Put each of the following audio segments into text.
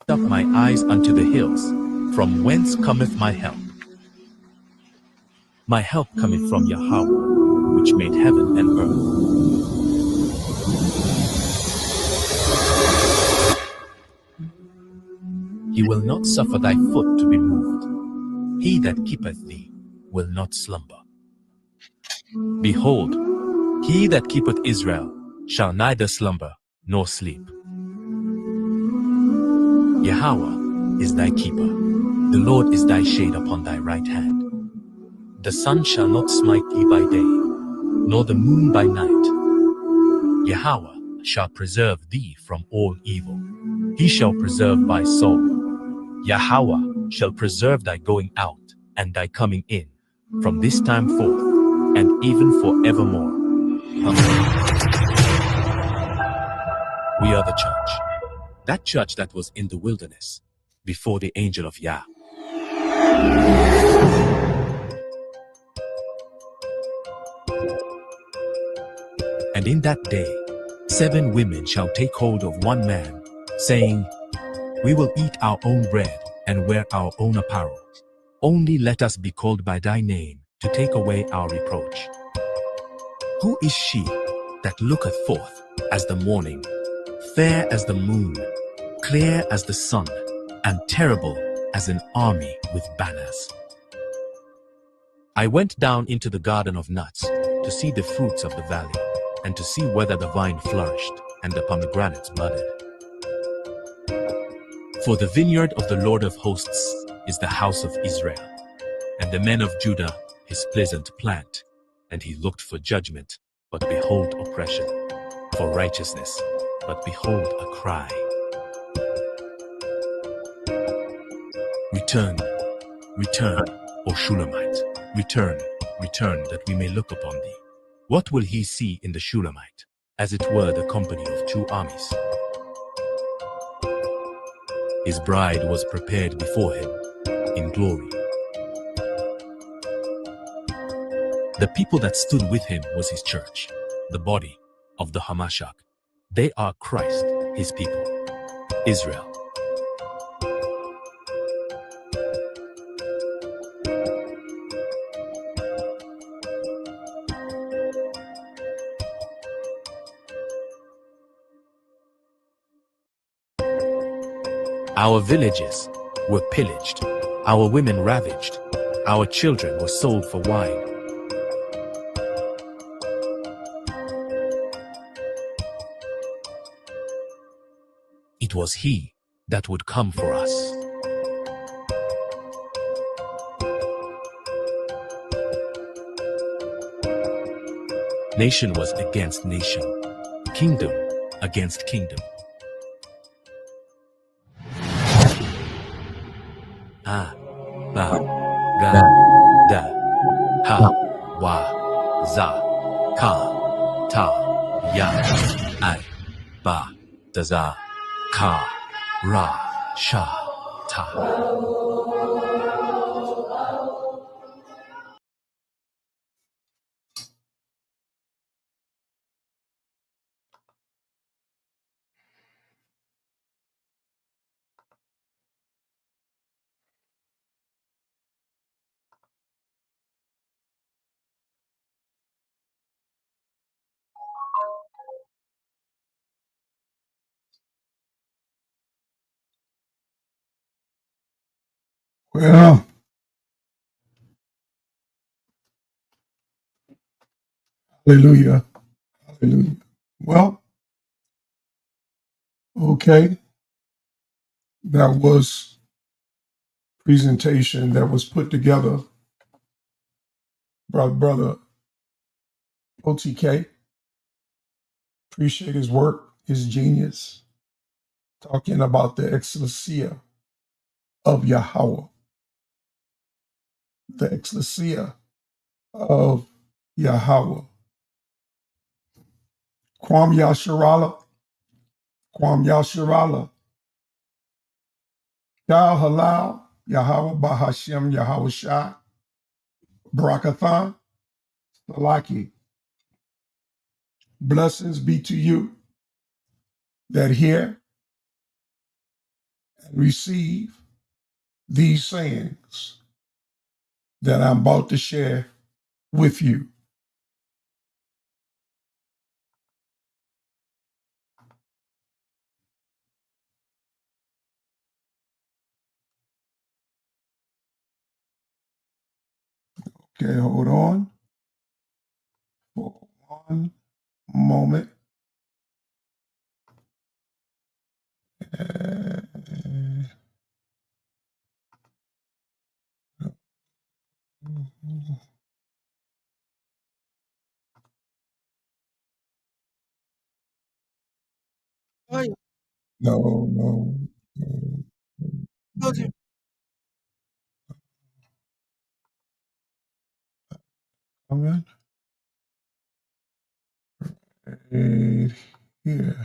Up my eyes unto the hills, from whence cometh my help. My help cometh from Yahweh, which made heaven and earth. He will not suffer thy foot to be moved. He that keepeth thee will not slumber. Behold, he that keepeth Israel shall neither slumber nor sleep. Yahweh is thy keeper. The Lord is thy shade upon thy right hand. The sun shall not smite thee by day, nor the moon by night. Yahweh shall preserve thee from all evil. He shall preserve thy soul. Yahweh shall preserve thy going out and thy coming in, from this time forth, and even forevermore. Amen. We are the church. That church that was in the wilderness, before the angel of Yah. And in that day, 7 women shall take hold of one man, saying, We will eat our own bread and wear our own apparel. Only let us be called by thy name, to take away our reproach. Who is she that looketh forth as the morning, fair as the moon, clear as the sun, and terrible as an army with banners? I went down into the garden of nuts to see the fruits of the valley, and to see whether the vine flourished and the pomegranates budded. For the vineyard of the Lord of hosts is the house of Israel, and the men of Judah his pleasant plant. And he looked for judgment, but behold oppression, for righteousness, but behold a cry. Return, return, O Shulamite, return, return, that we may look upon thee. What will he see in the Shulamite? As it were the company of 2 armies. His bride was prepared before him in glory. The people that stood with him was his church, the body of the Hamashach. They are Christ, his people, Israel. Our villages were pillaged, our women ravaged, our children were sold for wine. It was he that would come for us. Nation was against nation, kingdom against kingdom. Ah, ba, ga, da, ha, wa, za, ka, ta, ya, ai, ba, da, za, ka, ra, sha, ta. Well, hallelujah. Hallelujah. Well, okay. That was presentation that was put together by brother OTK. Appreciate his work, his genius, talking about the ecclesia of Yahweh, the ecclesia of Yahweh. Kwam Yasharala, Kwam Yasharala, Kal Halal, Yahweh Bahashem, Yahweh Shai, Barakathan, Salaki. Blessings be to you that hear and receive these sayings that I'm about to share with you. Okay, hold on for one moment. Hi, No, no, no. how's it? Coming right here.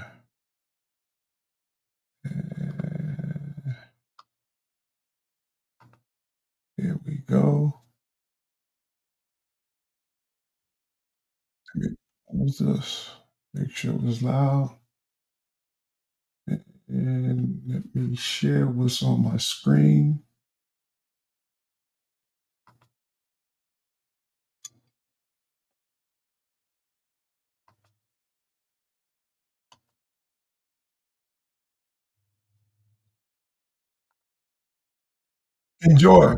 And here we go. What was this? Make sure it was loud. And let me share what's on my screen. Enjoy.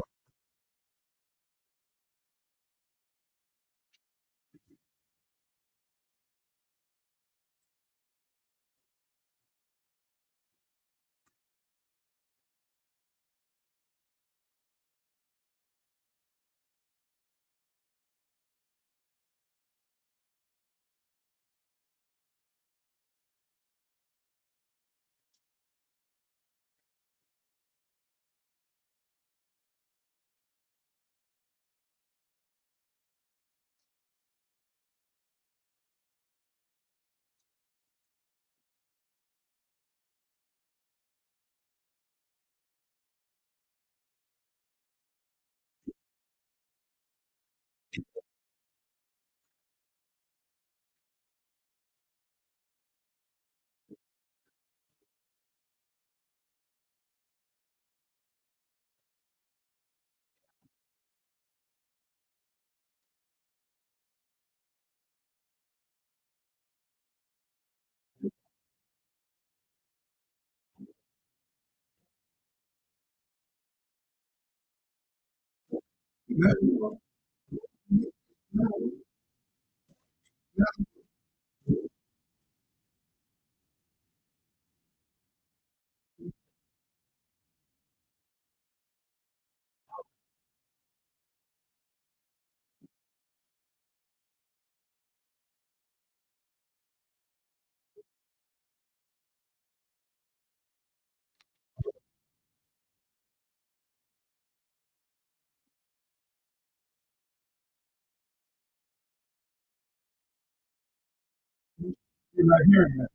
You're not hearing that.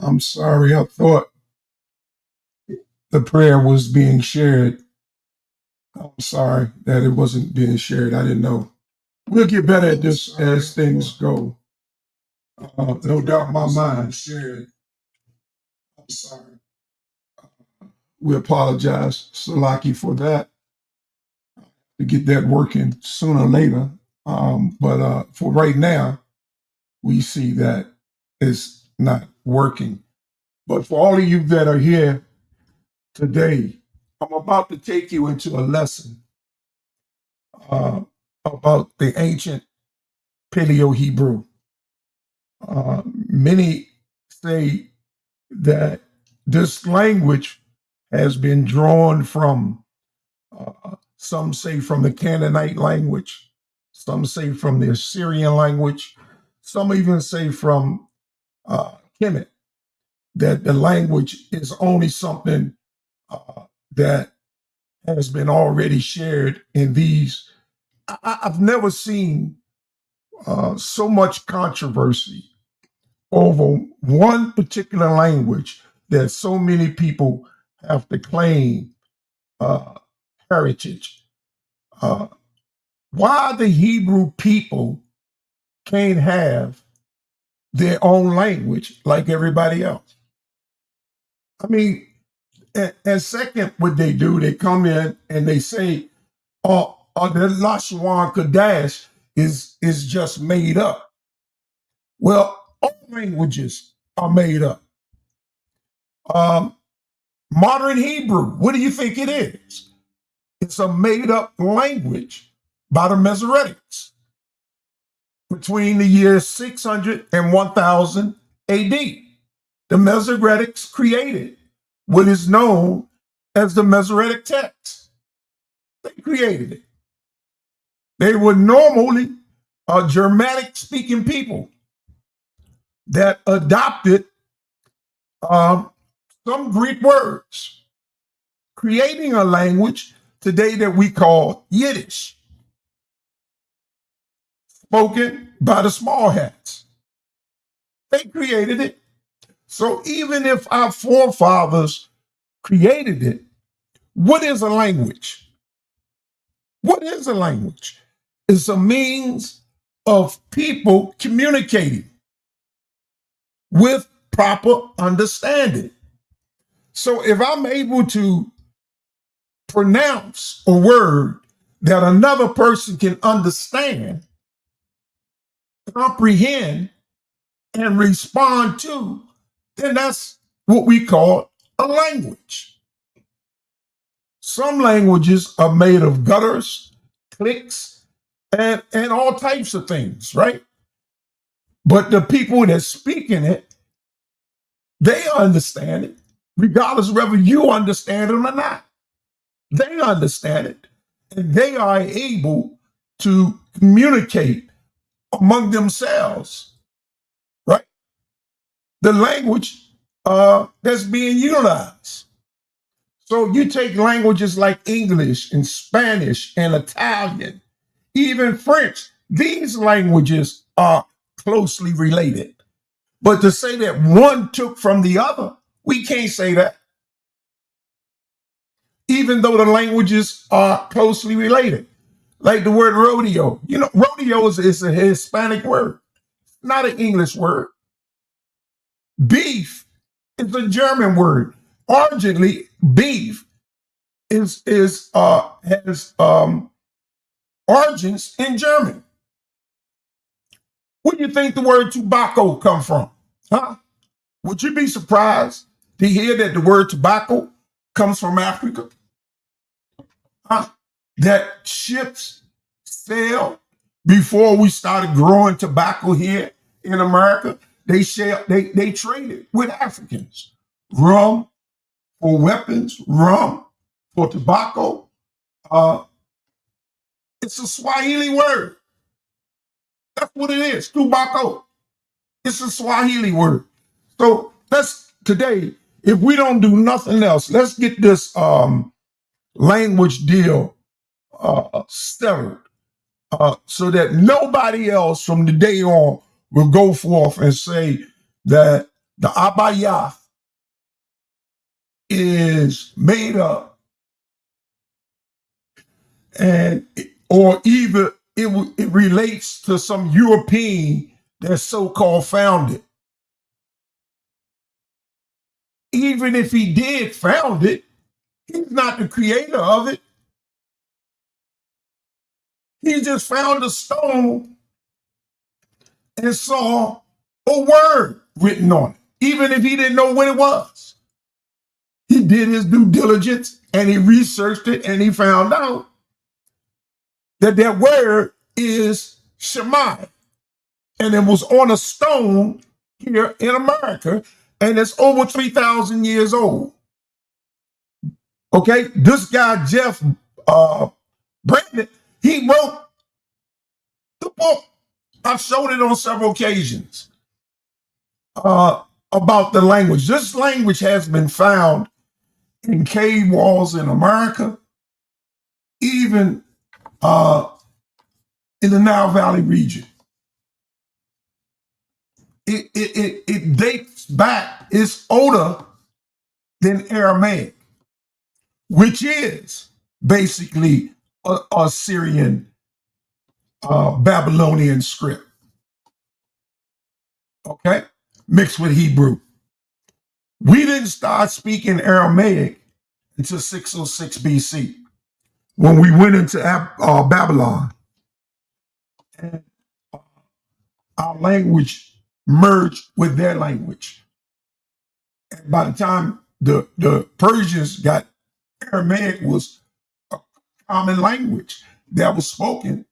I'm sorry. I thought the prayer was being shared. I'm sorry that it wasn't being shared. I didn't know. We'll get better at this as things go. No doubt in my mind. I'm sorry. We apologize, Salaki, for that. To get that working sooner or later. But for right now, we see that it's not working. But for all of you that are here today, I'm about to take you into a lesson about the ancient Paleo Hebrew. Many say that this language has been drawn from, some say from the Canaanite language, some say from the Assyrian language, some even say from Kemet, that the language is only something that has been already shared in these. I've never seen so much controversy over one particular language that so many people have to claim uh, heritage. Uh, why the Hebrew people can't have their own language like everybody else? I mean, and second, what they do, they come in and they say, the Lashwan Kadash is just made up. Well, all languages are made up. Um, Modern Hebrew, what do you think it is? It's a made up language by the Mesoretics between the years 600 and 1000 AD. The Mesoretics created what is known as the Masoretic text. They created it. They were normally Germanic speaking people that adopted some Greek words, creating a language today that we call Yiddish, spoken by the small hats. They created it. So even if our forefathers created it, what is a language? What is a language? It's a means of people communicating with proper understanding. So if I'm able to pronounce a word that another person can understand, comprehend, and respond to, then that's what we call a language. Some languages are made of gutters, clicks, and all types of things, right? But the people that speak in it, they understand it, regardless of whether you understand it or not. They understand it, and they are able to communicate among themselves, right? The language that's being utilized. So you take languages like English and Spanish and Italian even French. These languages are closely related. But to say that one took from the other, we can't say that. Even though the languages are closely related. Like the word rodeo. You know, rodeo is a Hispanic word, not an English word. Beef is a German word. Originally, beef has origins in German. Where do you think the word tobacco come from? Huh? Would you be surprised to hear that the word tobacco comes from Africa? Huh? That ships sailed before we started growing tobacco here in America. They traded with Africans. Rum for weapons, rum for tobacco. It's a Swahili word. That's what it is, tobacco. It's a Swahili word. So let's today, if we don't do nothing else, let's get this language deal settled so that nobody else from the day on will go forth and say that the Ibaryath is made up and or either it relates to some European that's so-called founded. Even if he did found it, he's not the creator of it. He just found a stone and saw a word written on it, even if he didn't know what it was. He did his due diligence and he researched it and he found out that that word is Shemai. And it was on a stone here in America, and it's over 3,000 years old. Okay, this guy, Jeff Brandon, he wrote the book. I've showed it on several occasions about the language. This language has been found in cave walls in America, even in the Nile Valley region. It dates back, it's older than Aramaic, which is basically a Assyrian Babylonian script, okay, mixed with Hebrew. We didn't start speaking Aramaic until 606 BC when we went into Babylon. And our language merged with their language. And by the time the Persians got Aramaic was a common language that was spoken.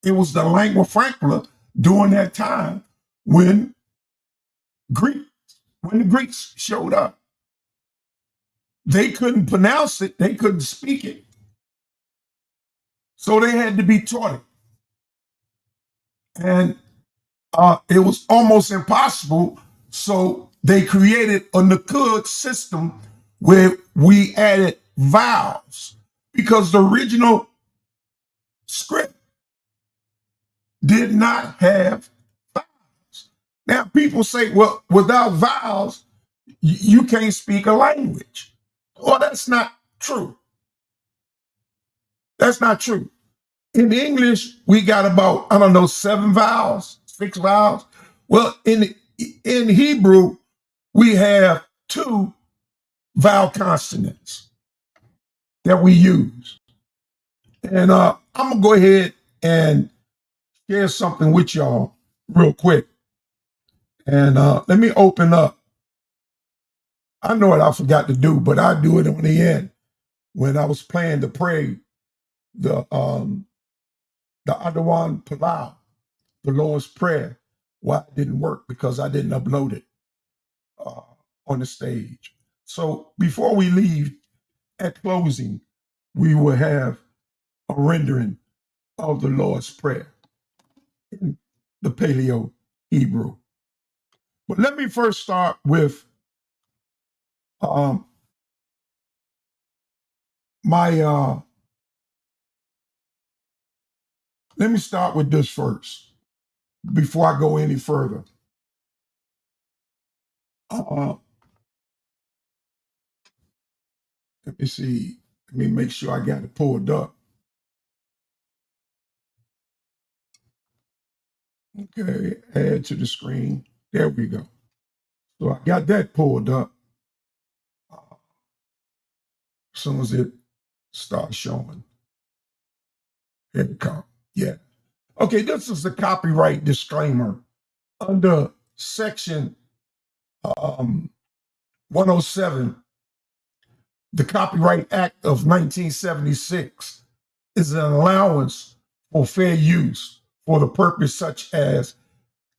It was the lingua franca during that time when the Greeks showed up. They couldn't pronounce it, they couldn't speak it. So they had to be taught it. And it was almost impossible. So they created a Nakud system where we added vowels because the original script did not have vowels. Now people say, well, without vowels, you can't speak a language. Well, that's not true. That's not true. In English, we got about, I don't know, 7 vowels, 6 vowels. Well, in Hebrew, we have 2 vowel consonants that we use. And I'm going to go ahead and share something with y'all real quick. And let me open up. I know what I forgot to do, but I do it on the end when I was planning to pray the Adawan Palau, the Lord's Prayer. Why it didn't work because I didn't upload it on the stage. So before we leave, at closing, we will have a rendering of the Lord's Prayer in the Paleo Hebrew. But let me first start with my let me start with this first before I go any further. Let me see. Let me make sure I got it pulled up. Okay, add to the screen. There we go. So I got that pulled up. As soon as it starts showing. Here it comes. Yeah. Okay, this is the copyright disclaimer. Under section 107, the Copyright Act of 1976 is an allowance for fair use for the purpose such as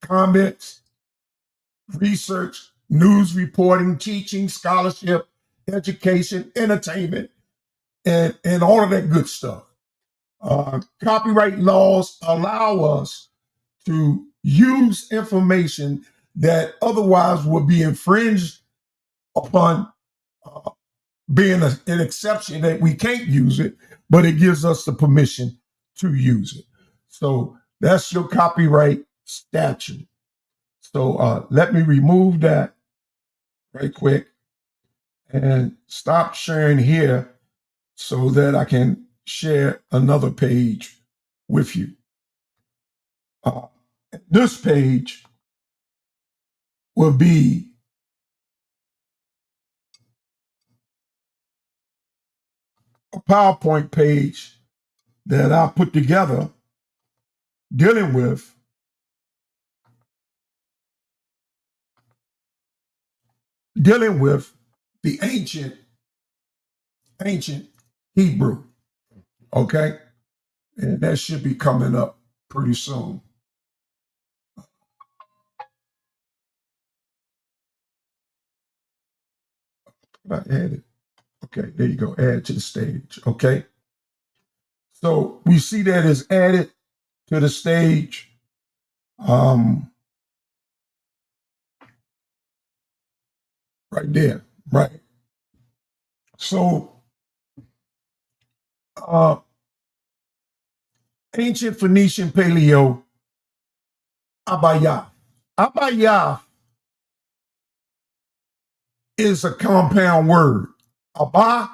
comments, research, news reporting, teaching, scholarship, education, entertainment, and all of that good stuff. Copyright laws allow us to use information that otherwise would be infringed upon, being an exception that we can't use it, but it gives us the permission to use it. So that's your copyright statute. So let me remove that right quick and stop sharing here so that I can share another page with you. This page will be a PowerPoint page that I put together dealing with the ancient Hebrew. Okay, and that should be coming up pretty soon. I added. Okay, there you go. Add to the stage. Okay, so we see that is added to the stage. Right there, right. So, ancient Phoenician Paleo, Ibaryath. Ibaryath is a compound word. Abba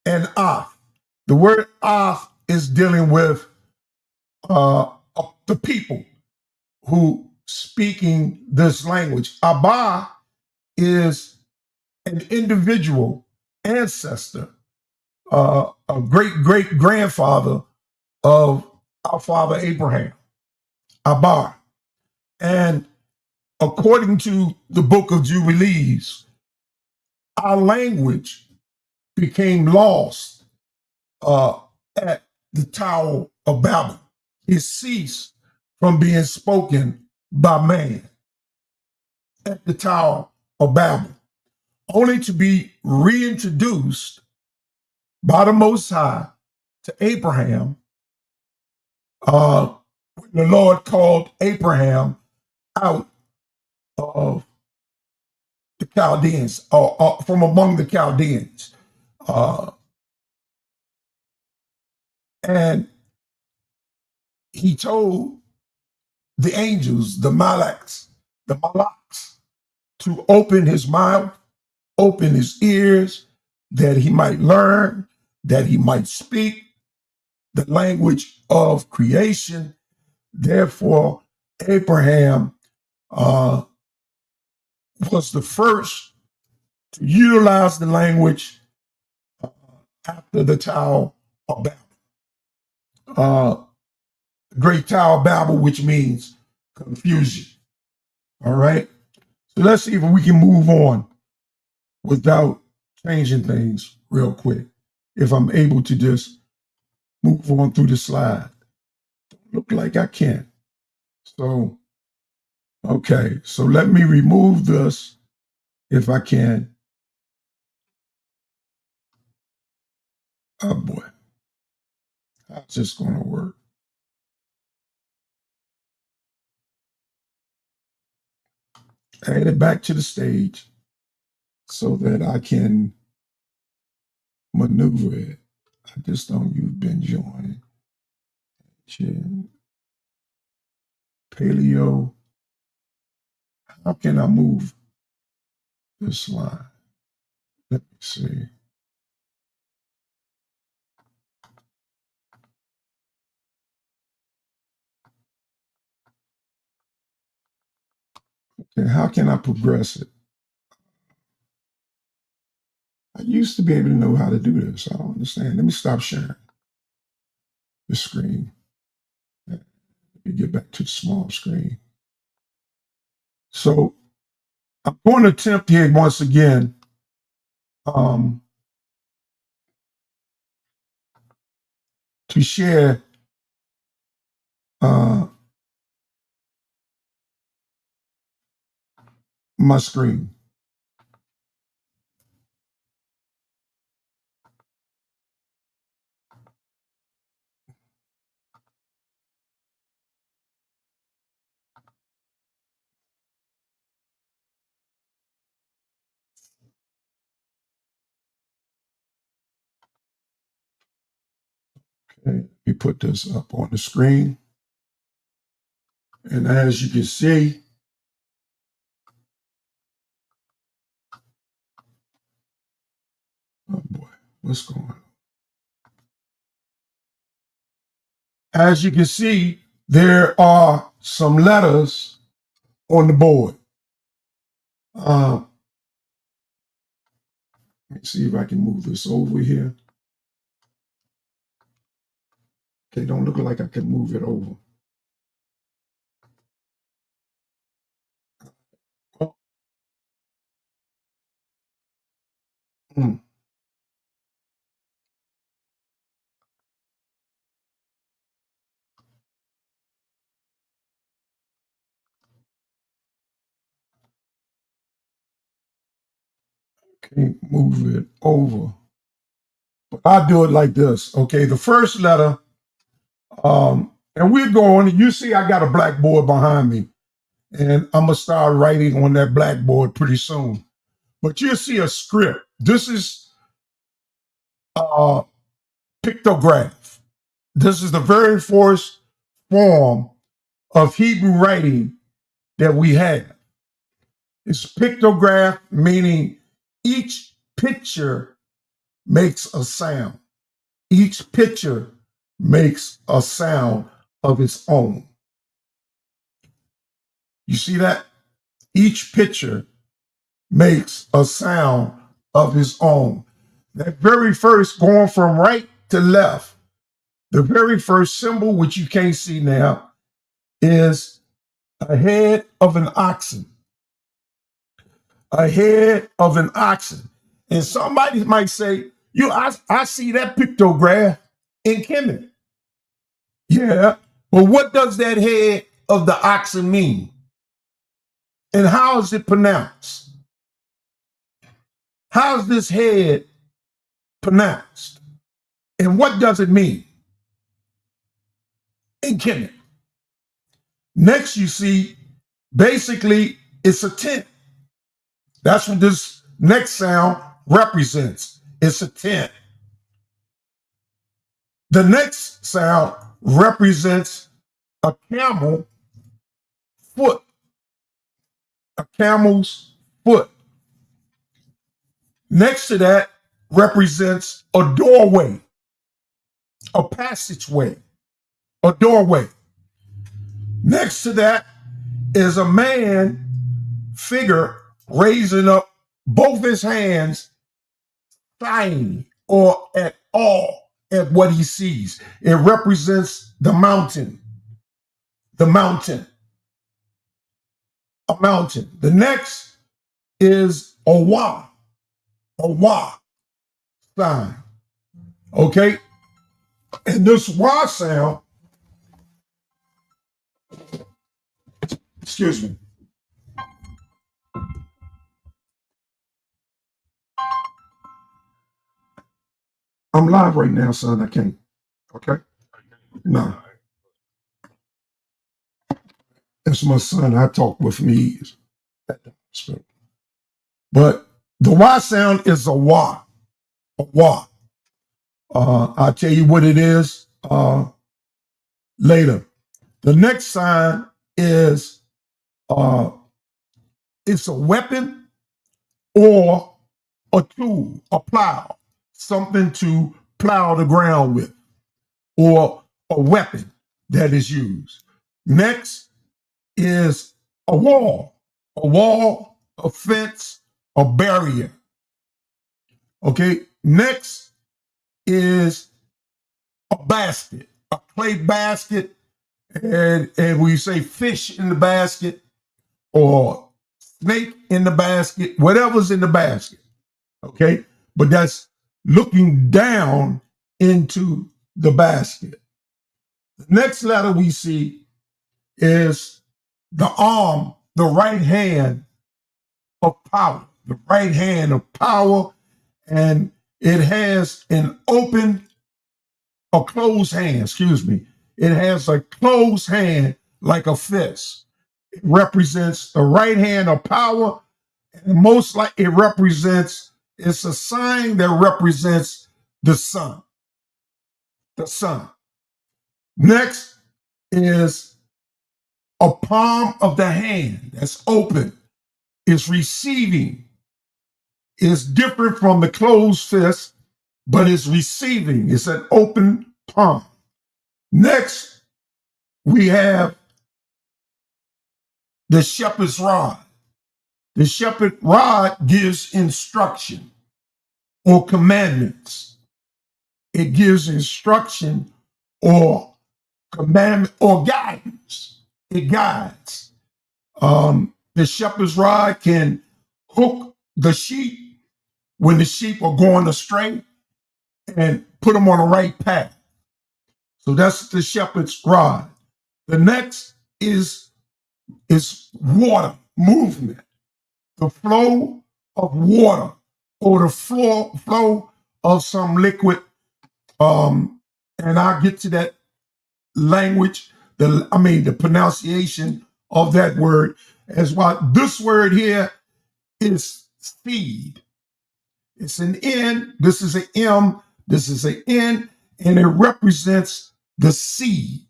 and Ath. The word Ath is dealing with the people who speaking this language. Abba is an individual ancestor, a great grandfather of our father Abraham, Abba. And according to the book of Jubilees, our language became lost at the Tower of Babel. It ceased from being spoken by man at the Tower of Babel, only to be reintroduced by the Most High to Abraham when the Lord called Abraham out of the Chaldeans, or from among the Chaldeans. And he told the angels, the malaks, to open his mouth, open his ears, that he might learn, that he might speak the language of creation. Therefore, Abraham was the first to utilize the language after the Tower of Babel. Great Tower of Babel, which means confusion. All right. So let's see if we can move on without changing things real quick. If I'm able to just move on through the slide. Look like I can. So, okay. So let me remove this if I can. Oh boy. How's this going to work? Add it back to the stage so that I can maneuver it. I just don't use bin join. Paleo. How can I move this slide? Let me see. Okay, how can I progress it? I used to be able to know how to do this. I don't understand. Let me stop sharing the screen. Let me get back to the small screen. So I'm going to attempt here once again to share my screen. Okay, we put this up on the screen. And as you can see, oh boy, what's going on? As you can see, there are some letters on the board. Let me see if I can move this over here. Okay, don't look like I can move it over. Oh, can't move it over. But I do it like this. Okay, the first letter, and we're going, you see I got a blackboard behind me, and I'm gonna start writing on that blackboard pretty soon. But you'll see a script. This is a pictograph. This is the very first form of Hebrew writing that we have. It's pictograph, meaning each picture makes a sound. Each picture makes a sound of its own. You see that? Each picture makes a sound of its own. That very first, going from right to left, the very first symbol, which you can't see now, is a head of an oxen. A head of an oxen. And somebody might say, I see that pictograph in Kemet. Yeah, but what does that head of the oxen mean? And how is it pronounced? How's this head pronounced? And what does it mean in Kemet? Next, you see, basically, it's a tent. That's what this next sound represents. It's a tent. The next sound represents a camel foot. A camel's foot. Next to that represents a doorway, a passageway, a doorway. Next to that is a man figure raising up both his hands, sighing or at awe at what he sees. It represents the mountain. The mountain. A mountain. The next is a wah sign. Okay? And this wah sound, excuse me. I'm live right now, son. I can't. Okay? No. That's my son. I talk with me. But the wah sound is a wah. A wah. I'll tell you what it is. later. The next sign is it's a weapon or a tool, a plow, something to plow the ground with, or a weapon that is used. Next is a wall, a fence, a barrier. Okay. Next is a basket, a clay basket, and we say fish in the basket or snake in the basket, whatever's in the basket. Okay. But that's looking down into the basket. The next letter we see is the arm, the right hand of power, the right hand of power, and it has a closed hand, excuse me. It has a closed hand like a fist. It represents the right hand of power, and most like it's a sign that represents the sun. The sun. Next is a palm of the hand that's open. It's receiving. It's different from the closed fist, but it's receiving. It's an open palm. Next, we have the shepherd's rod. The shepherd rod gives instruction or commandments. It gives instruction or commandment or guidance. It guides. The shepherd's rod can hook the sheep when the sheep are going astray and put them on the right path. So that's the shepherd's rod. The next is water movement, the flow of water or the flow of some liquid. And I'll get to that language, the pronunciation of that word as well. This word here is seed. It's an N, this is an M, this is an N, and it represents the seed.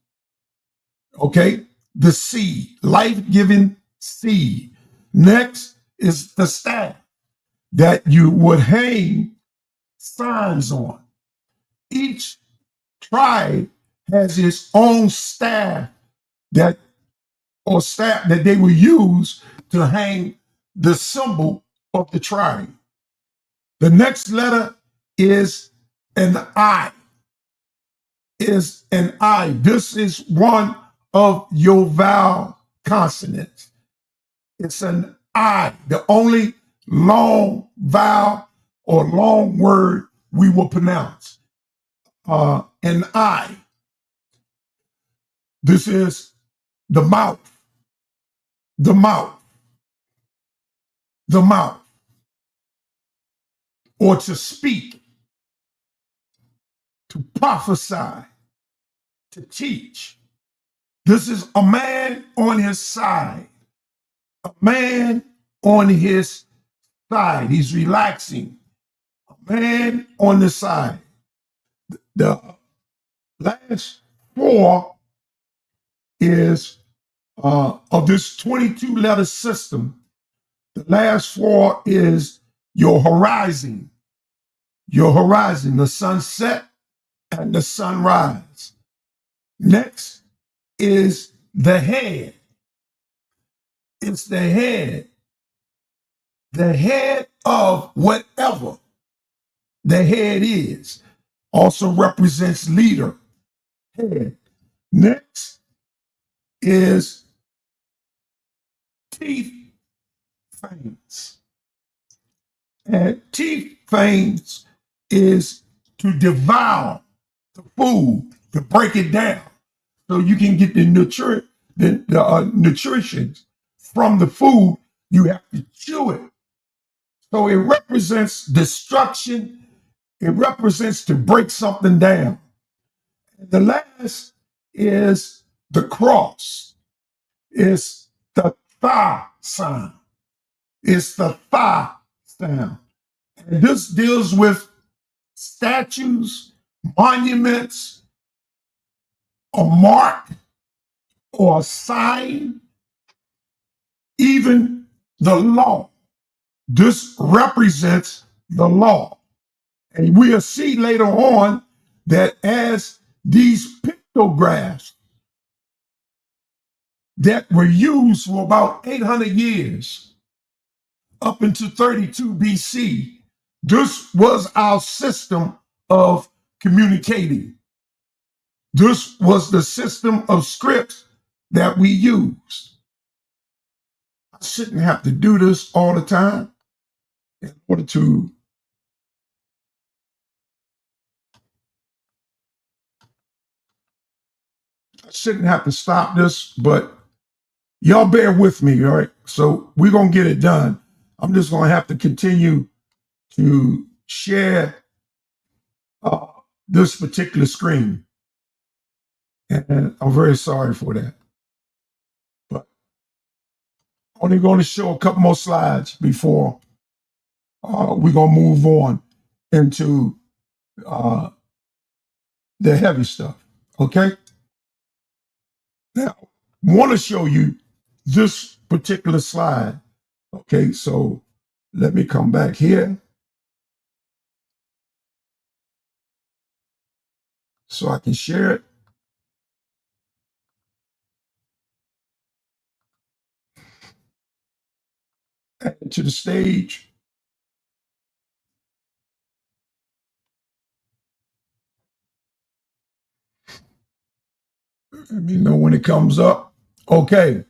Okay? The seed, life-giving seed. Next is the staff that you would hang signs on. Each tribe has its own staff that they will use to hang the symbol of the tribe. The next letter is an I. Is an I. This is one of your vowel consonants. It's an I, the only long vowel or long word we will pronounce. An I. This is the mouth, the mouth, the mouth, or to speak, to prophesy, to teach. This is a man on his side. A man on his side. He's relaxing. A man on the side. The last four is of this 22 letter system. The last four is your horizon. Your horizon, the sunset and the sunrise. Next is the head. It's the head. The head of whatever the head is. Also represents leader. Head. Next is teeth, fangs. And teeth, fangs is to devour the food, to break it down, so you can get the nutrition from the food. You have to chew it. So it represents destruction. It represents to break something down. And the last is the cross. It's the thigh sign. It's the thigh sound. And this deals with statues, monuments, a mark or a sign, even the law. This represents the law. And we'll see later on that as these pictographs that were used for about 800 years up into 32 BC, this was our system of communicating. This was the system of scripts that we used. I shouldn't have to do this all the time in order to I shouldn't have to stop this, but y'all bear with me, all right? So we're going to get it done. I'm just going to have to continue to share this particular screen. And I'm very sorry for that. But only going to show a couple more slides before we're going to move on into the heavy stuff, okay? Now, I want to show you this particular slide. Okay, so let me come back here so I can share it. Add to the stage. Let me know when it comes up. Okay,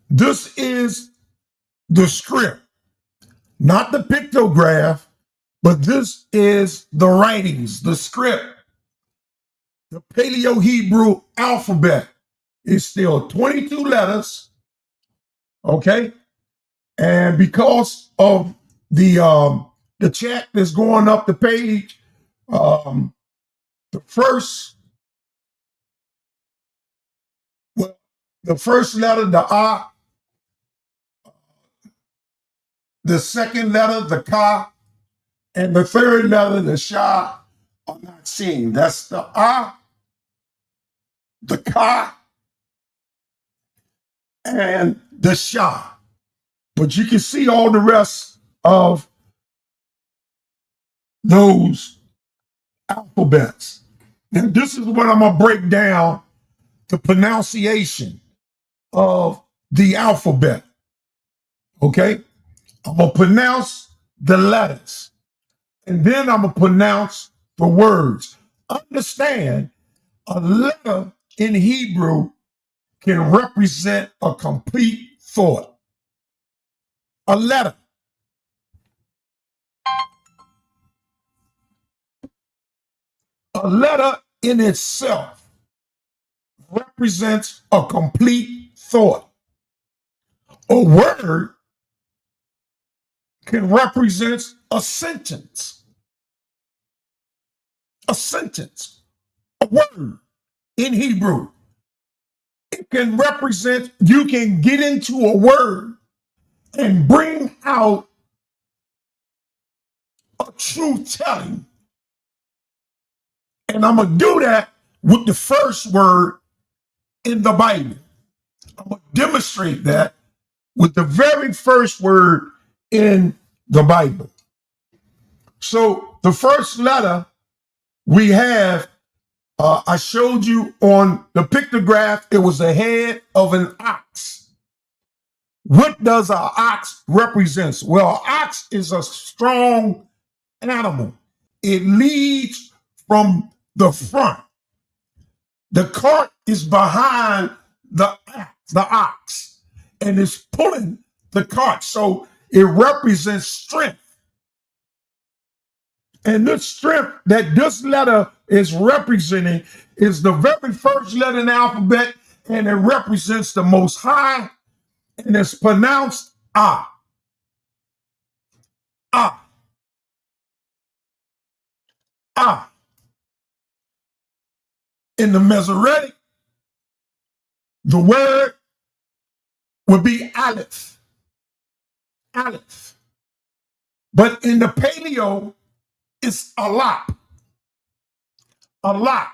this is the script, not the pictograph, but this is the writings, the script. The Paleo Hebrew alphabet is still 22 letters, okay? And because of the chat that's going up the page, the first letter, the A, the second letter, the Ka, and the third letter, the Sha, are not seen. That's the A, the Ka, and the Sha. But you can see all the rest of those alphabets. And this is what I'm going to break down the pronunciation of the alphabet. Okay? I'm going to pronounce the letters. And then I'm going to pronounce the words. Understand, a letter in Hebrew can represent a complete thought. A letter. A letter in itself represents a complete thought. A word can represent a sentence. A sentence. A word in Hebrew. It can represent, you can get into a word and bring out a truth telling. And I'm going to do that with the first word in the Bible. I'm going to demonstrate that with the very first word in the Bible. So the first letter we have, I showed you on the pictograph, it was the head of an ox. What does an ox represent? Well, an ox is a strong animal. It leads from the front. The cart is behind the ox and is pulling the cart. So it represents strength. And this strength that this letter is representing is the very first letter in the alphabet, and it represents the Most High, and it's pronounced Ah. Ah. Ah. In the Masoretic, the word would be Aleph. Aleph. But in the Paleo, it's Alap. Alap.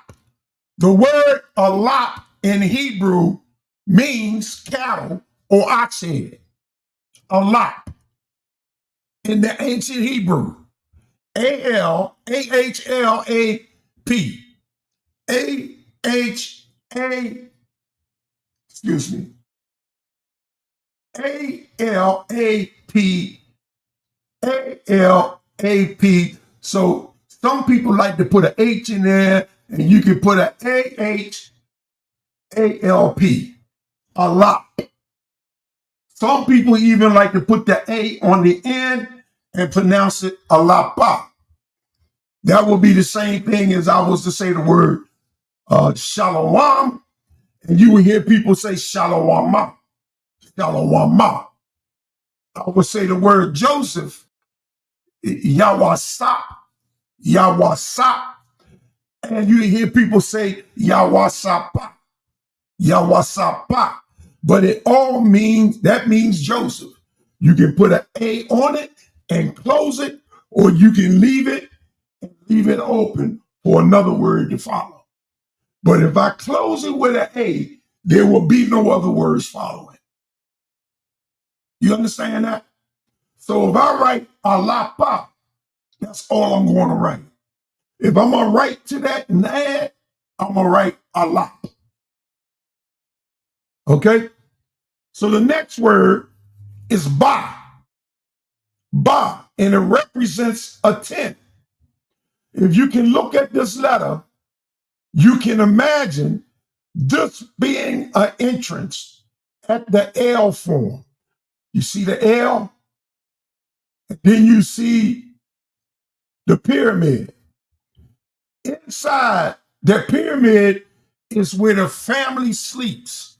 The word alap in Hebrew means cattle or ox head. Alap in the ancient Hebrew. A-L-A-H-L-A-P. A-H-A, excuse me, A-L-A-P, A-L-A-P. So some people like to put an H in there, and you can put an A-H-A-L-P, a lot. Some people even like to put the A on the end and pronounce it alapa. That would be the same thing as I was to say the word shalom, and you would hear people say shalawama, shalawama. I would say the word Joseph, yawasap, yawasap, and you hear people say yawasapa, yawasapa. But it all means, that means Joseph. You can put an A on it and close it, or you can leave it and leave it open for another word to follow. But if I close it with an A, there will be no other words following. You understand that? So if I write alapa, that's all I'm going to write. If I'm going to write to that and add, I'm going to write alap. Okay? So the next word is ba. Ba, and it represents a tent. If you can look at this letter, you can imagine this being an entrance at the L form. You see the L, and then you see the pyramid. Inside the pyramid is where the family sleeps,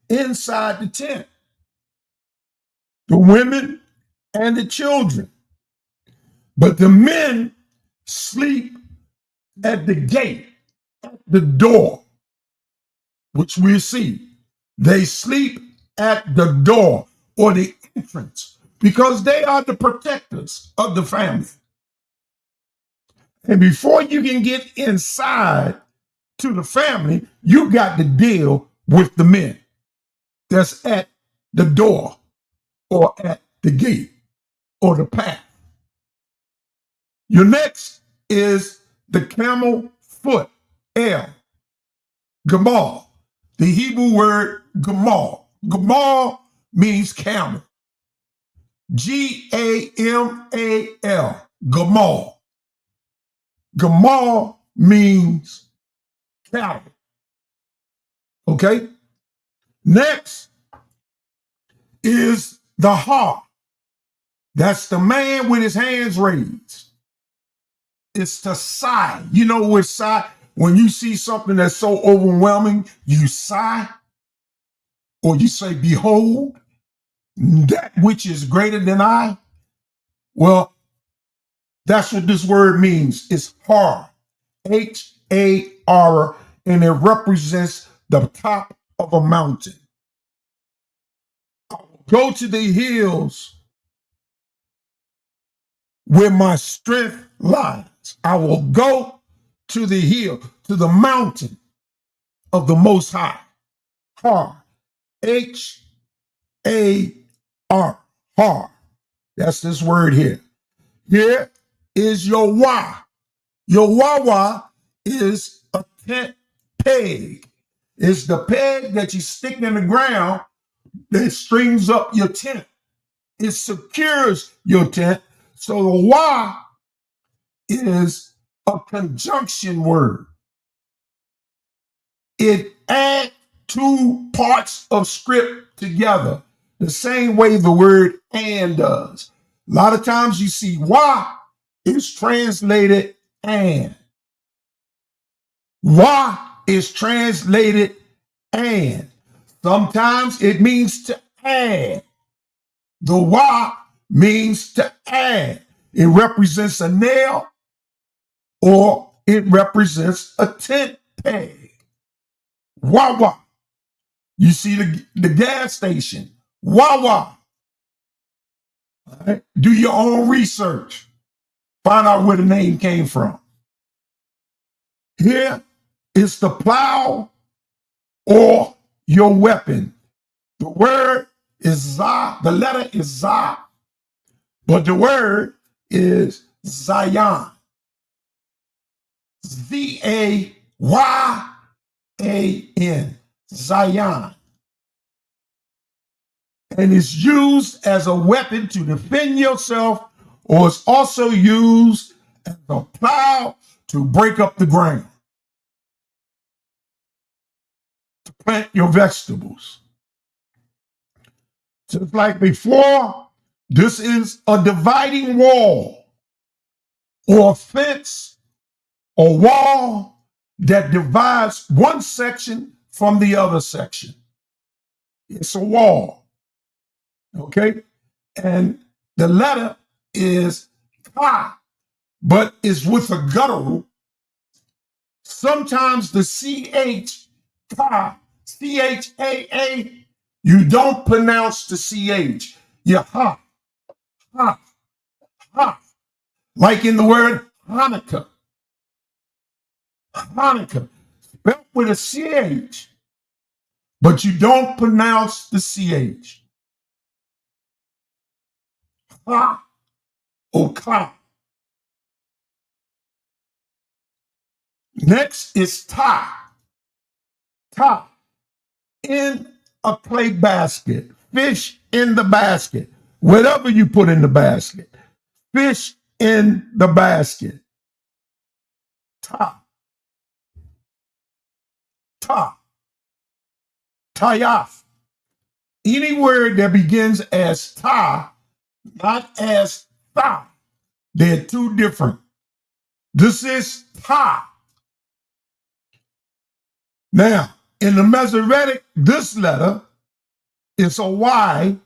inside the tent. The women and the children. But the men sleep at the gate, at the door, which we see. They sleep at the door or the entrance because they are the protectors of the family. And before you can get inside to the family, you got to deal with the men that's at the door or at the gate or the path. Your next is the camel foot, L, gamal. The Hebrew word gamal. Gamal means camel. G-A-M-A-L, gamal. Gamal means cattle. Okay? Next is the har. That's the man with his hands raised. It's the sigh. You know what sigh? When you see something that's so overwhelming, you sigh, or you say, behold, that which is greater than I. Well, that's what this word means. It's har, H-A-R, and it represents the top of a mountain. Go to the hills where my strength lies. I will go to the hill, to the mountain of the Most High. Har, H-A-R, har. That's this word here. Here is your wah. Your wah is a tent peg. It's the peg that you stick in the ground that strings up your tent. It secures your tent. So the wah is a conjunction word. It adds two parts of script together the same way the word and does. A lot of times you see wah is translated and. Wah is translated and. Sometimes it means to add. The wah means to add. It represents a nail or it represents a tent peg. Wah. You see the gas station. Wah. All right? Do your own research. Find out where the name came from. Here It's the plow or your weapon. The word is za, the letter is za, but the word is Zion. Z-A-Y-A-N, Zion. And it's used as a weapon to defend yourself, or it's also used as a plow to break up the ground, to plant your vegetables. Just like before, this is a dividing wall or a fence or wall that divides one section from the other section. It's a wall, okay? And the letter is ka, but it's with a guttural. Sometimes the CH, ka, C-H-A-A, you don't pronounce the CH. You ha, ha, ha. Like in the word Hanukkah. Hanukkah, spelled with a CH, but you don't pronounce the CH. Ha or ka. Next is ta. Ta. In a clay basket. Fish in the basket. Whatever you put in the basket. Fish in the basket. Ta. Ta. Tayaf. Any word that begins as ta, not as tha, they're two different. This is ta. Now, in the Masoretic, this letter is a Y,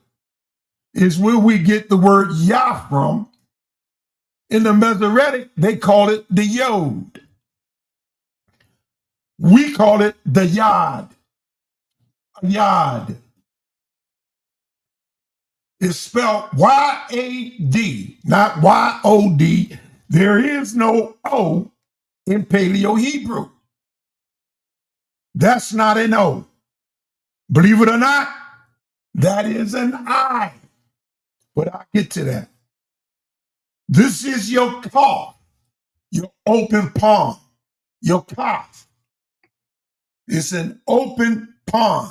is where we get the word Yah from. In the Masoretic, they call it the Yod. We call it the Yod. Yod. It's spelled Y-A-D, not Y-O-D. There is no O in Paleo Hebrew. That's not an O. Believe it or not, that is an I. But I'll get to that. This is your cough, your open palm, your cough. It's an open palm.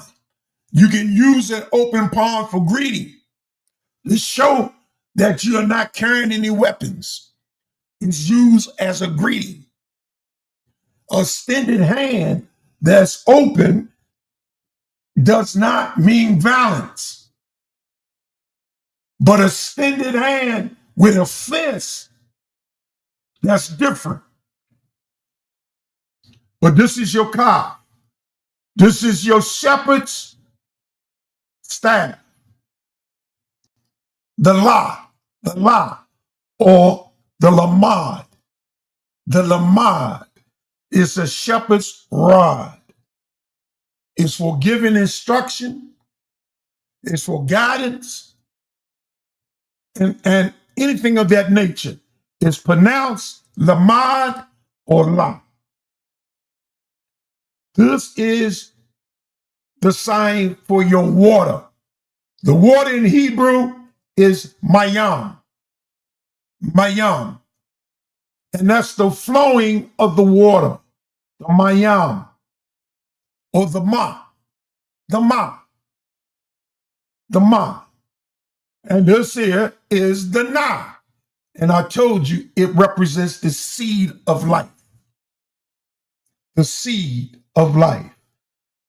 You can use an open palm for greeting to show that you are not carrying any weapons. It's used as a greeting. A extended hand that's open does not mean violence. But a extended hand with a fist, that's different. But this is your cough. This is your shepherd's staff. The la, or the lamad. The lamad is a shepherd's rod. It's for giving instruction. It's for guidance. And anything of that nature is pronounced lamad or la. This is the sign for your water. The water in Hebrew is mayam. Mayam. And that's the flowing of the water. The mayam. Or the ma. The ma. The ma. And this here is the na. And I told you it represents the seed of life. The seed of life.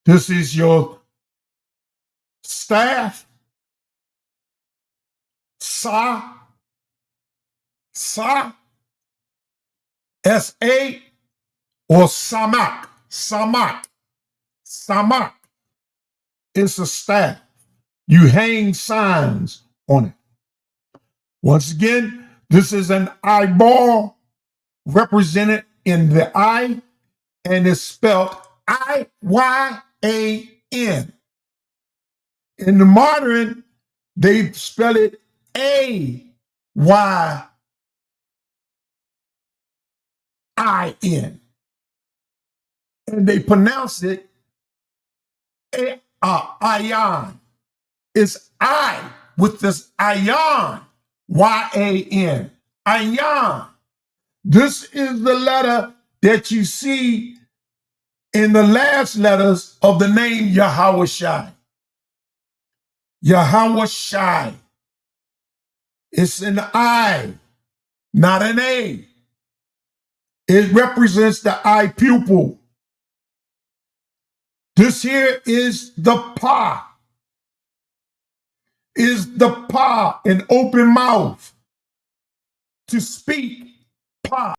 This is your staff. Sa. Sa. S-A. Or samak. Samak. Samak. It's a staff. You hang signs on it. Once again, this is an eyeball represented in the eye, and it's spelled I-Y-A-N. In the modern, they spell it A-Y-I-N. and they pronounce it ayan. It's I with this ayan, Y-A-N, ayan. This is the letter that you see in the last letters of the name Yahweh Shai. Yahweh Shai. It's an I, not an A. It represents the eye pupil. This here is the pa. Is the pa, an open mouth. To speak, pa.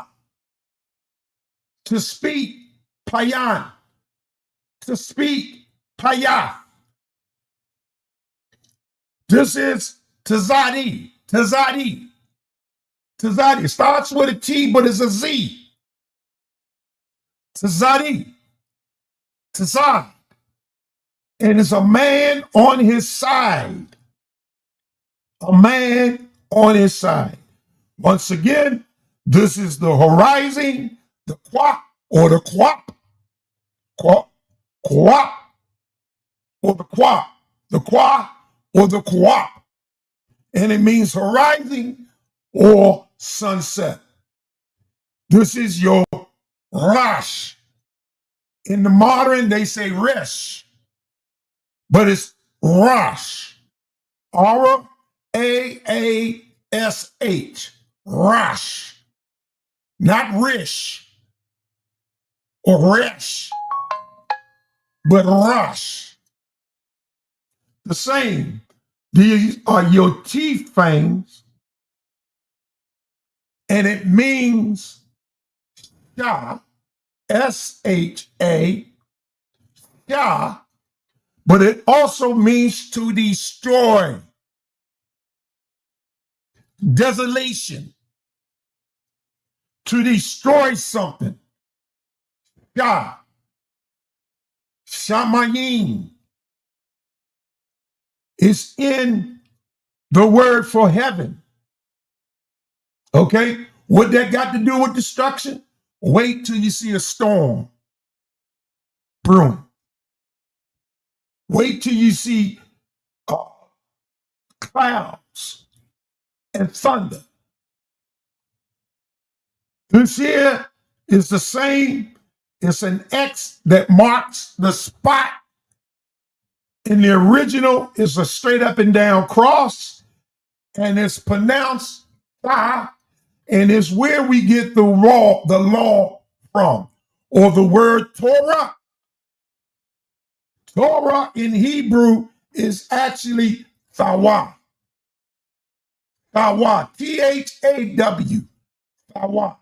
To speak, payan. To speak, payah. This is tazadi. Tazadi. Tazadi. It starts with a T, but it's a Z. Tazadi. Tazad. And it's a man on his side. A man on his side. Once again, this is the horizon, the quap or the quap. Quap. Quap. Or the quap. The quap or the quap. And it means horizon or sunset. This is your Rash. In the modern, they say Resh, but it's Rash. R-A-A-S-H. Rash. Not Rish or Resh, but Rash. The same. These are your teeth fangs, and it means Shah, S-H-A, Shah, but it also means to destroy, desolation, to destroy something. Shah, Shamayim is in the word for heaven. Okay? What that got to do with destruction? Wait till you see a storm brewing. Wait till you see clouds and thunder. This here is the same. It's an X that marks the spot. In the original, it's a straight up and down cross, and it's pronounced Tha, and it's where we get the law from, or the word Torah. Torah in Hebrew is actually Thawa. Thawa. T-H-A-W. Thawa.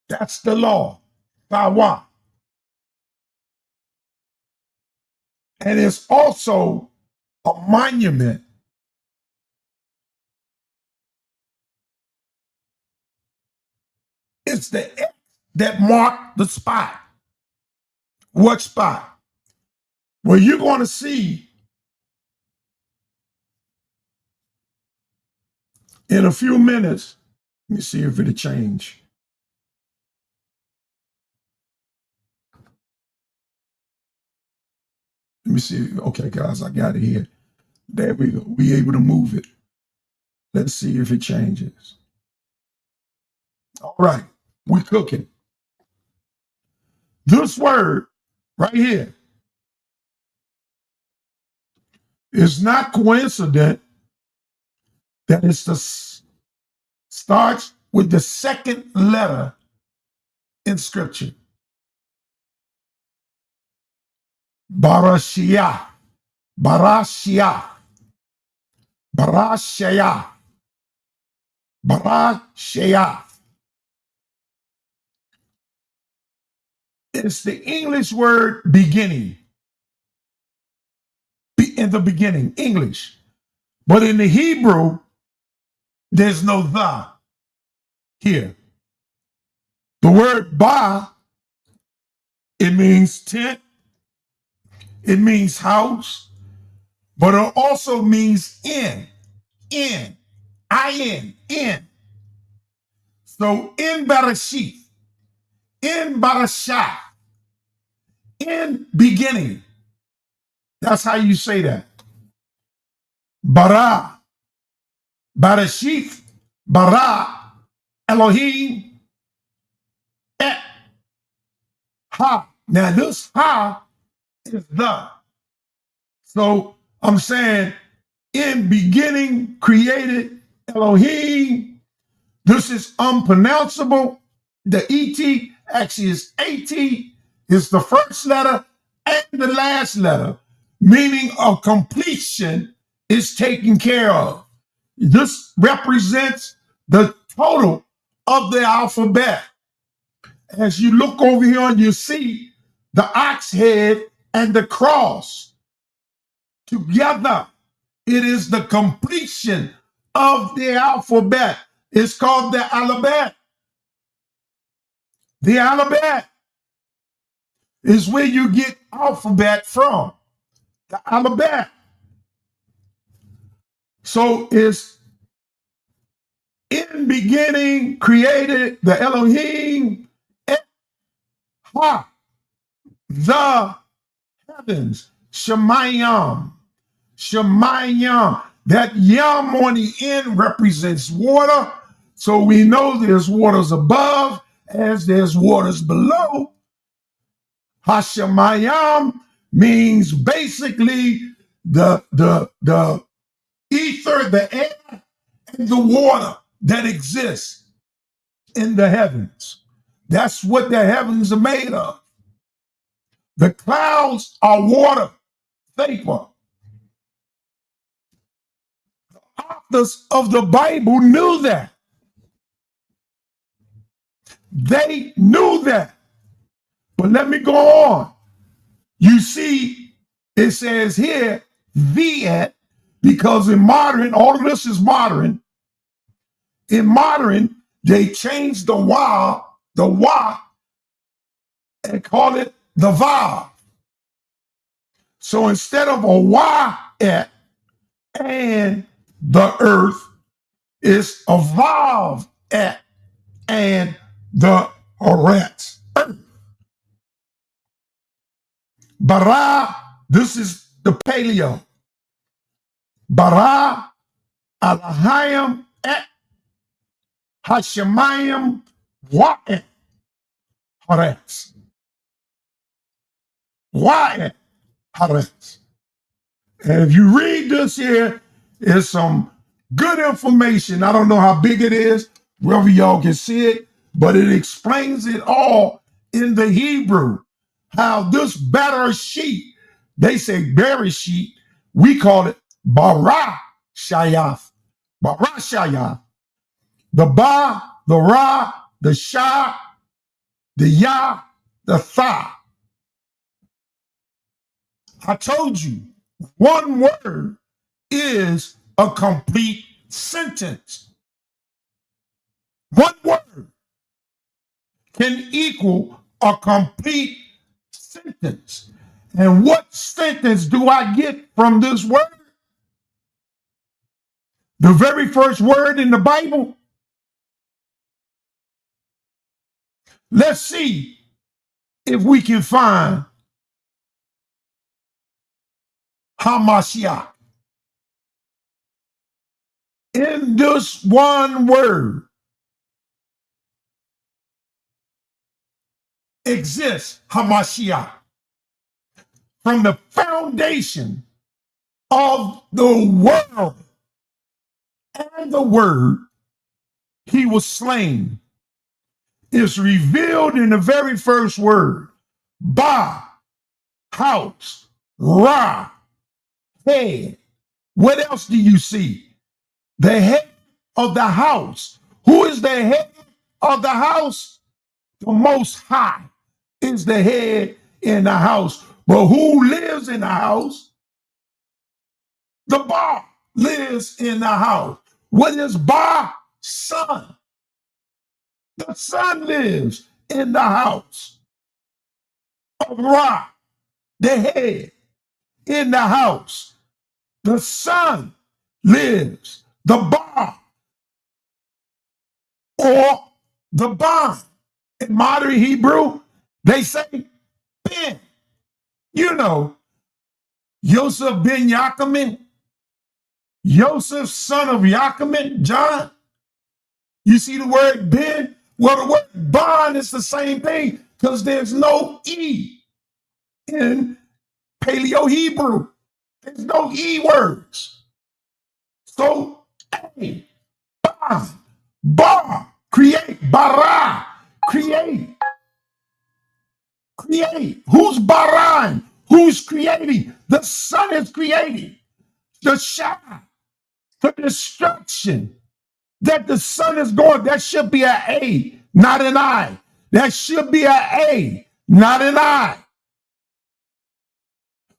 That's the law. Thawa. And it's also a monument. It's the X that marked the spot. What spot? Well, you're going to see in a few minutes. Let me see if it'll change. Let me see. Okay, guys, I got it here. There we go. We able to move it. Let's see if it changes. All right, we cooking. This word right here is not coincident that it's starts with the second letter in scripture. Barashiyah. Barashiyah. Barashiyah. Barashiyah. It's the English word beginning. In the beginning, English. But in the Hebrew, there's no the here. The word ba, it means tent, it means house, but it also means in. I-N, in. So in Bereshith, In Barashah, in beginning. That's how you say that. Bara, Barashith, Bara, Elohim, Et, Ha. Now this Ha is the. So I'm saying in beginning created Elohim. This is unpronounceable. The ET actually is AT. It's the first letter and the last letter, meaning a completion is taken care of. This represents the total of the alphabet. As you look over here and you see the ox head and the cross together, it is the completion of the alphabet. It's called the alphabet. The alphabet is where you get alphabet from. The alphabet. So it's in beginning created the Elohim, Ha, the heavens, Shemayim, Shemayim. That yam on the end represents water. So we know there's waters above as there's waters below. Hashemayim means basically the ether, the air, and the water that exists in the heavens. That's what the heavens are made of. The clouds are water, vapor. The authors of the Bible knew that. They knew that. But let me go on. You see, it says here, Viet, because in modern, all of this is modern. In modern, they changed the wa, and call it the vav. So instead of a wa et and the earth, it's a vav et and the earth. Bara, this is the Paleo. Bara Alahayim et Hashemayim wa'et Haaretz. Wa'et Haaretz. And if you read this here, it's some good information. I don't know how big it is, wherever y'all can see it, but it explains it all in the Hebrew. How this better sheet, they say Bereshit, we call it Bara Shayath. Bara Shayath. The Ba, the Ra, the Sha, the Ya, the Tha. I told you, one word is a complete sentence. One word can equal a complete sentence. And what sentence do I get from this word? The very first word in the Bible. Let's see if we can find Hamashiach. In this one word exists Hamashiach. From the foundation of the world and the word, he was slain. Is revealed in the very first word. Ba, house, Ra, head. What else do you see? The head of the house. Who is the head of the house? The Most High is the head in the house. But who lives in the house? The Ba lives in the house. What is Ba? Son. The son lives in the house of Ra, the head in the house. The son lives, the Ba, or the bond in modern Hebrew, they say Ben. You know, Yosef ben Yaakmin, Yosef son of Yaakmin, John. You see the word Ben? Well, the word bond is the same thing because there's no E in Paleo Hebrew. There's no E words. So, A, bond, bar, create, bara, create. Create. Who's baran? Who's creating? The Son is creating. The Shah, the destruction that the Son is going, that should be an A, not an I. That should be an A, not an I.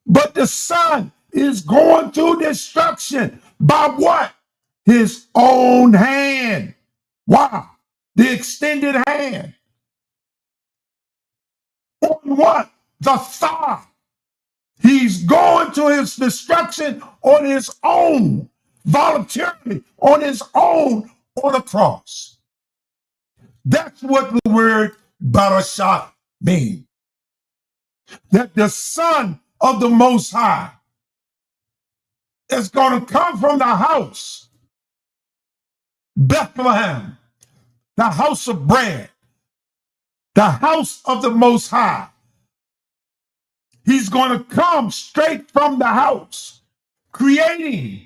But the Son is going to destruction by what? His own hand. Wow. The extended hand. On what? The thigh. He's going to his destruction on his own, voluntarily, on his own, on the cross. That's what the word Barashat means. That the Son of the Most High is going to come from the house, Bethlehem, the house of bread, the house of the Most High. He's going to come straight from the house, creating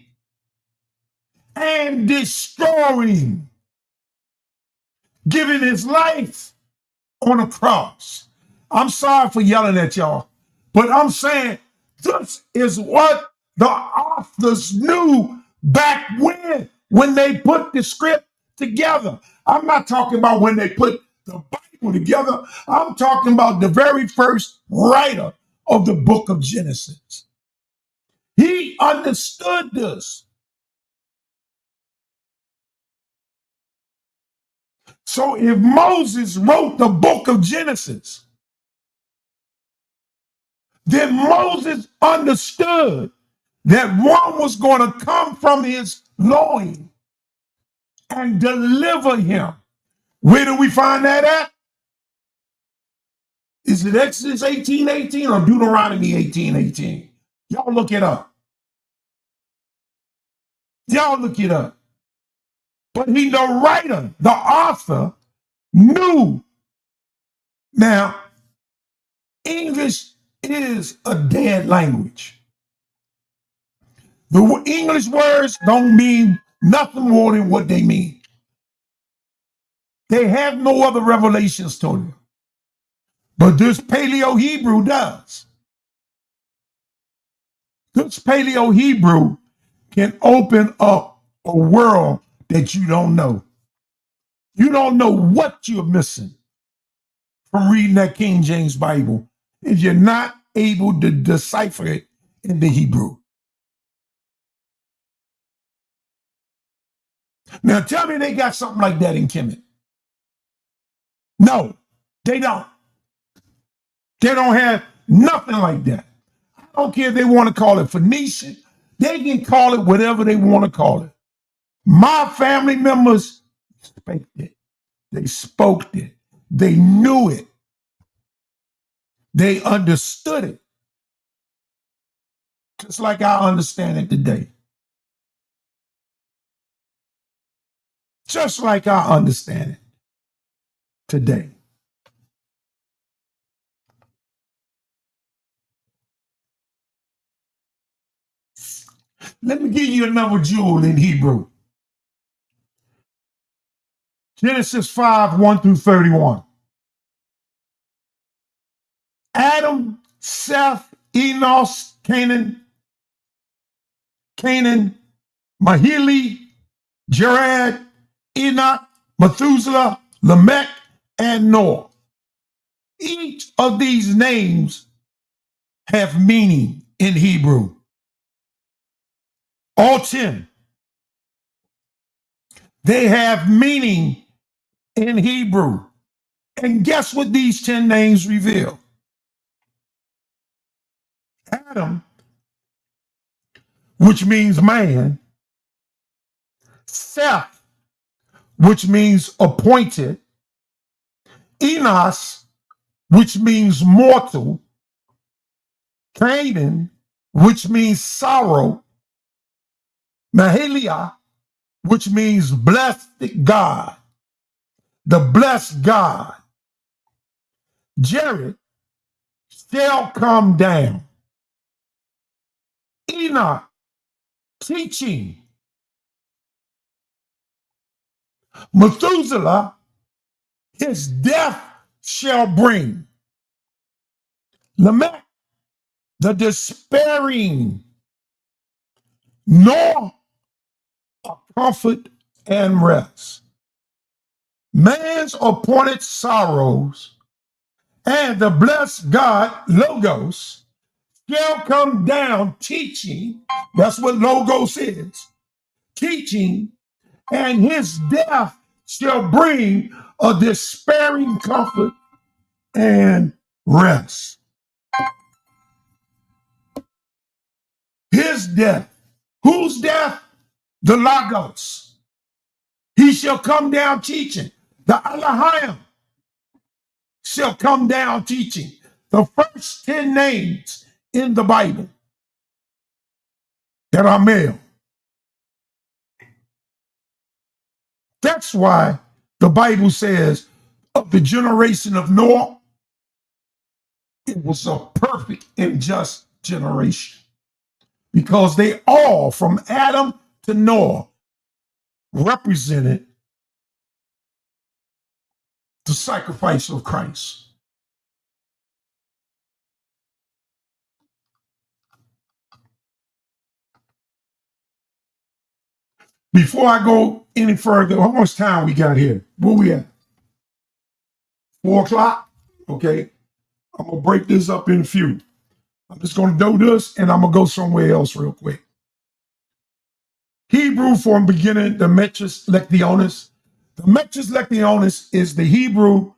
and destroying, giving his life on a cross. I'm sorry for yelling at y'all, but I'm saying this is what the authors knew back when they put the script together. I'm not talking about when they put the Bible together. I'm talking about the very first writer of the book of Genesis. He understood this. So if Moses wrote the book of Genesis, then Moses understood that one was going to come from his loin and deliver him. Where do we find that at? Is it Exodus 18:18 or Deuteronomy 18:18? Y'all look it up. Y'all look it up. But the writer, the author, knew. Now, English is a dead language. The English words don't mean nothing more than what they mean. They have no other revelations to them. But this Paleo Hebrew does. This Paleo Hebrew can open up a world that you don't know. You don't know what you're missing from reading that King James Bible if you're not able to decipher it in the Hebrew. Now tell me they got something like that in Kemet. No, they don't. They don't have nothing like that. I don't care if they want to call it Phoenician. They can call it whatever they want to call it. My family members spoke it. They spoke it. They knew it. They understood it. Just like I understand it today. Just like I understand it today. Let me give you another jewel in Hebrew. Genesis 5:1-31. Adam, Seth, Enos, Canaan, Mahili, Jared, Enoch, Methuselah, Lamech, and Noah. Each of these names have meaning in Hebrew. All 10. They have meaning in Hebrew. And guess what these 10 names reveal? Adam, which means man. Seth, which means appointed. Enos, which means mortal, Canaan, which means sorrow, Mahalia, which means blessed God, the blessed God. Jared shall come down. Enoch, teaching. Methuselah, his death shall bring. Lamech, the despairing, nor a comfort and rest. Man's appointed sorrows and the blessed God, Logos, shall come down teaching. That's what Logos is. Teaching, and his death shall bring a despairing comfort and rest. His death. Whose death? The Logos. He shall come down teaching. The Elohim shall come down teaching. The first 10 names in the Bible that are male. That's why the Bible says of the generation of Noah, it was a perfect and just generation. Because they all, from Adam to Noah, represented the sacrifice of Christ. Before I go any further, how much time we got here? Where we at? 4 o'clock? Okay. I'm going to break this up in a few. I'm just going to do this and I'm going to go somewhere else real quick. Hebrew from beginning, the Metres Lectionis. The Metres Lectionis is the Hebrew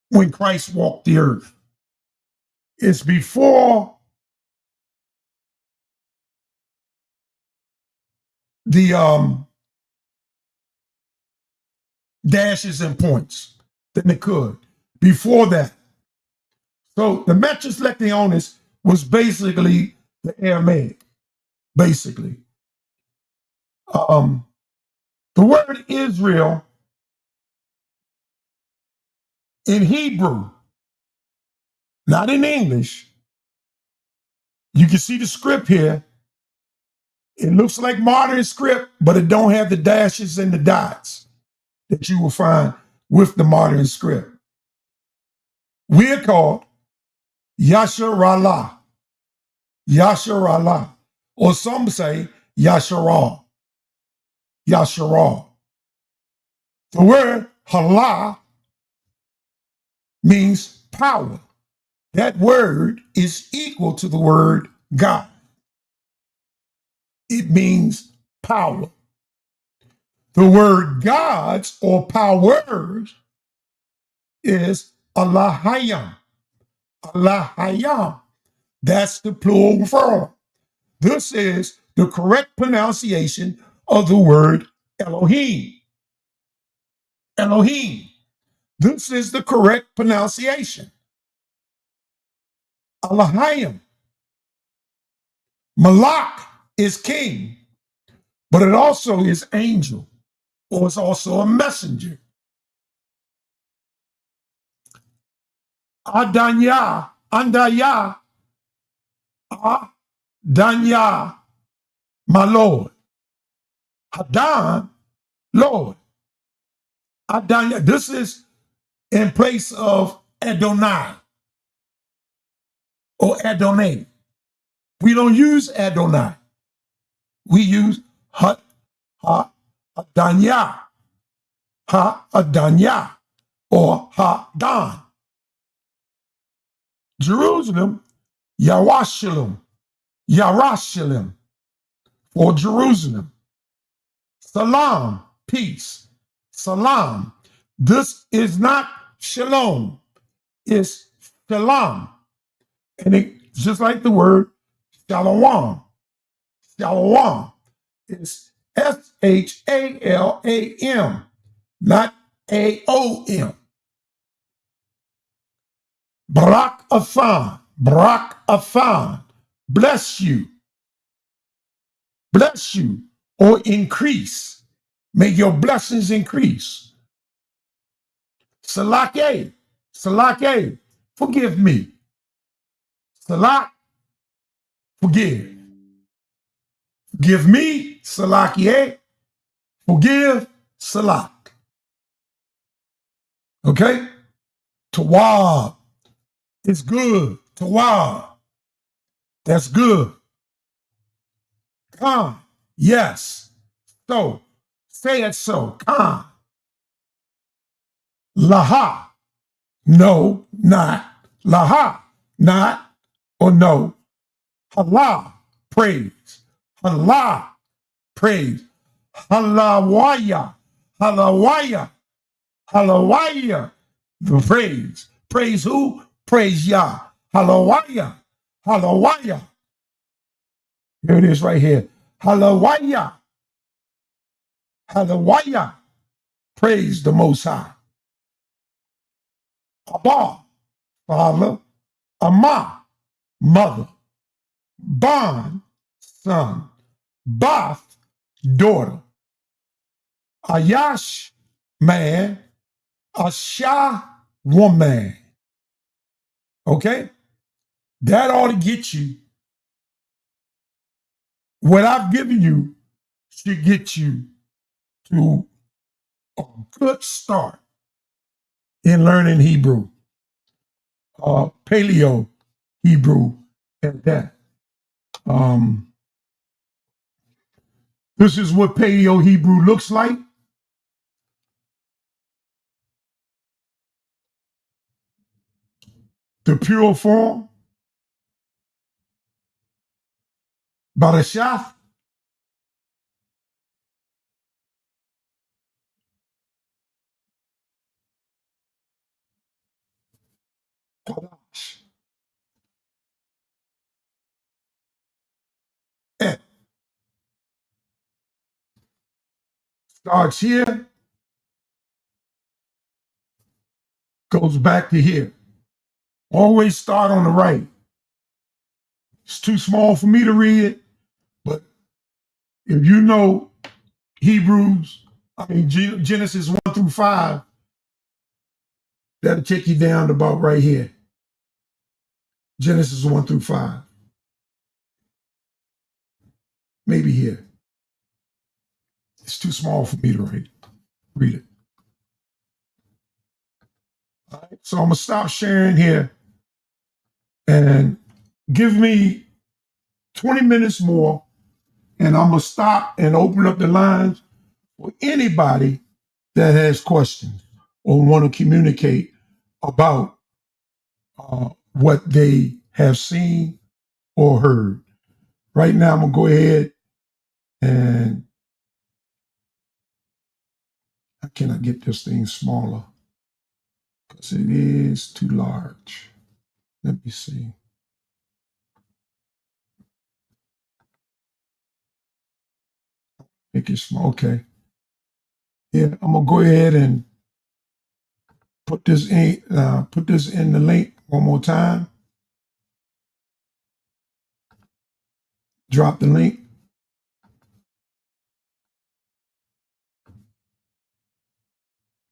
when Christ walked the earth. It's before the dashes and points than it could. Before that. So the Metres Lectionis was basically the Aramaic, basically. The word Israel in Hebrew, not in English. You can see the script here. It looks like modern script, but it don't have the dashes and the dots that you will find with the modern script. We're called Yasharallah, Yasharallah, or some say Yasharal, Yasharal. The word Allah means power. That word is equal to the word God. It means power. The word gods or powers is Allahayam. Allahayam. That's the plural form. This is the correct pronunciation of the word Elohim. Elohim. This is the correct pronunciation. Allahayam. Malak is king, but it also is angel, or it's also a messenger. Adanya, Andaya, Adanya, my Lord. Hadan, Lord. Adanya, this is in place of Adonai or Adonai. We don't use Adonai. We use Adanya, Adanya, or Hadan. Jerusalem, Yarashalim, Yarashalim, or Jerusalem. Salam, peace. Salam. This is not shalom, it's shalom. And it's just like the word shalom. Shalom is Shalam, not AOM. Barak-a-thon, Barak-a-thon, bless you, or increase. May your blessings increase. Salake, Salake, forgive me. Salak, forgive. Give me, Salakie, forgive, Salak. Okay? Tawab is good. Tawab, that's good. Khan, yes. So, say it so. Khan. Laha, no, not. Laha, not, or no. Allah, praise. Allah, praise. Halawaya, halawaya, halawaya, the praise. Praise who? Praise Yah. Halawaya, halawaya. Here it is right here. Halawaya, halawaya. Praise the Most High. Abba, father. Ama, mother. Ban, son. Bath, daughter. Ayash, man. Asha, woman. Okay? That ought to get you. What I've given you should get you to a good start in learning Hebrew. Paleo Hebrew at that. This is what Paleo Hebrew looks like. The pure form. Barashaf. Kadash. Et. Starts here, goes back to here. Always start on the right. It's too small for me to read, but if you know Hebrews, Genesis 1 through 5, that'll take you down to about right here. Genesis 1 through 5. Maybe here. It's too small for me to read it. All right, so I'm going to stop sharing here and give me 20 minutes more, and I'm going to stop and open up the lines for anybody that has questions or want to communicate about what they have seen or heard. Right now, I'm going to go ahead and how can I get this thing smaller? Because it is too large. Let me see. Make it small. Okay. Yeah, I'm gonna go ahead and put this in the link one more time. Drop the link.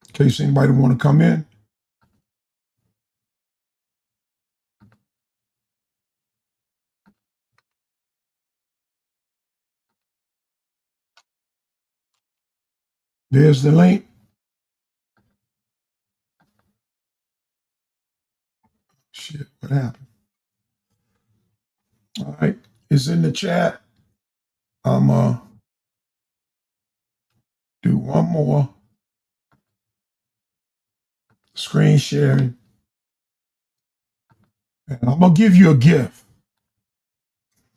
In case anybody want to come in. There's the link. Shit, what happened? All right, it's in the chat. I'm do one more screen sharing, and I'm gonna give you a gift.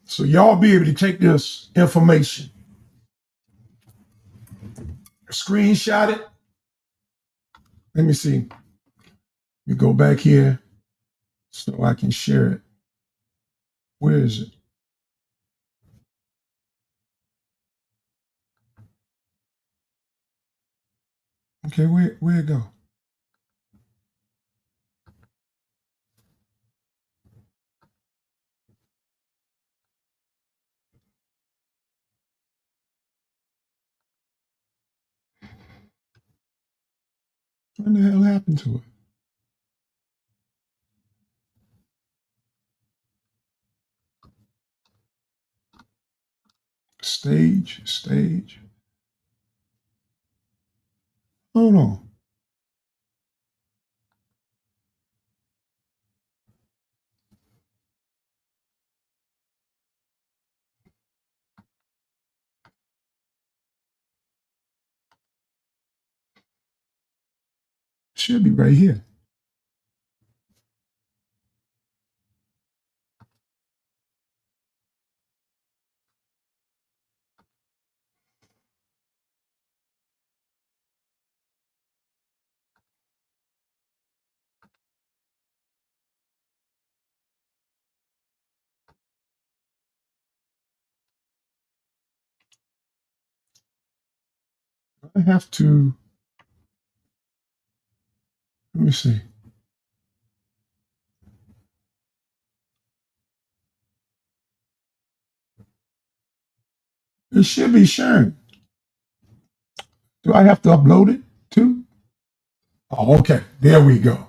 So y'all be able to take this information, screenshot it. Let me see. We go back here so I can share it. Where is it? Okay, where it go? What the hell happened to it? Stage. Hold on. Should be right here. I have to, let me see. It should be sharing. Do I have to upload it too? Oh, okay. There we go.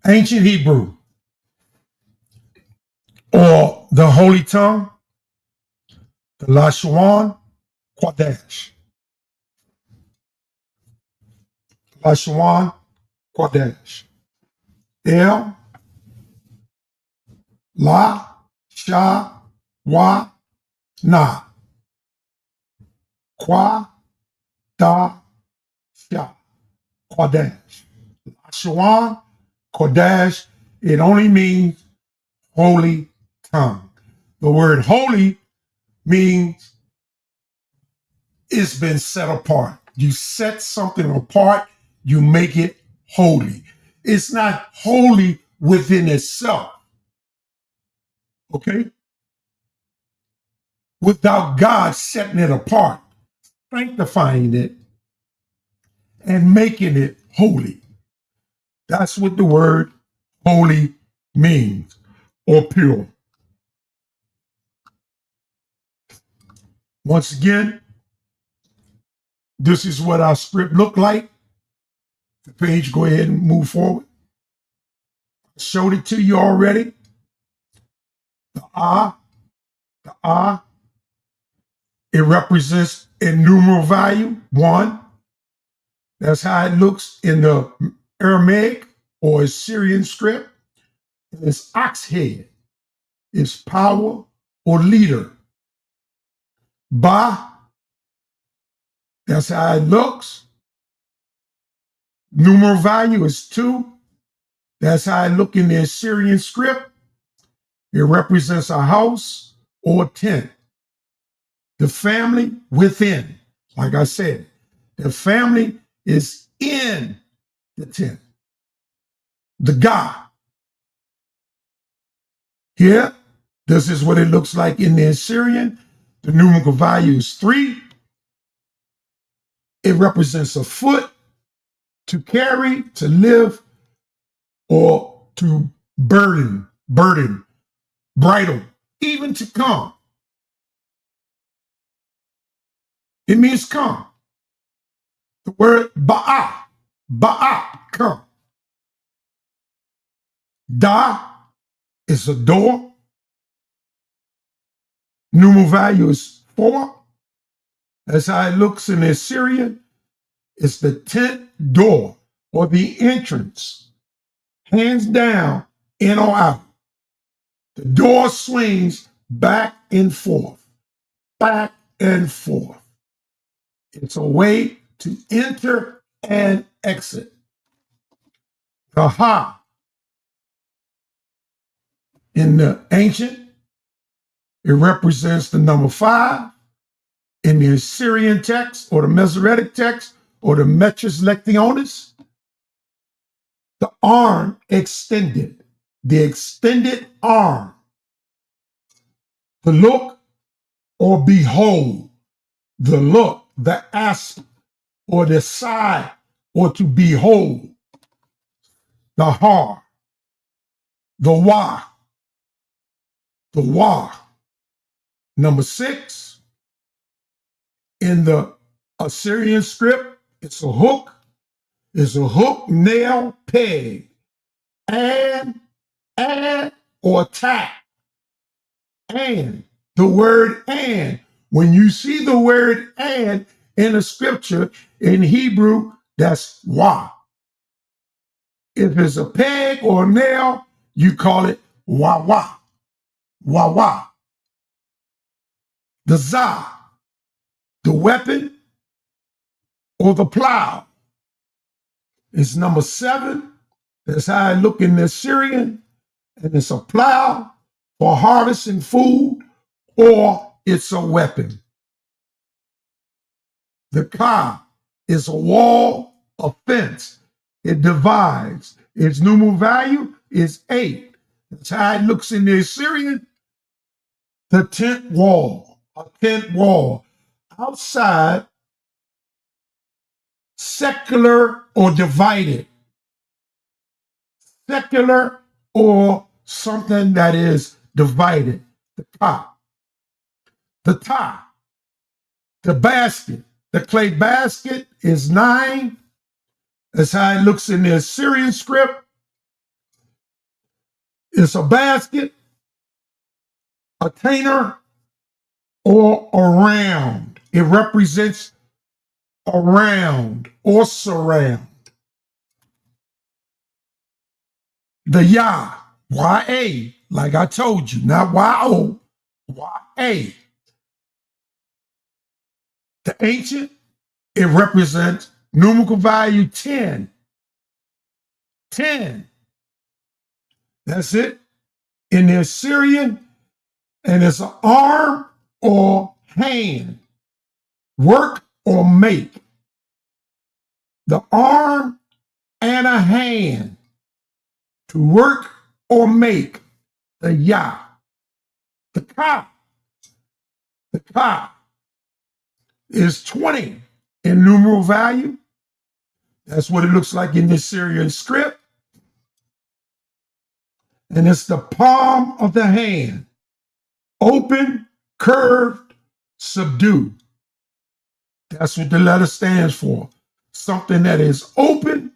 Ancient Hebrew, or the Holy Tongue, the Lashon Kodesh. Lashon Kodesh. El, La, Sha, Wa, Na. Kwa, Da, Sha. Kodesh. Lashon Kodesh. It only means holy tongue. The word holy means it's been set apart. You set something apart, you make it holy. It's not holy within itself. Okay? Without God setting it apart, sanctifying it, and making it holy. That's what the word holy means, or pure. Once again, this is what our script looked like. The page, go ahead and move forward. Showed it to you already. The ah, it represents a numeral value, 1. That's how it looks in the Aramaic or Assyrian script. It's ox head. It's power or leader. Ba, that's how it looks. Numeral value is 2. That's how it looks in the Assyrian script. It represents a house or tent. The family within. Like I said, the family is in the tent. The God. Here, this is what it looks like in the Assyrian. The numerical value is 3. It represents a foot, to carry, to live, or to burden, bridle, even to come. It means come. The word ba'a, come. Da is a door. Numeral value is 4. That's how it looks in the Assyrian. It's the tent door or the entrance. Hands down, in or out. The door swings back and forth, back and forth. It's a way to enter and exit. The ha in the ancient, it represents the number 5. In the Assyrian text or the Masoretic text or the Metres Lectionis, the arm extended, the extended arm, the look or behold, the look, the aspect or the side or to behold, the har, the wa. Number 6, in the Assyrian script, It's a hook. It's a hook, nail, peg, and, or tack. And the word and. When you see the word and in a scripture in Hebrew, that's wah. If it's a peg or a nail, you call it wah wah. Wah wah. The za, the weapon or the plow, is number 7. That's how I look in the Syrian. And it's a plow for harvesting food, or it's a weapon. The ka is a wall, a fence. It divides. Its numeral value is 8. That's how it looks in the Assyrian. The tent wall, a tent wall. Outside, secular or divided. Secular or something that is divided. The ka. The ta. The basket. The clay basket is 9. That's how it looks in the Assyrian script. It's a basket, a tainer, or a round. It represents a round or surround. The ya, Y-A, like I told you, not Y-O, Y-A. The ancient, it represents numerical value 10. 10. That's it. In the Assyrian, and it's an arm or hand, work or make. The arm and a hand to work or make. The ya. The ka. The ka is 20 in numeral value. That's what it looks like in the Syrian script. And it's the palm of the hand. Open, curved, subdued. That's what the letter stands for. Something that is open,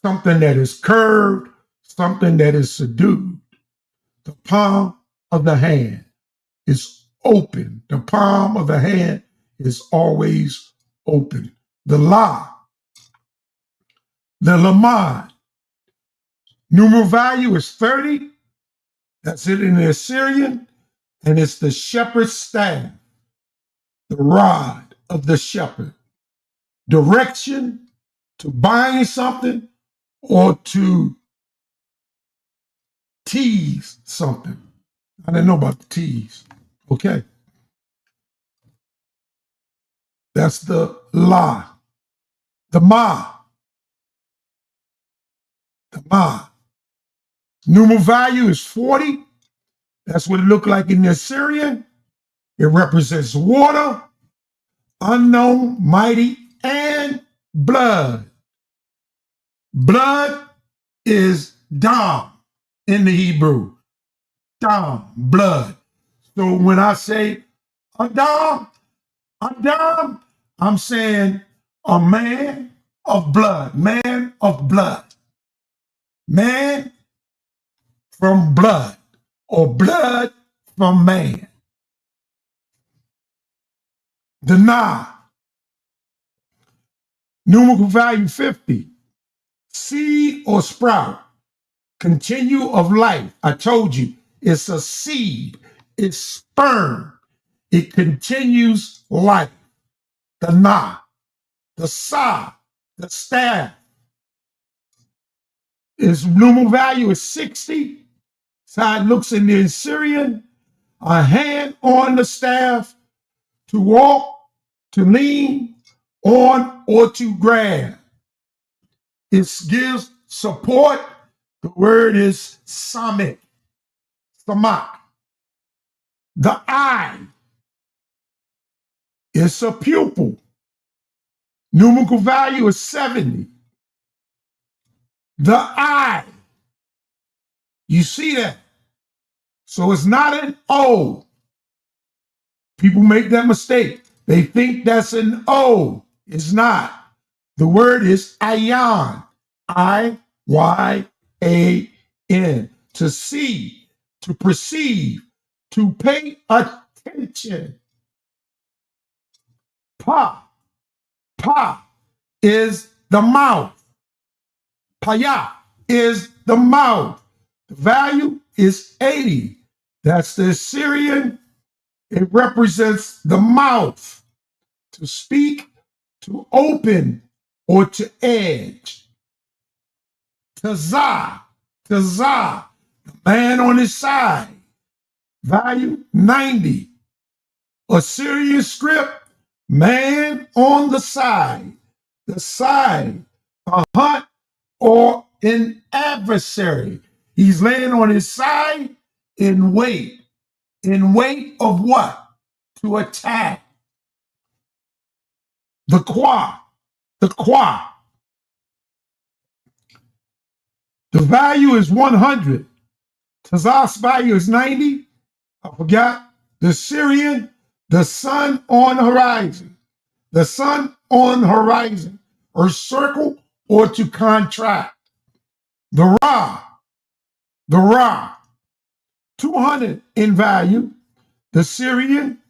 something that is curved, something that is subdued. The palm of the hand is open. The palm of the hand is always open. The la, the lamad, numeral value is 30. That's it in the Assyrian. And it's the shepherd's staff, the rod of the shepherd. Direction to bind something or to tease something. I didn't know about the tease. Okay. That's the la. The ma. The ma. Numeral value is 40. That's what it looked like in the Assyrian. It represents water, unknown, mighty, and blood. Blood is dam in the Hebrew. Dam, blood. So when I say Adam, I'm saying a man of blood, man of blood, man from blood, or blood from man. The na, numerical value 50, seed or sprout, continue of life. I told you, it's a seed, it's sperm, it continues life. The na, the sa, the staff, its numeral value is 60. That's how it looks in the Assyrian. A hand on the staff to walk, to lean on, or to grab. It gives support. The word is samak. Samak. The eye is a pupil. Numerical value is 70. The eye. You see that? So it's not an O. People make that mistake. They think that's an O. It's not. The word is ayan, I-Y-A-N, to see, to perceive, to pay attention. Pa, pa is the mouth. Paya is the mouth. The value is 80. That's the Assyrian. It represents the mouth, to speak, to open, or to edge. Tazah, the man on his side. Value 90. Assyrian script, man on the side. The side, a hunt or an adversary. He's laying on his side in wait. In wait of what? To attack. The qua. The value is 100. Tazah's value is 90. I forgot. The Syrian, the sun on horizon. The sun on horizon, or circle, or to contract. The Ra, 200 in value. The Syrian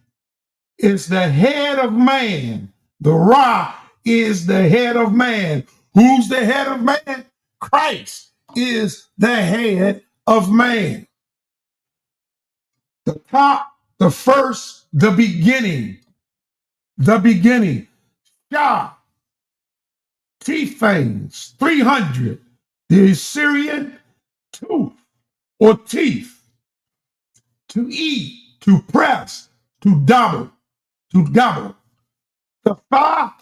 is the head of man. The Ra is the head of man. Who's the head of man? Christ is the head of man. The top, the first, the beginning. The beginning. Shah, teeth fangs, 300. The Assyrian, tooth or teeth. To eat, to press, to double, to double. The Fa,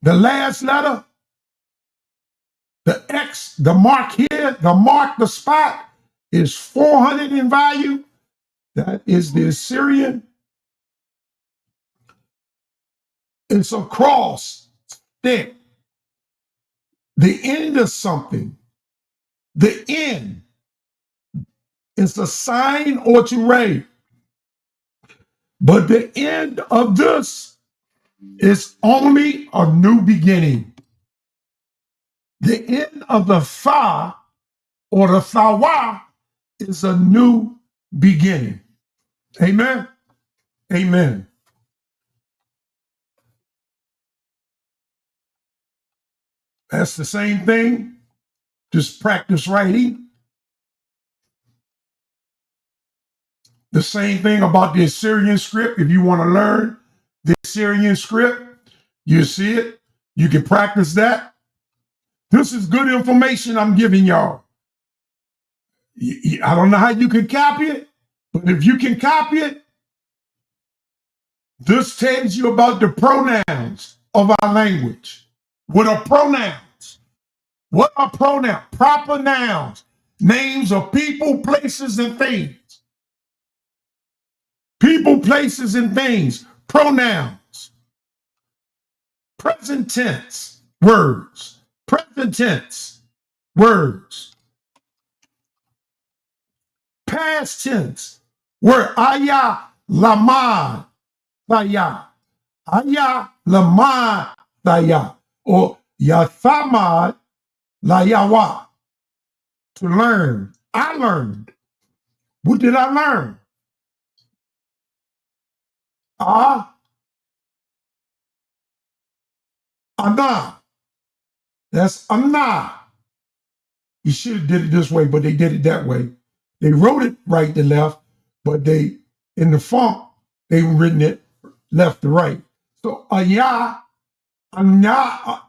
the last letter, the X, the mark here, the mark, the spot is 400 in value. That is the Assyrian. It's a cross, stick. The end of something. The end is a sign or to ray. But the end of this is only a new beginning. The end of the Fa or the Thawa is a new beginning. Amen. Amen. That's the same thing. Just practice writing. The same thing about the Assyrian script. If you want to learn the Assyrian script, you see it. You can practice that. This is good information I'm giving y'all. I don't know how you can copy it, but if you can copy it, this tells you about the pronouns of our language. What are pronouns? What are pronouns? Proper nouns. Names of people, places, and things. People, places, and things. Pronouns. Present tense. Words. Present tense. Words. Past tense. Word. Aya lamad. Thaya. Aya lamad. Thaya. Or yathamad layawa. To learn. I learned. What did I learn? Ana. That's ana. You should have did it this way, but they did it that way. They wrote it right to left, but they, in the font, they written it left to right. So aya, ananya,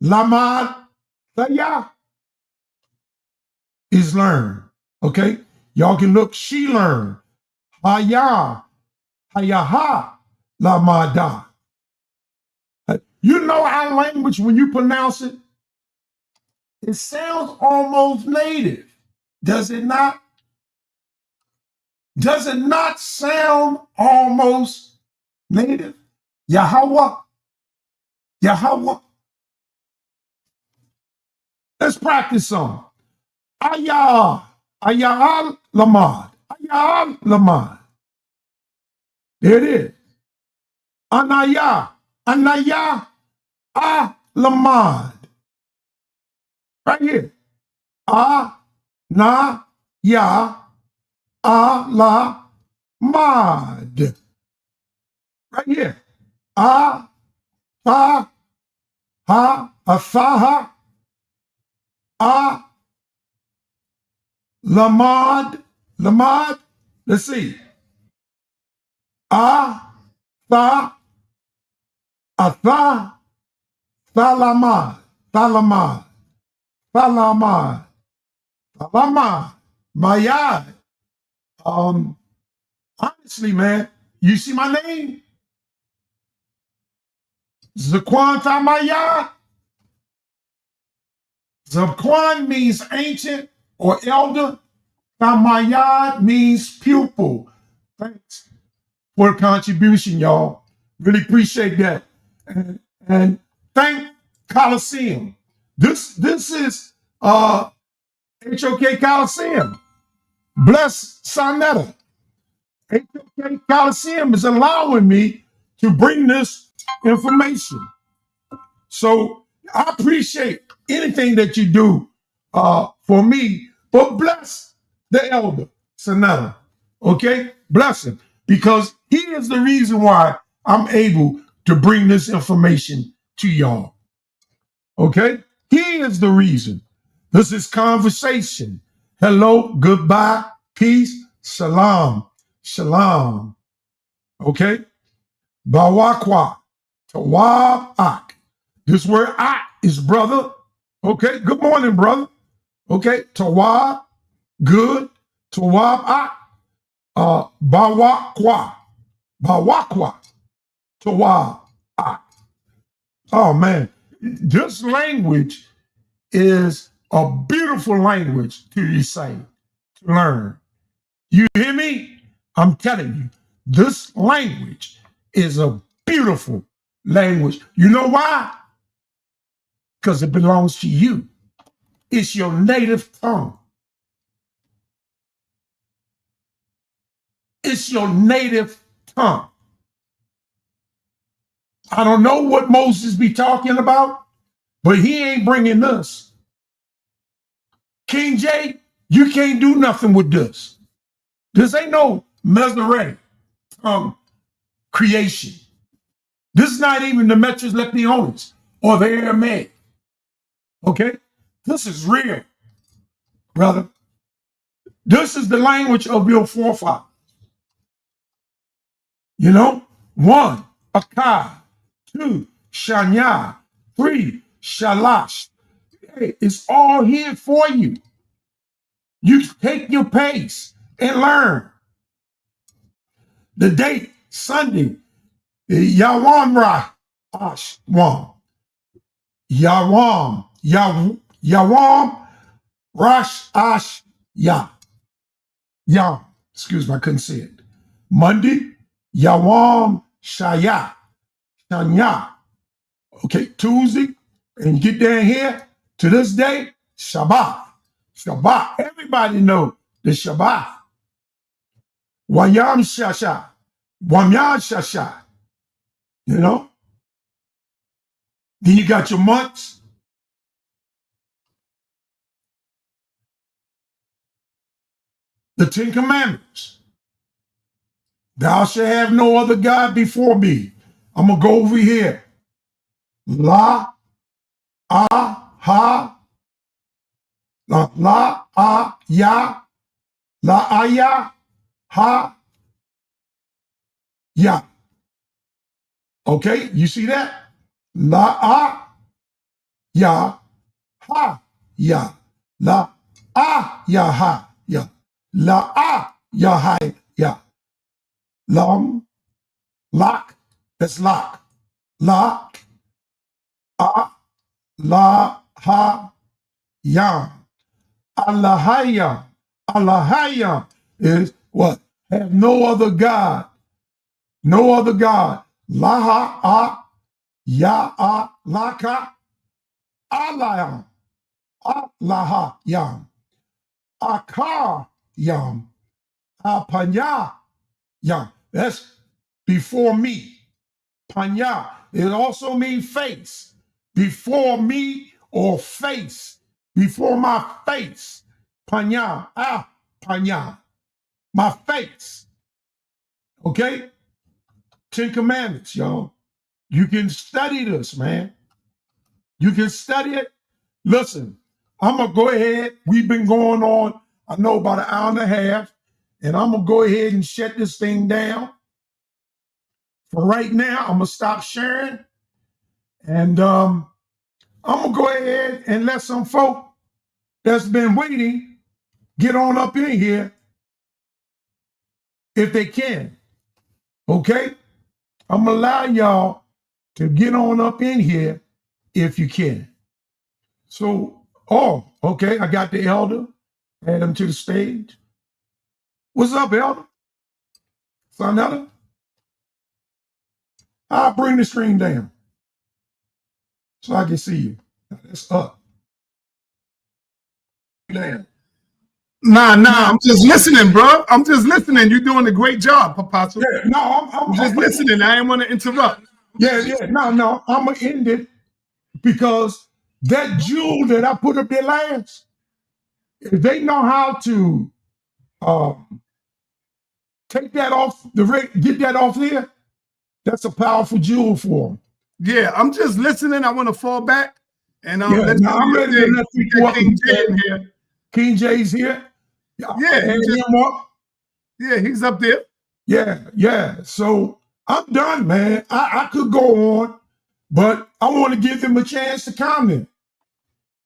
lamad, thaya is learn. Okay? Y'all can look, she learned. Haya, hayaha, lamada. You know our language, when you pronounce it, it sounds almost native. Does it not? Does it not sound almost native? Yahweh. Yahweh. Let's practice some. Ayah. Ayah lamad. Ayah lamad. There it is. Anaya. Anaya lamad. Right here. Na-ya alamad. Right here. Athaha lamad. Lamad. Let's see. Atha thalamad. Thalamad. Thalamad. Thalamad. Mayad. Honestly, man, you see my name? Zaquan Tamayad. Zaquan means ancient or elder. Tamayad means pupil. Thanks for the contribution, y'all. Really appreciate that. And thank Coliseum. This is HOK Coliseum. Bless Sonetta. HOK Coliseum is allowing me to bring this information. So I appreciate anything that you do for me, but bless the elder, Sonetta. Okay? Bless him. Because he is the reason why I'm able to bring this information to y'all. Okay? He is the reason. This is conversation. Hello, goodbye, peace, shalom, shalom. Okay? Bawakwa, tawab ak. This word ak is brother. Okay? Good morning, brother. Okay? Tawab, good. Tawab ak. Bawakwa. Bawakwa. Tawab ak. Oh, man. This language is a beautiful language to recite, to learn. You hear me? I'm telling you, this language is a beautiful language. You know why? Because it belongs to you. It's your native tongue. It's your native tongue. I don't know what Moses be talking about, but he ain't bringing this. King J, you can't do nothing with this. This ain't no Masoretic creation. This is not even the Metros Lepiones or the Aramaic. Okay? This is real, brother. This is the language of your forefathers. You know? 1, Akkad. 2, Shanya. 3, Shalash. Hey, it's all here for you. You take your pace and learn. The date, Sunday, Yawam Ra Ashwam. Yawam Rash Ash Ya. Yam. Excuse me, I couldn't say it. Monday, Yawam Shaya. Shanya. Okay, Tuesday, and you get down here to this day, Shabbat. Shabbat. Everybody know the Shabbat. Wayam Shasha. Wamyan Shasha. You know? Then you got your months. The 10 Commandments. Thou shalt have no other God before me. I'm going to go over here. La, ha, la, ya, la, ya, ha, ya. Okay, you see that? La, ya, ha, ya. La, ya, ha, ya. La, ya, ha, ya. Lam, lock, that's lock. La, la, ha, yam. Allahayam. Allahayam is what? Have no other God. No other God. Laha, ya, laka, alayam. Allaha, yam. Akar, yam. Apanya, yam. That's before me. Panya. It also means face. Before me or face. Before my face. Panya. Panya. My face. Okay? 10 Commandments, y'all. You can study this, man. You can study it. Listen, I'm going to go ahead. We've been going on, I know, about an hour and a half. And I'm going to go ahead and shut this thing down. For right now, I'm going to stop sharing. And I'm going to go ahead and let some folk that's been waiting get on up in here if they can. Okay? I'm going to allow y'all to get on up in here if you can. So, okay, I got the elder. Add him to the stage. What's up, elder? Sonetta? I'll bring the screen down so I can see you. That's up. Down. Nah, I'm just listening, bro. I'm just listening. You're doing a great job, Apostle. Yeah, no, I'm just listening. I didn't want to interrupt. Yeah, no, I'm gonna end it because that jewel that I put up there last, if they know how to take that off get that off there, that's a powerful jewel for them. Yeah, I'm just listening. I want to fall back and Yeah, let's now I'm ready to let people up. King J in here. King J's here. Yeah, him up. Yeah, he's up there. Yeah. So I'm done, man. I could go on, but I want to give them a chance to comment.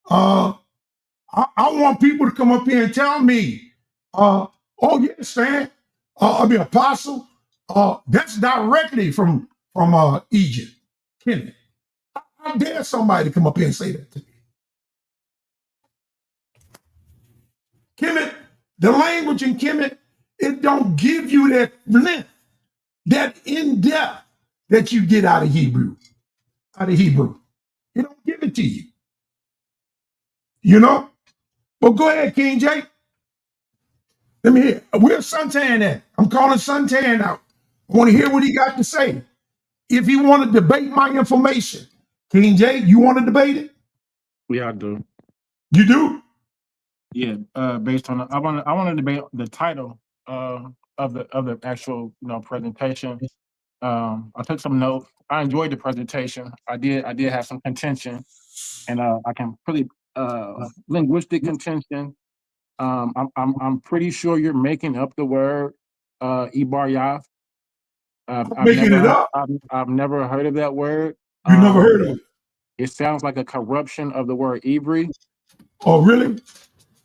I want people to come up here and tell me, oh yes, man. I mean, Apostle, that's directly from Egypt. Kemet. How dare somebody come up here and say that to me? Kemet, the language in Kemet, it don't give you that length, that in-depth that you get out of Hebrew. It don't give it to you. You know? But go ahead, King J. Let me hear. Where's Suntan at? I'm calling Suntan out. I want to hear what he got to say. If he want to debate my information, King J, you want to debate it? Yeah, I do. You do? Yeah, based on I want to debate the title of the actual presentation. I took some notes. I enjoyed the presentation. I did have some contention, and I can pretty linguistic contention. I'm pretty sure you're making up the word Ibaryath. Making it up? I've never heard of that word. You never heard of it? It sounds like a corruption of the word Ivri. Oh, really?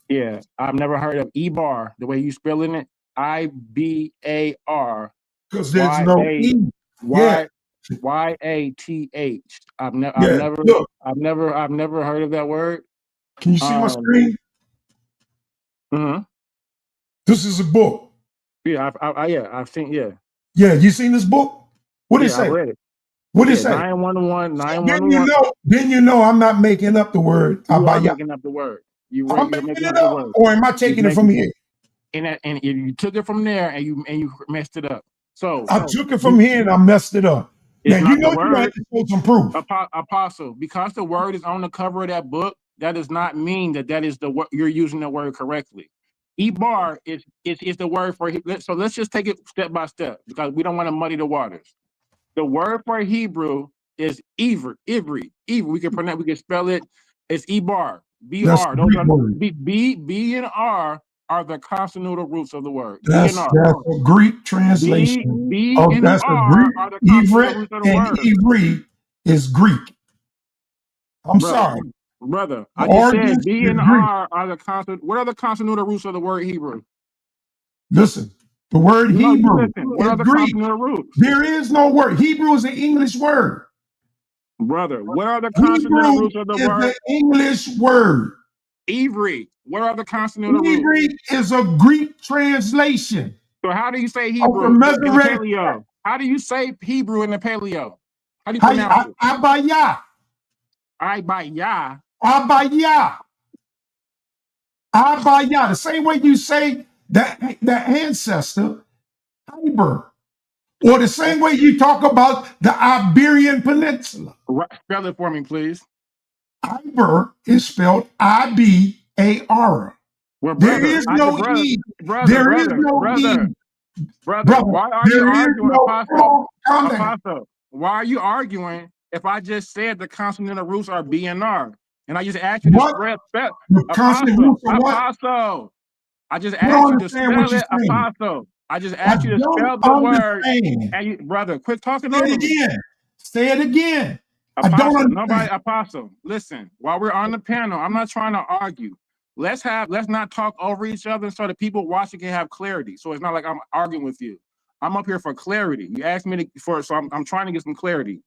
Yeah, I've never heard of Ibar, the way you spelling it. Ibar. Because there's no E. Yath. I've never heard of that word. Can you see my screen? Mm-hmm. This is a book. Yeah, I've seen. Yeah. Yeah, you seen this book? What did it say? I read it. What did it say? 911. Then you know I'm not making up the word. You are making up the word. I'm making it up, or am I taking it from here? And you took it from there, and you messed it up. So I took it from here and I messed it up. Now you know you have to show some proof. Apostle, because the word is on the cover of that book, that does not mean that is the word you're using the word correctly. Ibar is the word for. So let's just take it step by step because we don't want to muddy the waters. The word for Hebrew is Ivri. We can pronounce. We can spell it. It's Ibar. B-R. Those are B and R are the consonantal roots of the word. That's a Greek translation. B and R are the consonantal roots of the word. Ivri is Greek. I'm sorry, brother. I just said B and R are the consonant. What are the consonantal roots of the word Hebrew? Listen, the word Hebrew what are the consonantal roots? There is no word. Hebrew is an English word. Brother, what are the consonantal roots of the word? It's an English word. Ivri. What are the consonantal roots? Ivri is a Greek translation. So how do you say Hebrew in the Paleo? How do you say Hebrew in the Paleo? How do you pronounce it? Ibaryath. Ibaryath. The same way you say that ancestor, Iber, or the same way you talk about the Iberian Peninsula. Spell it for me, please. Iber is spelled I-B-A-R. Well, There brother, is no E. There is no E. brother, why are you There is arguing, no Apostle? comment. Apostle, why are you arguing if I just said the consonant roots are B and R? And I just asked you to spell The consonant roots are what? Apostle. I just I asked don't you to understand what spell you're it, saying. Apostle. I just I asked you to spell don't the word. understand. And you, brother, quit talking Say over it me. again. Say it again. I don't Apostle, understand. nobody, Apostle, listen, while we're on the panel, I'm not trying to argue. Let's not talk over each other so the people watching can have clarity. So it's not like I'm arguing with you. I'm up here for clarity. You asked me so I'm trying to get some clarity.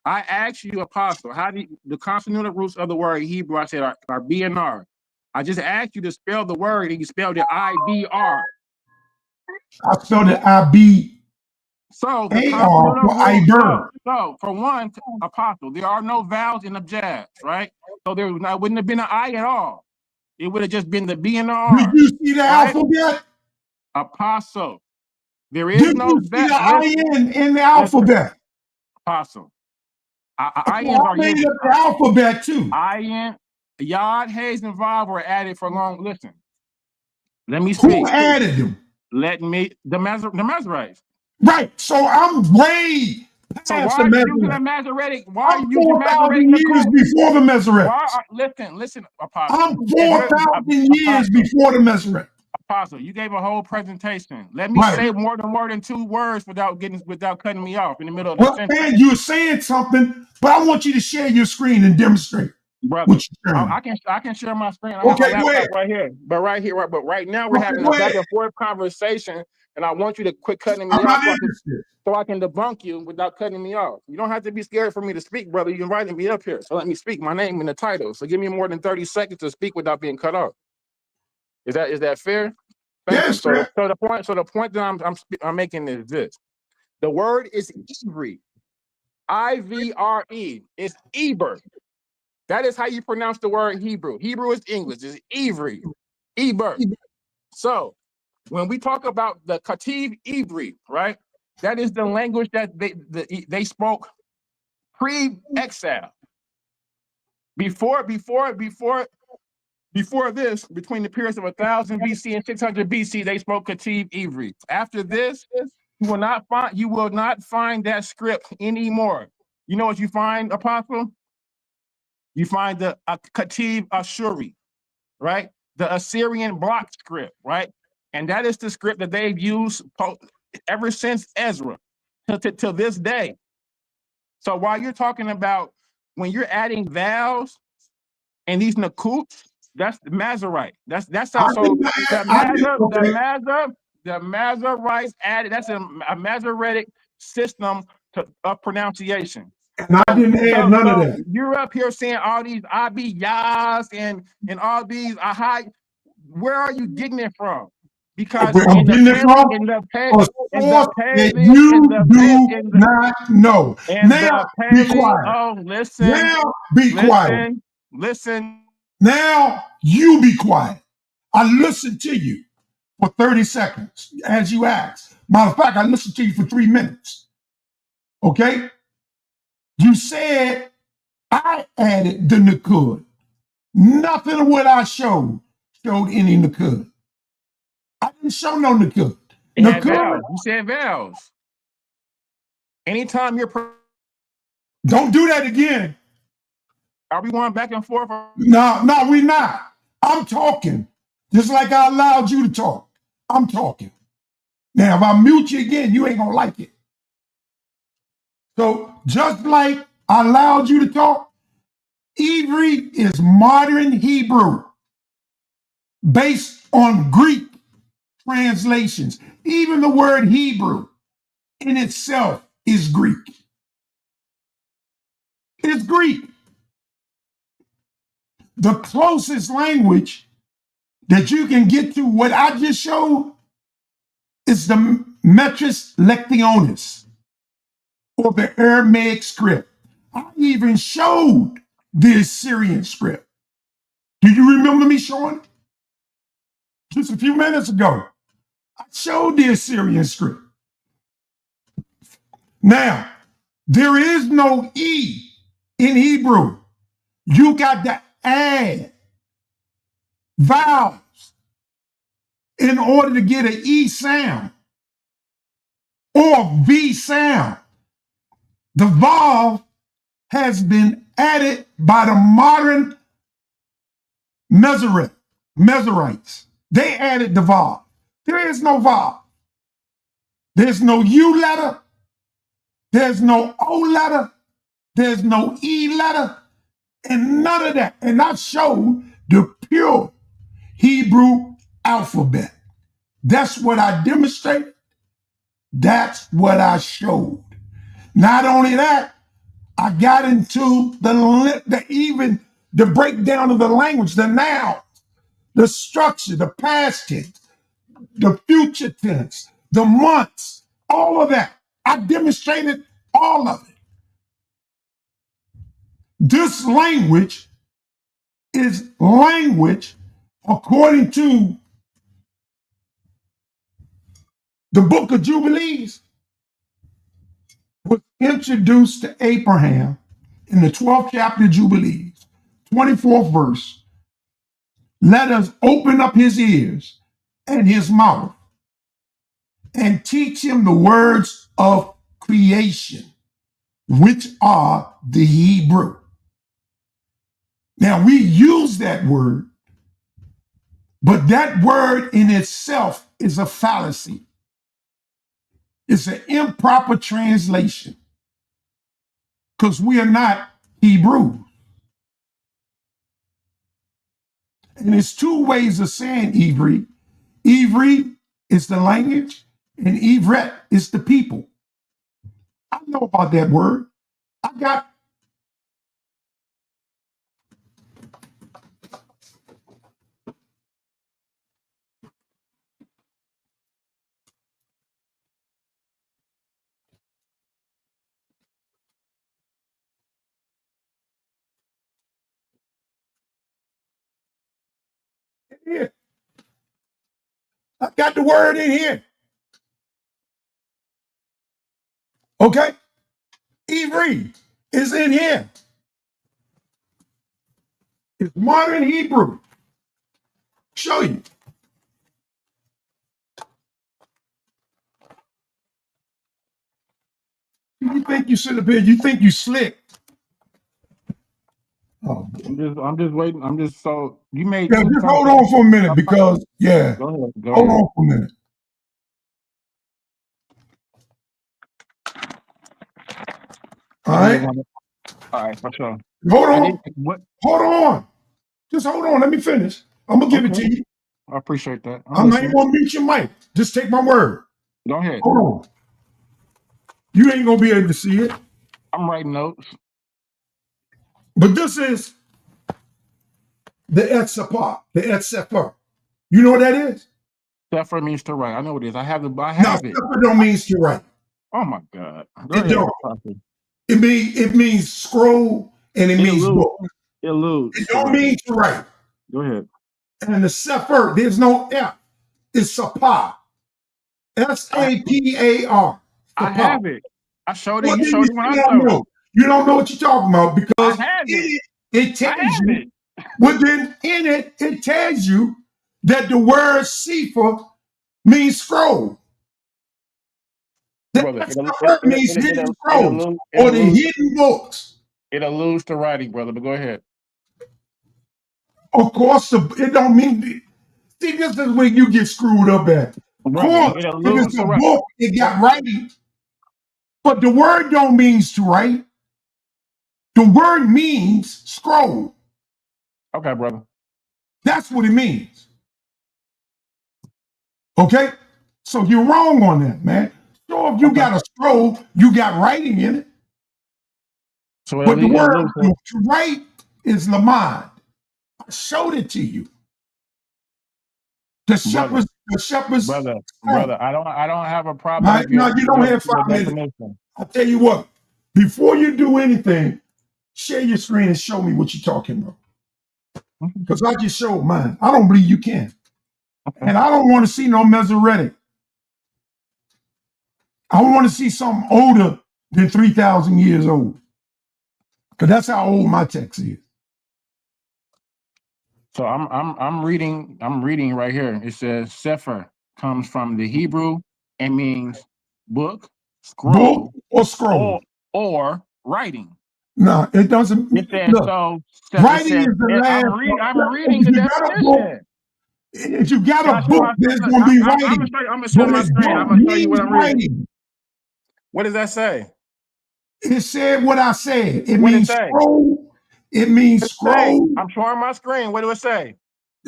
I asked you, Apostle, how do the consonant roots of the word Hebrew, I said, are B and R. I just asked you to spell the word and you spelled it I-B-R. I spelled it I-B. So the A-R for Iber. so for one, Apostle, there are no vowels in the jazz, right? So there wouldn't have been an I at all. It would have just been the B and the R. Did you see the right? alphabet? Apostle, there is Did no you see the I-N in the alphabet? Apostle. I I-Ns are made used. up the alphabet too. I-N, Yod, Hayes, and Vav were added for long. Listen, let me Who speak. added them? The Masoretes. Right. So I'm way So past why the are you using a Masoretic. Masoretic? Why are I'm you using 4,000 Masoretic years before the Masoretic. Listen, Apostle. I'm 4,000 years before the Masoretic. Apostle, you gave a whole presentation. Let me Right. say more than 2 words without cutting me off in the middle of the Well, sentence. man, you're saying something, but I want you to share your screen and demonstrate. Brother, I can share my screen. I okay, have go my ahead. laptop right here. But right now we're having a back and forth conversation, and I want you to quit cutting me I'm off not interested. so I can debunk you without cutting me off. You don't have to be scared for me to speak, brother. You invited me up here, so let me speak. My name in the title. So give me more than 30 seconds to speak without being cut off. Is that fair? Thank you. So the point that I'm making is this: the word is Ivre, I-V-R-E. It's Eber. That is how you pronounce the word Hebrew. Hebrew is English. It's Ivre, Eber. So when we talk about the Kativ Ivri, right? That is the language that they spoke pre-exile. Before this, between the periods of 1000 BC and 600 BC, they spoke Kativ Ivri. After this, you will not find that script anymore. You know what you find, Apostle? You find the Kativ Ashuri, right? The Assyrian block script, right? And that is the script that they've used ever since Ezra to this day. So while you're talking about when you're adding vowels and these nakuts, that's the Mazarite. That's how so the Mazarites added. That's a Masoretic system of pronunciation. And I didn't add none of that. You're up here saying all these Abiyas and all these Ahai. Where are you getting it from? Because I'm getting it from a source that you do not know. Now be quiet. Oh, listen. Now be quiet. Listen. Now you be quiet. I listened to you for 30 seconds as you asked. Matter of fact, I listened to you for 3 minutes. Okay? You said I added the Nakud. Nothing of what I showed any Nakud. I didn't show no Nakud. You said vowels. Anytime don't do that again. Are we going back and forth? No, we're not. I'm talking. Just like I allowed you to talk. I'm talking. Now, if I mute you again, you ain't gonna like it. So just like I allowed you to talk, Ivri is modern Hebrew based on Greek translations. Even the word Hebrew in itself is Greek. It's Greek. The closest language that you can get to what I just showed is the Metris Lectionis, or the Aramaic script. I even showed the Assyrian script. Do you remember me showing it? Just a few minutes ago, I showed the Assyrian script. Now, there is no E in Hebrew. You got to add vowels in order to get an E sound or V sound. The vowel has been added by the modern Meserites. They added the vowel. There is no vowel. There's no U letter. There's no O letter. There's no E letter. And none of that. And I showed the pure Hebrew alphabet. That's what I demonstrated. That's what I showed. Not only that, I got into the breakdown of the language, the noun, the structure, the past tense, the future tense, the months, all of that. I demonstrated all of it. This language is language according to the book of Jubilees was introduced to Abraham in the 12th chapter of Jubilees, 24th verse. Let us open up his ears and his mouth and teach him the words of creation, which are the Hebrew. Now we use that word, but that word in itself is a fallacy. It's an improper translation because we are not Hebrew. And there's two ways of saying Ivri. Ivri is the language, and Ivret is the people. I know about that word. I got it here. I got the word in here. Okay? Ivri is in here. It's modern Hebrew. Show you. You think you sit up here, you think you slick. Oh, I'm just waiting. I'm just so you made. yeah, just hold on for a minute because, yeah. Go ahead. Go Hold ahead. on for a minute. All right. All right, for sure. Hold on. What? Hold on. Just hold on. Let me finish. I'm going to give it to you. I appreciate that. I'm not even going to mute your mic. Just take my word. Go ahead. Hold on. You ain't going to be able to see it. I'm writing notes. But this is the Etzapah, the Etsefer. You know what that is? Sefer means to write. I know what it is. I have it. Now, Sefer don't mean to write. Oh my God. It don't. It means scroll and it means book. It don't mean to write. Go ahead. And the Sefer, there's no F. It's Sapah. S-A-P-A-R. I have it. I showed it. Well, you showed it when I showed it. You don't know what you're talking about because I have it tells you. Well, then in it, it tells you that the word Sefer means scroll. That means hidden scrolls or the hidden books. It alludes to writing, brother, but go ahead. Of course, it don't mean. See, this is where you get screwed up at. Of course, if it's a book, it got writing. But the word don't means to write. The word means scroll. Okay, brother. That's what it means. Okay? So you're wrong on that, man. So if you got a scroll, you got writing in it. So but the word to write is lamad. I showed it to you. The shepherds. Brother, I don't have a problem. No, you don't have 5 minutes. I'll tell you what, before you do anything, share your screen and show me what you're talking about. Because I just showed mine. I don't believe you can. Okay. And I don't want to see no Masoretic. I want to see something older than 3,000 years old. Because that's how old my text is. So I'm reading right here. It says Sefer comes from the Hebrew and means book, Book scroll, or scroll. or writing. No, it doesn't. It says Look, so it writing says is the last. I'm reading If the you got a book, definition. if you got Can I a show book, my there's look, going to be I'm writing. gonna show But my this screen. book I'm gonna show you means what I'm reading. writing. What does that say? It said what I said. It What does it means say? scroll. It means Say, scroll. I'm showing my screen. What do it say?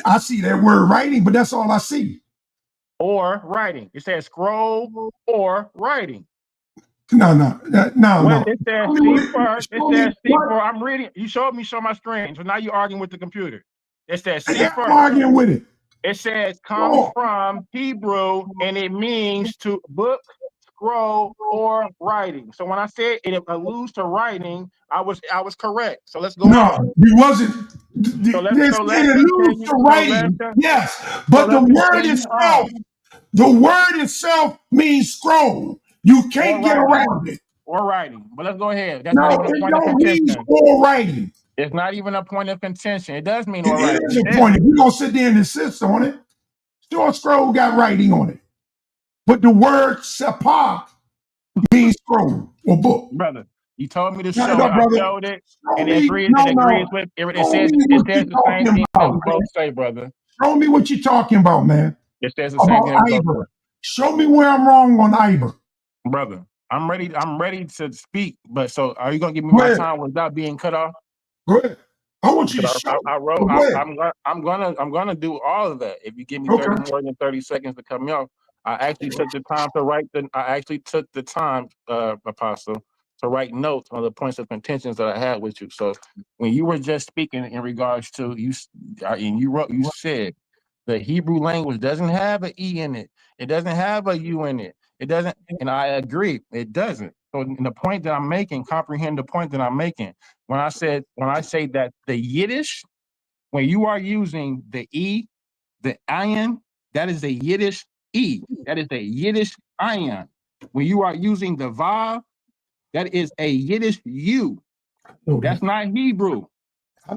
I see that word writing, but that's all I see. Or writing. It says scroll or writing. No. When it says C first, it Show me says C for I'm reading. You showed me show my screen. So now you're arguing with the computer. It says C I'm first. arguing with it. It says comes from Hebrew and it means to book, scroll, or writing. So when I said it alludes to writing, I was correct. So let's go No, on. it wasn't. So It let's alludes continue. to writing, yes, but the let's word continue on. itself means scroll. You can't get writing. around it. Or writing. But let's go ahead. That's No, not even a it point of don't mean contention. or writing. It's not even a point of contention. It does mean It or writing. is a point. If we're gonna sit there and insist on it, sure, scroll got writing on it, but the word sepah means scroll or book. Brother, you told me to No, show no, it. I brother. showed it, Show and me. it agrees. No, It agrees with it. Show me It what says you're the same talking thing that we about, both man. say, brother. Show me what you're talking about, man. It says the same About thing that we both Iber. say. Show me where I'm wrong on Iber. Brother, I'm ready. I'm ready to speak. But so, are you gonna give me Go my ahead. time without being cut off? Go ahead. I want you to Because show. I wrote. Go ahead. I'm gonna do all of that. If you give me Okay. 30 more than 30 seconds to cut me off, I actually took the time to write the. I actually took the time, Apostle, to write notes on the points of contentions that I had with you. So when you were just speaking in regards to you, and you said the Hebrew language doesn't have an E in it. It doesn't have a U in it. It doesn't, and I agree, it doesn't. So the point that I'm making, comprehend the point that I'm making. When I say that the Yiddish, when you are using the E, the ayin, that is a Yiddish E. That is a Yiddish ayin. When you are using the vav, that is a Yiddish U. That's not Hebrew.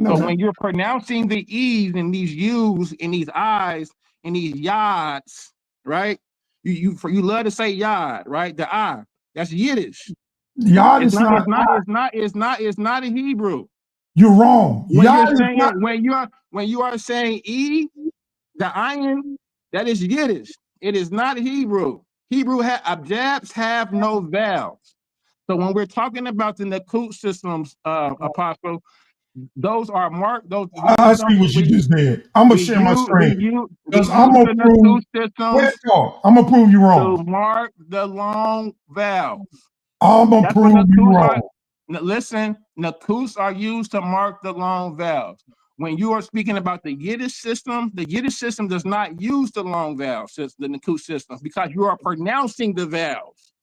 So when you're pronouncing the E's and these U's and these I's and these Yads, right? You love to say Yad, right? The I. That's Yiddish. Yod It's is not, not. it's not a Hebrew. You're wrong. When Yod you're is saying not. when you are saying E, the ayin, that is Yiddish. It is not Hebrew. Hebrew abjabs have no vowels. So when we're talking about the Nakut systems, Apostle, those are marked. Those I see what you just did. I'm gonna share my screen because I'm gonna the prove. Nakut systems I'm gonna prove you wrong. to mark the long vowels. I'm gonna That's what prove you Nakuts are. wrong. Listen, Nakuts are used to mark the long vowels. When you are speaking about the Yiddish system does not use the long vowels, the Nakut system, because you are pronouncing the vowels.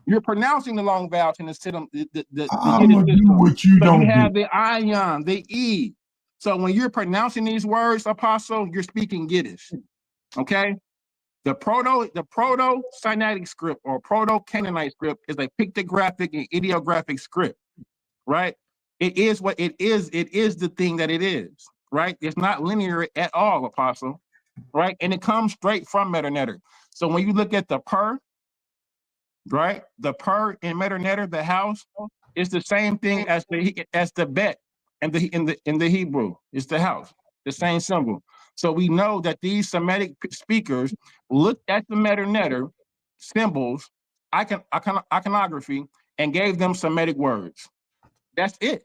You're pronouncing the long vowels in the system, the I'm Yiddish gonna do system. what you So you don't do. have the ayin, the E. So when you're pronouncing these words, Apostle, you're speaking Yiddish. Okay? The Proto-Sinaitic script or Proto-Canaanite script is a pictographic and ideographic script, right? It is what it is. It is the thing that it is, right? It's not linear at all, Apostle, right? And it comes straight from Meternetter. So when you look at the per, right? The per in Meternetter, the house, is the same thing as the bet in the Hebrew. It's the house, the same symbol. So we know that these Semitic speakers looked at the Meternetter symbols, iconography, and gave them Semitic words. That's it.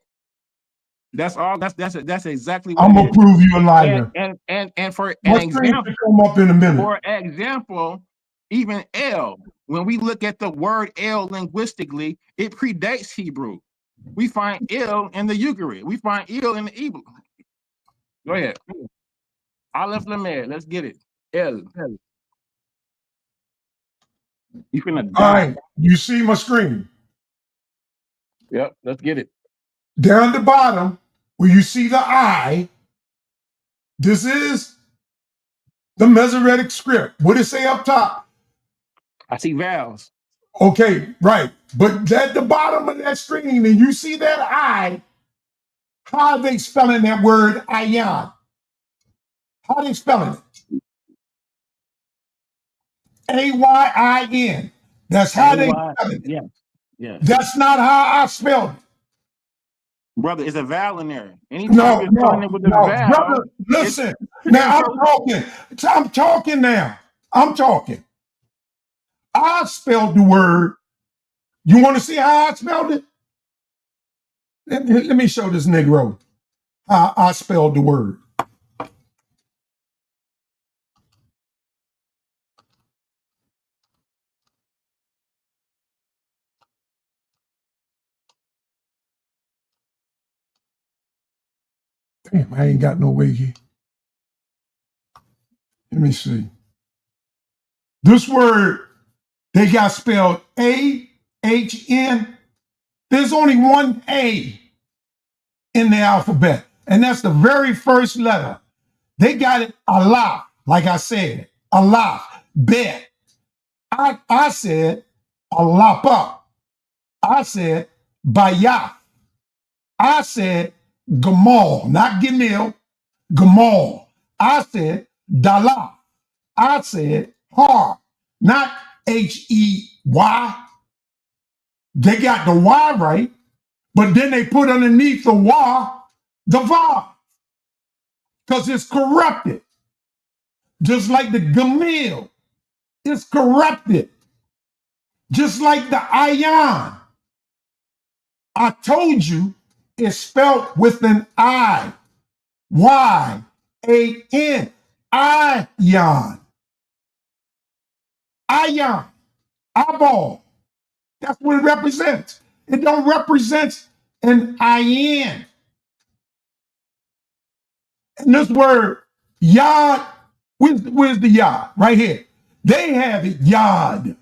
That's all. That's exactly what I'm it gonna is. prove you a liar. And for My an screen example, should come up in a minute. for example, even El, when we look at the word El linguistically, it predates Hebrew. We find El in the Eucharist. We find El in the Hebrew. Go ahead. Aleph Lamed. Let's get it. El. You finna All die. right, you see my screen. Yep. Let's get it. Down the bottom, where you see the I, this is the Masoretic script. What does it say up top? I see vowels. Okay, right. But at the bottom of that screen, and you see that I, how are they spelling that word ayan? How are they spelling it? A-Y-I-N. That's how they A-Y. spell it. Yes. Yes. That's not how I spelled it. Brother, it's a vowel in there. Anytime you're spelling it with a No, vowel, brother, listen. Now yeah, I'm talking now. I'm talking. I spelled the word. You want to see how I spelled it? Let me show this Negro how I spelled the word. Damn, I ain't got no way here. Let me see. This word, they got spelled A-H-N. There's only one A in the alphabet, and that's the very first letter. They got it Allah, like I said, Allah, bet. I said Alapa. I said Bayah. I said Gamal, not Gamil, Gamal. I said Dala. I said Har, not H-E-Y. They got the Y right, but then they put underneath the Y the Va, because it's corrupted. Just like the Gamil, it's corrupted. Just like the Ayan. I told you it's spelled with an I. Y-A-N. Ayan. Ayan. Eyeball. That's what it represents. It don't represent an ayin. And this word, yad, where's the yad? Right here. They have it yad.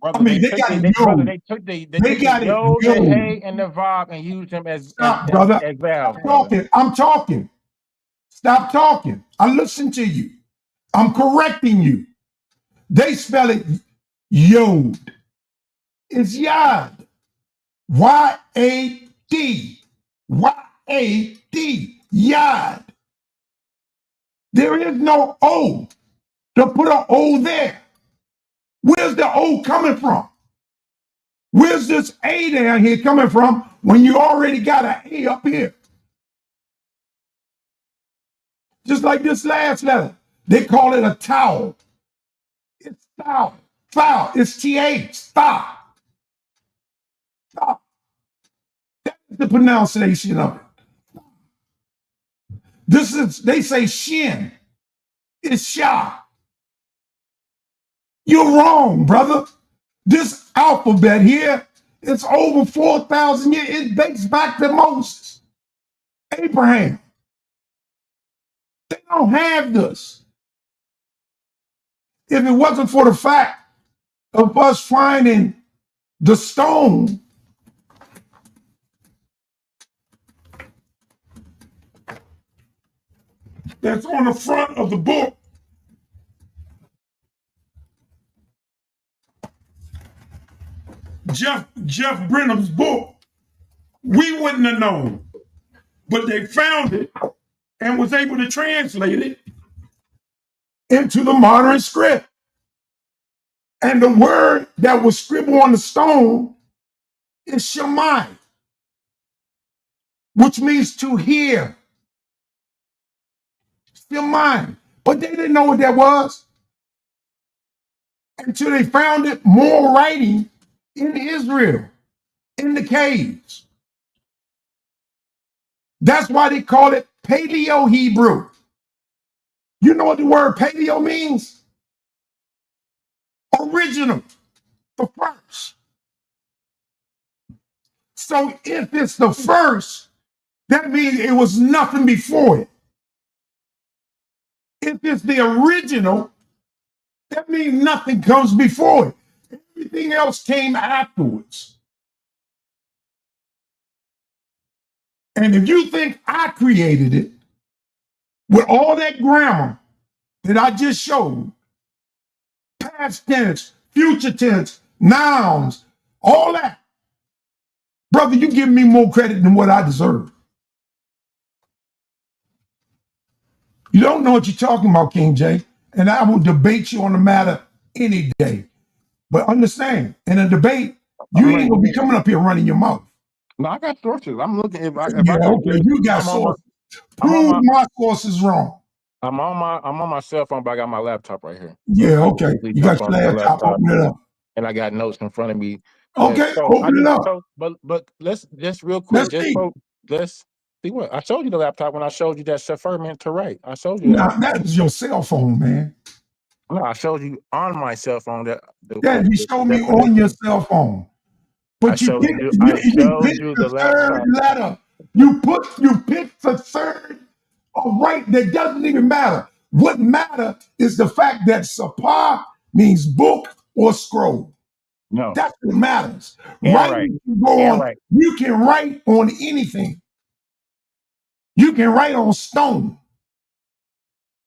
brother, I mean, they took got the, it they, brother, yod. they took the They got it yo, the yod. hey, and the vibe and used them as Stop, brother. as vowels, Stop brother. talking. I'm talking. Stop talking. I listen to you. I'm correcting you. They spell it yod. It's yad. Y-A-D. Y-A-D. Yad. There is no O to put an O there. Where's the O coming from? Where's this A down here coming from when you already got an A up here? Just like this last letter. They call it a towel. It's foul. Foul. It's TH. Stop. Stop. That's the pronunciation of it. This is, they say shin. It's sha. You're wrong, brother. This alphabet here, it's over 4,000 years. It dates back to Moses, Abraham. They don't have this. If it wasn't for the fact of us finding the stone that's on the front of the book, Jeff Brenham's book, we wouldn't have known. But they found it and was able to translate it into the modern script. And the word that was scribbled on the stone is Shemai, which means to hear. Shemai. But they didn't know what that was until they found it more writing in Israel, in the caves. That's why they call it Paleo Hebrew. You know what the word paleo means? Original, the first. So if it's the first, that means it was nothing before it. If it's the original, that means nothing comes before it. Everything else came afterwards. And if you think I created it with all that grammar that I just showed, past tense, future tense, nouns, all that. Brother, you give me more credit than what I deserve. You don't know what you're talking about, King J, and I will debate you on the matter any day. But understand, in a debate, you ain't gonna be coming up here running your mouth. No, I got sources. I'm looking if I Yeah, could okay, you got sources. Prove my sources wrong. I'm on my cell phone, but I got my laptop right here. Yeah, okay. You got your laptop, open it up. And I got notes in front of me. Okay, open it up. But let's just real quick, let's see what I showed you the laptop when I showed you that Chauffeur meant to write. I showed you that. Now, that is your cell phone, man. No, I showed you on my cell phone that. You showed me on your cell phone. But you picked the third letter. You picked the third right that doesn't even matter. What matters is the fact that sapah means book or scroll. No. That's what matters. Right. You can write on anything. You can write on stone.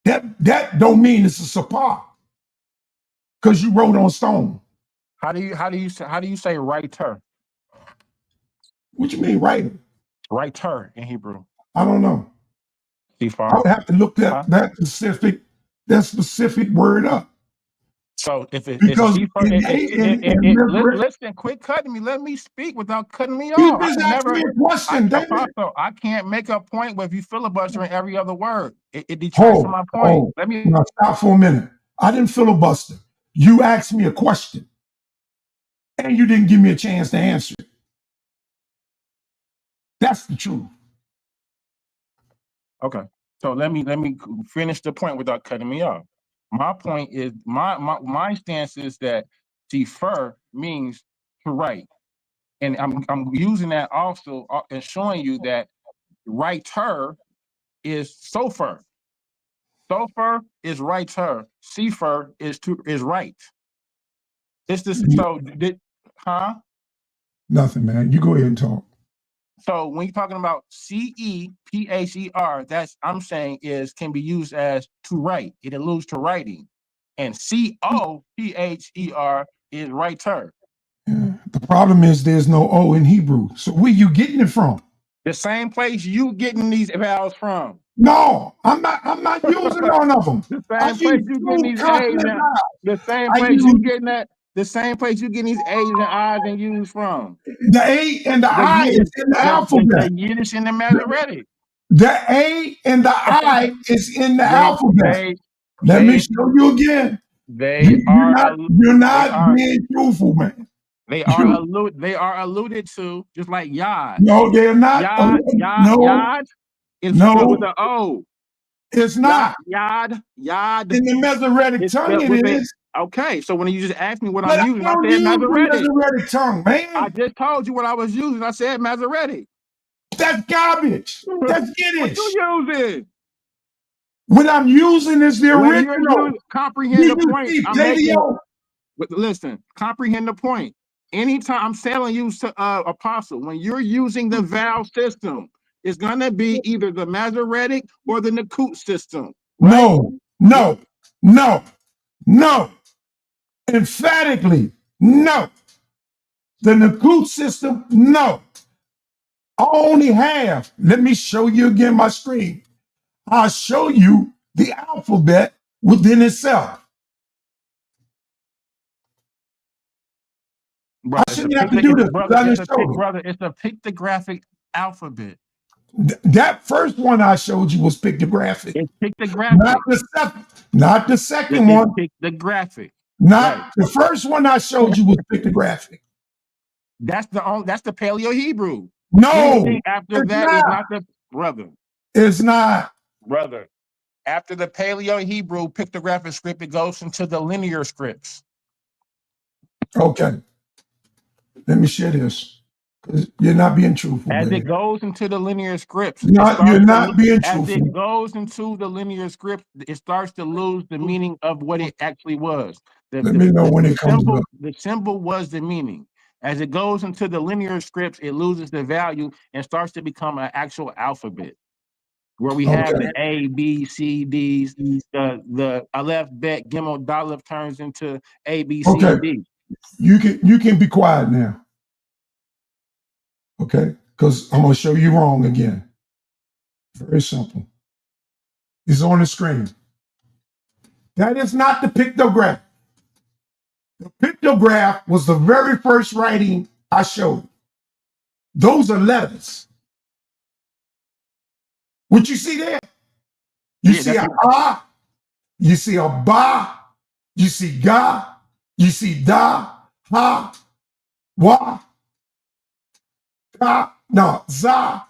That don't mean it's a sapah. Because you wrote on stone. How do you say writer? What you mean writer? Writer in Hebrew. I don't know. I would have to look that specific word up. So if it's because listen, quit cutting me. Let me speak without cutting me you off. just asked me a question, Apostle, I can't make a point with you filibustering every other word. It detracts from my point. Let me now stop for a minute. I didn't filibuster. You asked me a question, and you didn't give me a chance to answer it. That's the truth. Okay. So let me finish the point without cutting me off. My point is my stance is that defer means to write, and I'm using that also and showing you that writer is sofer. Sofer is writer. Sefer is right. It's this. Nothing, man. You go ahead and talk. So when you're talking about CEPHER, that's I'm saying can be used as to write. It alludes to writing. And COPHER is writer. Yeah. The problem is there's no O in Hebrew. So where you getting it from? The same place you getting these vowels from. No, I'm not using none of them. The same place you getting these A's and the same place you getting that. The same place you getting these A's and I's and U's from. The A and the I is in the alphabet. The Yiddish and the Masoretic. The A and the I is in the alphabet. Let me show you again. You're not being truthful, man. They are alluded to, just like Yod. No, they're not. Yod is spelled with an O. It's not. Yod. In the Masoretic tongue, it is. Okay, so when you just asked me what I'm using, I said Masoretic tongue, man. I just told you what I was using. I said Masoretic. That's garbage. That's Yiddish. What you using? What I'm using is the original. Comprehend the point I'm making. But listen, comprehend the point. Anytime I'm telling you, Apostle, when you're using the vowel system, it's gonna be either the Masoretic or the Nakut system. Right? No. Emphatically, no. The Nakut system, no. I only have, let me show you again my screen. I'll show you the alphabet within itself. Brother, I shouldn't have to do this. It's a pictographic alphabet. That first one I showed you was pictographic. It's pictographic. Not the second one. Pictographic. The first one I showed you was pictographic. That's the Paleo Hebrew. No, anything after that is not the brother. It's not. Brother. After the Paleo Hebrew pictographic script, it goes into the linear scripts. Okay. Let me share this. Because you're not being truthful. As it goes into the linear scripts, you're not being truthful. As it goes into the linear script, it starts to lose the meaning of what it actually was. Let me know when it comes up. The symbol was the meaning. As it goes into the linear scripts, it loses the value and starts to become an actual alphabet. where we have Okay. the A, B, C, D's, the Aleph, Bet, Gimel, Daleth turns into A, B, C, Okay. and D. You can be quiet now. Okay? Because I'm gonna show you wrong again. Very simple. It's on the screen. That is not the pictograph. The pictograph was the very first writing I showed. Those are letters. What you see there? You Yeah, see a that's ah, you see a ba, you see ga, you see da, ha, wa, ka, no, za,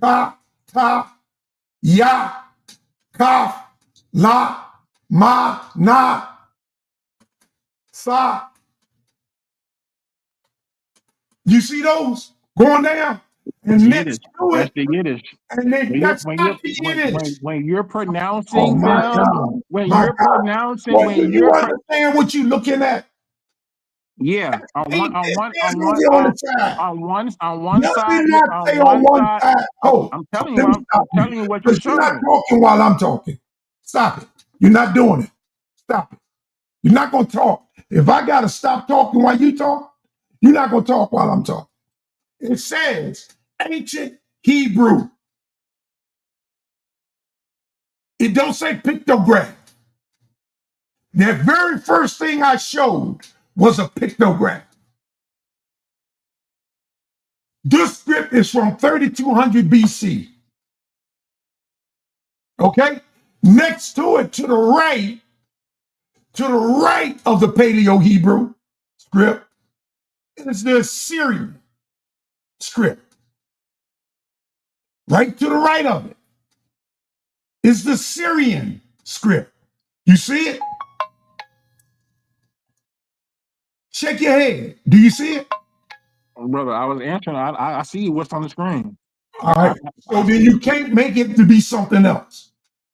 ka, ta, ya, kaf, la, ma, na, sa. You see those going down? And Yiddish. next to That's it, the Yiddish. and then When you're that's when not you're the Yiddish. when you're Oh pronouncing my them, God. when My you're God. pronouncing, Boy, do when you you're understand what you're looking at? yeah, on one Ain't on one there's on one nothing on the side. on one side Nothing not on say on one one side. side. Oh, I'm telling you, let me I'm stop you. telling you what you're Because you're not showing. talking while I'm talking. Stop it. You're not doing it. Stop it. You're not going to talk. If I got to stop talking while you talk, you're not going to talk while I'm talking. It says ancient Hebrew. It don't say pictograph. The very first thing I showed was a pictograph. This script is from 3200 BC. Okay? Next to it, to the right of the Paleo Hebrew script, is the Assyrian script. Right to the right of it is the Syrian script. You see it? Shake your head. Do you see it? Brother, I was answering. I see what's on the screen. All I, right. I So then see you it. can't make it to be something else.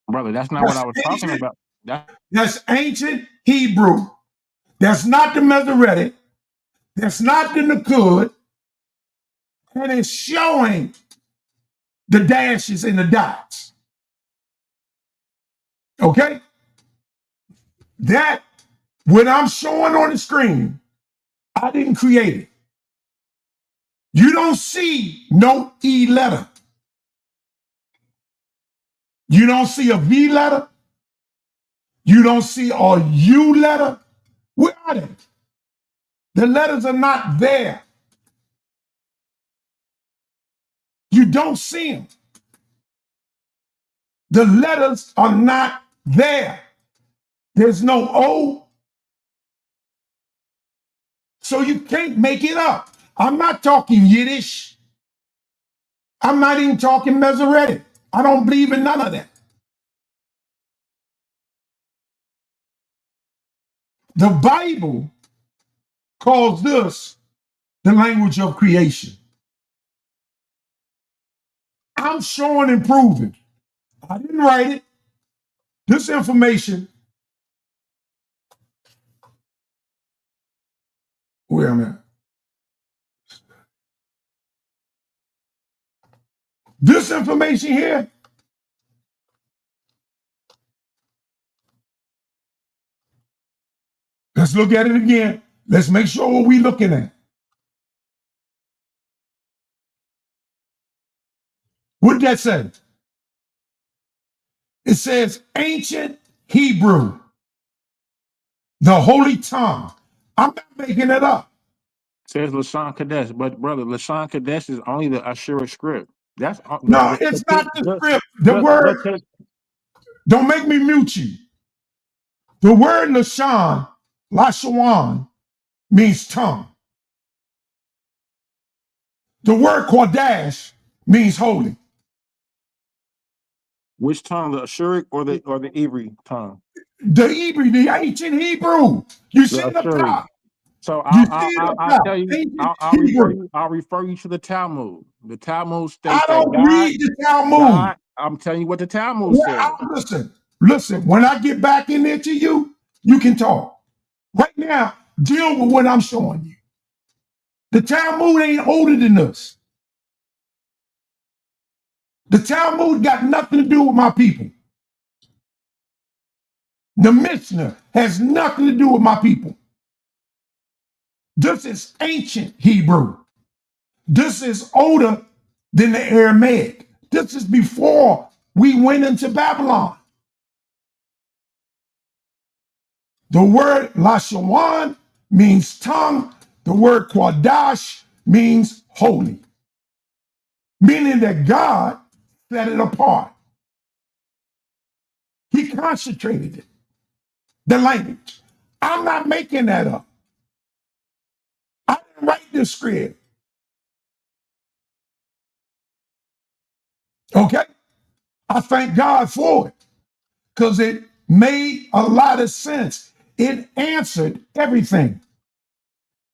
Brother, that's not what That's I was talking ancient. about. That That's ancient Hebrew. That's not the Masoretic. That's not the Nakud. And it's showing the dashes and the dots. Okay? That, what I'm showing on the screen, I didn't create it. You don't see no E letter. You don't see a V letter. You don't see a U letter. Where are they? The letters are not there. You don't see them. The letters are not there. There's no O, so you can't make it up. I'm not talking Yiddish. I'm not even talking Masoretic. I don't believe in none of that. The Bible calls this the language of creation. I'm showing and proving. I didn't write it. This information, where am I? This information here, let's look at it again. Let's make sure what we're looking at. What did that say? It says ancient Hebrew, the holy tongue. I'm not making it up. says Lashon Kadesh, but brother, Lashon Kadesh is only the Ashura script. That's No, it's not the script. The word, don't make me mute you. The word Lashawan, means tongue. The word Kodash means holy. which tongue, the Ashuric or the Ivri tongue? The Hebrew, the ancient Hebrew. You The see it up Ashuri. top. So You see it up I'll top. tell you, Ancient Refer Hebrew. you, I'll refer you to the Talmud. The Talmud I states that don't read the Talmud. I'm telling you what the Talmud says. Listen, when I get back in there to you, you can talk. Right now, deal with what I'm showing you. The Talmud ain't older than us. The Talmud got nothing to do with my people. The Mishnah has nothing to do with my people. This is ancient Hebrew. This is older than the Aramaic. This is before we went into Babylon. The word Lashawan means tongue. The word Quadash means holy, meaning that God set it apart. He concentrated it, the language. I'm not making that up. I didn't write this script. Okay? I thank God for it because it made a lot of sense. It answered everything.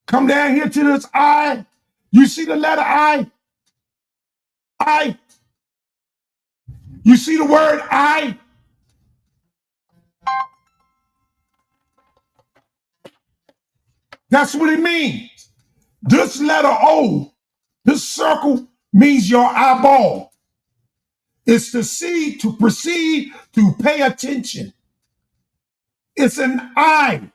Come down here to this I. You see the letter I? I. You see the word I? That's what it means. This letter O, this circle means your eyeball. It's to see, to perceive, to pay attention. It's an I.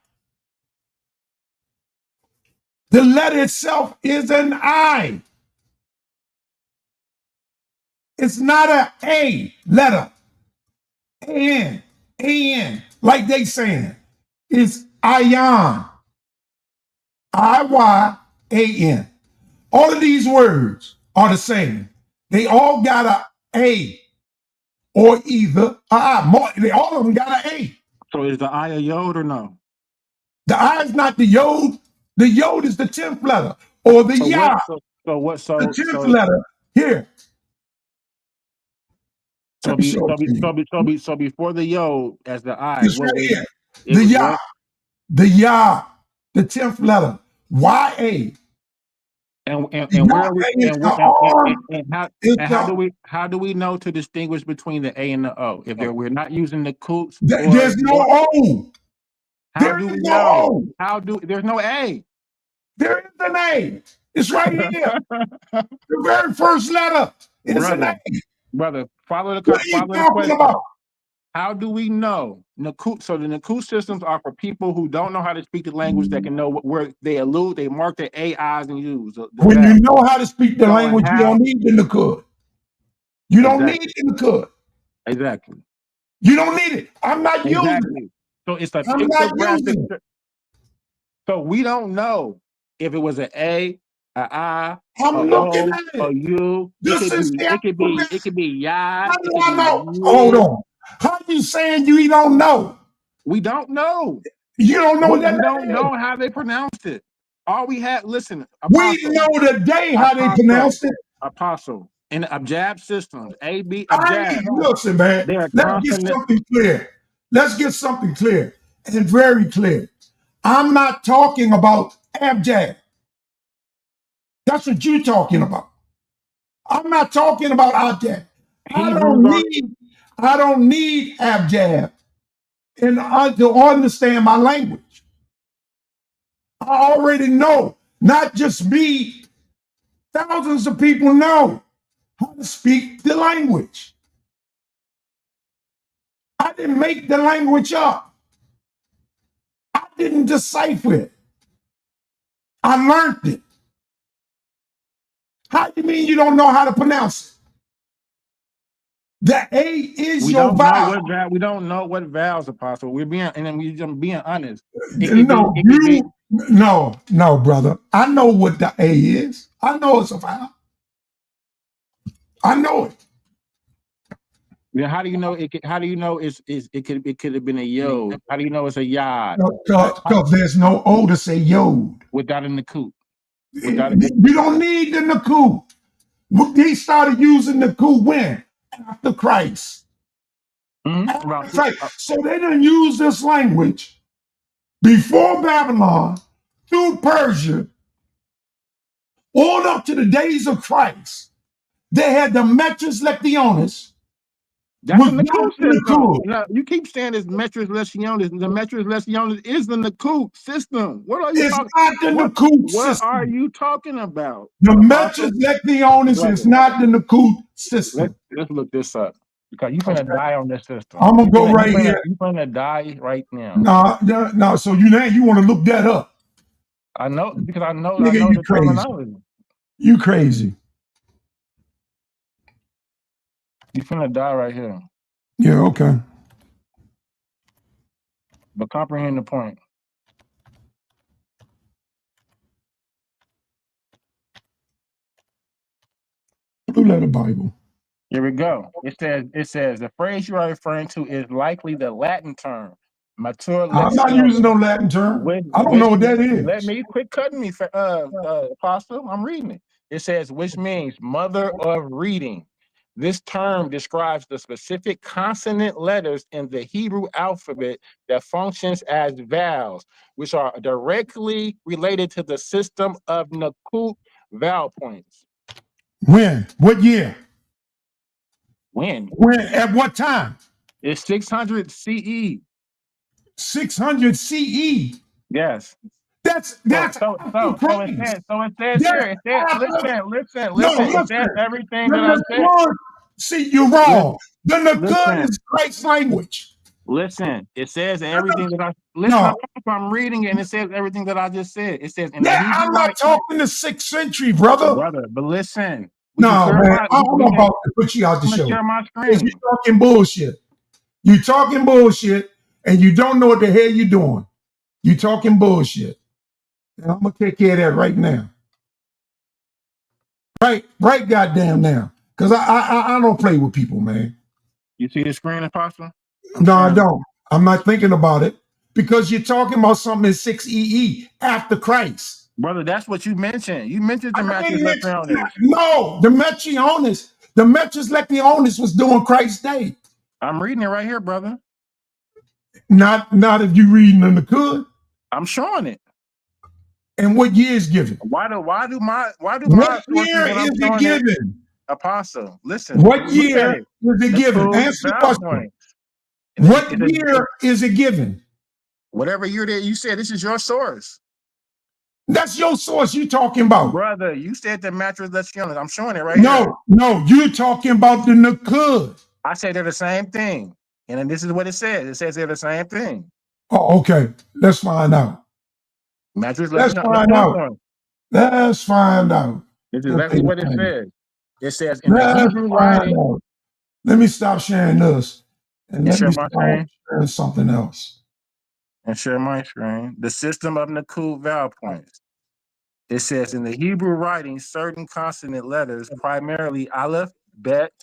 The letter itself is an I. It's not an A letter. A-N, A-N, like they saying. It's Ion. I-Y-A-N. All of these words are the same. They all got a or either a I. They all of them got an A. So is the I a yod or no? The I is not the yod. The yod is the 10th letter or the yah. So what? The 10th letter here. So before the yod as the I. It's right here. The yah. The yah. The 10th letter. Y-A. And where are we? How do we know to distinguish between the A and the O? If we're not using the coots, there's no O. How do we know? There's no A? There is an A. It's right here. The very first letter is an A. Brother, follow the question. How do we know? So the Nakut systems are for people who don't know how to speak the language that can know where they allude, they mark their A, I's, and U's. When you know how to speak the language, you don't need the Nakut. You don't need the Nakut. Exactly. You don't need it. I'm not using it. So it's a pictographic. So we don't know if it was an A, an I, I'm looking at it. A U. It could be Yah. Hold on. How you saying you don't know? We don't know. You don't know that. We don't know how they pronounced it. All we had, listen. Apostle, we know the day how they pronounced it. Apostle. In the Abjad systems, A-B, Abjad. Listen, man. Let's get something clear. Let's get something clear and very clear. I'm not talking about Abjad. That's what you're talking about. I'm not talking about Abjad. I don't need Abjad to understand my language. I already know, not just me, thousands of people know how to speak the language. I didn't make the language up. I didn't decipher it. I learned it. How do you mean you don't know how to pronounce it? The A is your vowel. We don't know what vowels, Apostle. We're being honest. No, brother. I know what the A is. I know it's a vowel. I know it. Yeah, how do you know it? How do you know it could have been a yod? How do you know it's a yod? Because there's no O to say yod without a nakut. You don't need the nakut. They started using nakut when? After Christ. After Christ. So they didn't use this language before Babylon, through Persia, all up to the days of Christ. They had the Metris Lectionis. That's the Nakut system. No, you keep saying it's Metris Lectionis. The Metris Lectionis is the Nakut system. What are you talking about? It's not the Nakut system. What are you talking about? The Metris Lectionis is not the Nakut system. let's look this up because you finna die on this system. I'm gonna go right here. You finna die right now. No. So you want to look that up? I know because I know Nigga, you the crazy. terminology. You crazy? You finna die right here. Yeah. Okay. But comprehend the point. Blue Letter Bible. Here we go. It says the phrase you are referring to is likely the Latin term. Mature I'm not using no Latin term. I don't know what that is. Let me quit cutting me, Apostle. I'm reading it. It says, which means mother of reading. This term describes the specific consonant letters in the Hebrew alphabet that functions as vowels, which are directly related to the system of Nakut vowel points. When? What year? When? When? At what time? It's 600 CE. 600 CE. Yes. That's So it says here. It says everything that I said. See, you're wrong. The Nakut is Christ's language. Listen, it says everything that I listen. I'm reading it, and it says everything that I just said. It says in the Hebrew. I'm not talking the 6th century, brother. But listen. No, man, I'm about to put you out the show. Share my screen. You're talking bullshit. You're talking bullshit, and you don't know what the hell you're doing. You're talking bullshit. And I'm gonna take care of that right now. Right, goddamn now. Because I don't play with people, man. You see the screen, Apostle? No, I don't. I'm not thinking about it because you're talking about something in 6 EE after Christ. Brother, that's what you mentioned. You mentioned the Matrius Lectionis. No, the Metrionis. The Metrius Lectionis was doing Christ's day. I'm reading it right here, brother. Not if you reading in the Nakut. I'm showing it. And what year is given? Why do my what year is it given? Apostle, listen. What year is it given? Answer the question. What year is it given? Whatever year that you said, this is your source. That's your source you talking about. Brother, you said the Matrius Lectionis. I'm showing it right here. No, you're talking about the Nakut. I said they're the same thing. And then this is what it says. It says they're the same thing. Oh, okay. Let's find out. Matrius Let's find out. Let's find out. This is exactly what it says. It says in the Hebrew writing. Let me stop sharing this and let me start sharing something else. And share my screen. The system of Nakut vowel points. It says in the Hebrew writing, certain consonant letters, primarily Aleph, Bet,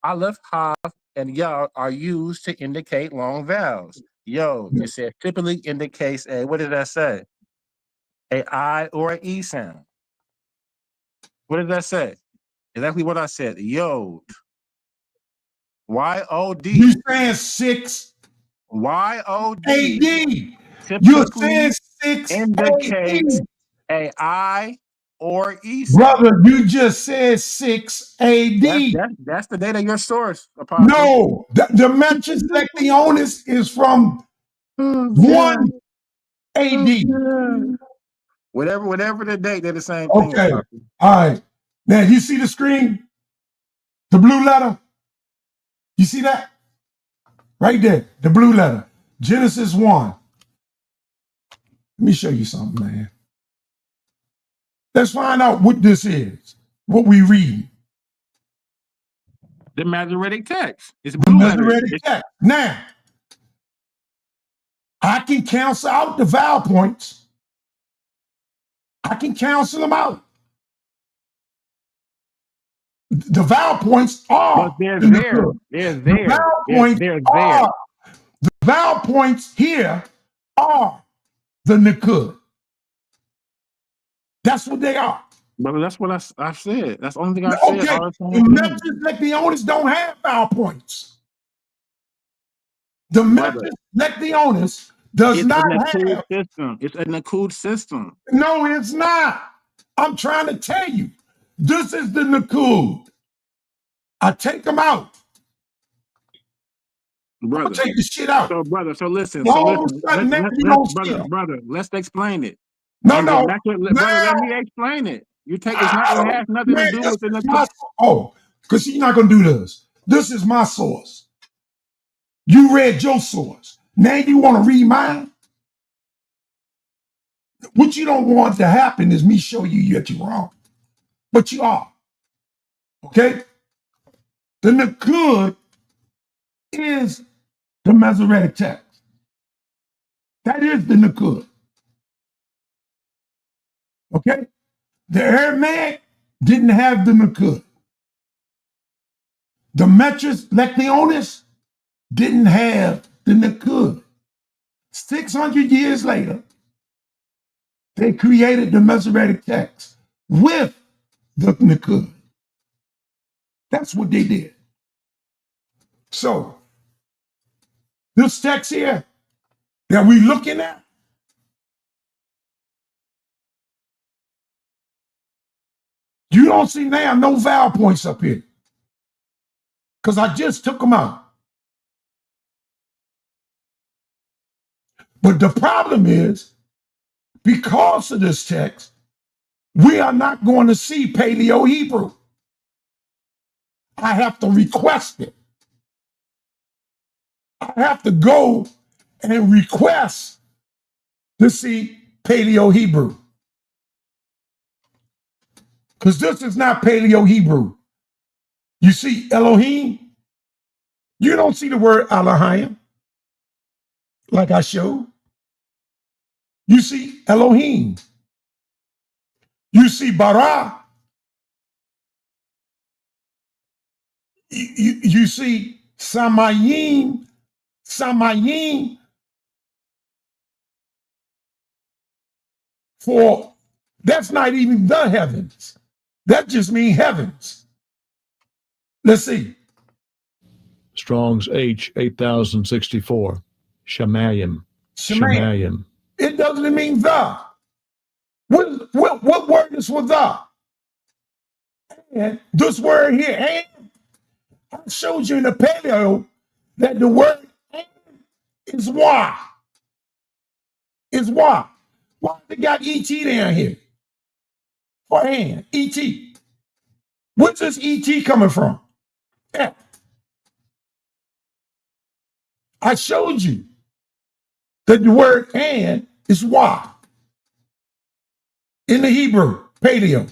Aleph, Hav, and Yod, are used to indicate long vowels. It says typically indicates a, what does that say? A I or an E sound. What does that say? Exactly what I said. Yod. Y-O-D. You saying 6 Y-O-D. AD. You're saying 6 indicates AD. a I or E sound. Brother, you just said 6 AD. That's the date of your source, Apostle. No, the Metrius Lectionis is from 1 AD. Whatever the date, they're the same thing. Okay. All right. Now you see the screen? The blue letter? You see that? Right there, the blue letter. Genesis 1. Let me show you something, man. Let's find out what this is, what we read. The Masoretic text. It's blue Masoretic text. Now, I can cancel out the vowel points. I can cancel them out. The vowel points are. But they're there. They're there. The vowel points here are the Nakut. That's what they are. Brother, that's what I said. That's the only thing I said. Okay. The Metrius Lectionis don't have vowel points. The Metrius Lectionis does not have. System. It's a Nakut system. No, it's not. I'm trying to tell you. This is the Nakut. I take them out. Brother, I'm take the shit out. So listen. Brother, let's explain it. No. Brother, let me explain it. It has nothing to do with the Nakut. Oh, Because you're not going to do this. This is my source. You read your source. Now you want to read mine? What you don't want to happen is me show you that you're wrong. But you are. Okay? The Nakud is the Masoretic text. That is the Nakud. Okay? The Aramaic didn't have the Nakud. The Metrics Lectionis didn't have the Nakud. 600 years later, they created the Masoretic text with the Nakud. That's what they did. So, this text here that we're looking at, you don't see now no vowel points up here because I just took them out. But the problem is, because of this text, we are not going to see Paleo Hebrew. I have to request it. I have to go and request to see Paleo Hebrew. Because this is not Paleo Hebrew. You see Elohim, you don't see the word Elohim like I showed. You see Elohim. You see Bara. You see Samayim. Samayim for, that's not even the heavens. That just means heavens. Let's see. Strong's H 8064. Shemayim. Shemayim. It doesn't mean the. What word is for the? And this word here, and I showed you in the Paleo that the word and is why. Is why. Why they got ET down here? For and, ET. Where's this ET coming from? F. I showed you that the word and is why. In the Hebrew, Paleo.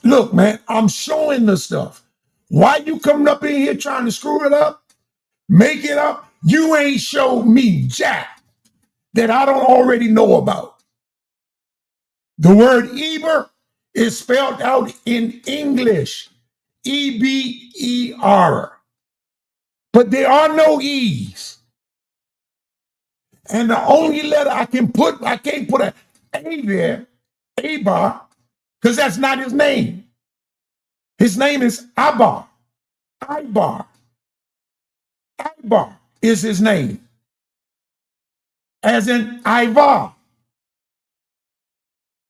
Look, man, I'm showing the stuff. Why you coming up in here trying to screw it up, make it up? You ain't showed me jack that I don't already know about. The word Eber is spelled out in English, E-B-E-R. But there are no E's. And the only letter I can't put an A there, Abar, because that's not his name. His name is Abar. Ibar. Ibar is his name. As in Ivar.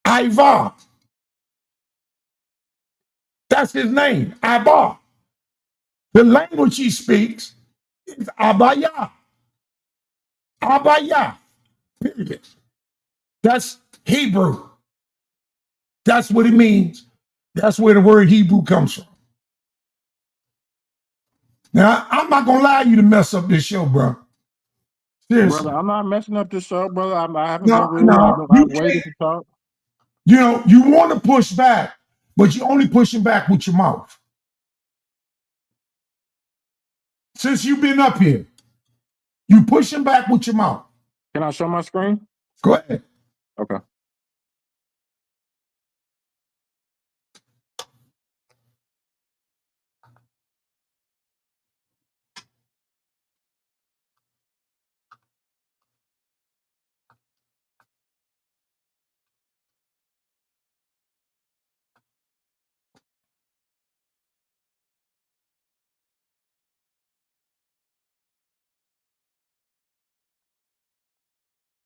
Ivar. That's his name, Ibar. The language he speaks is Ibaryath. Ibaryath. Period. That's Hebrew. That's what it means. That's where the word Hebrew comes from. Now, I'm not going to allow you to mess up this show, bro. Seriously. Brother, I'm not messing up this show, brother. I haven't No, been rude. I've waited to talk. You know, you want to push back, but you're only pushing back with your mouth. Since you've been up here, you pushing back with your mouth. Can I show my screen? Go ahead. Okay.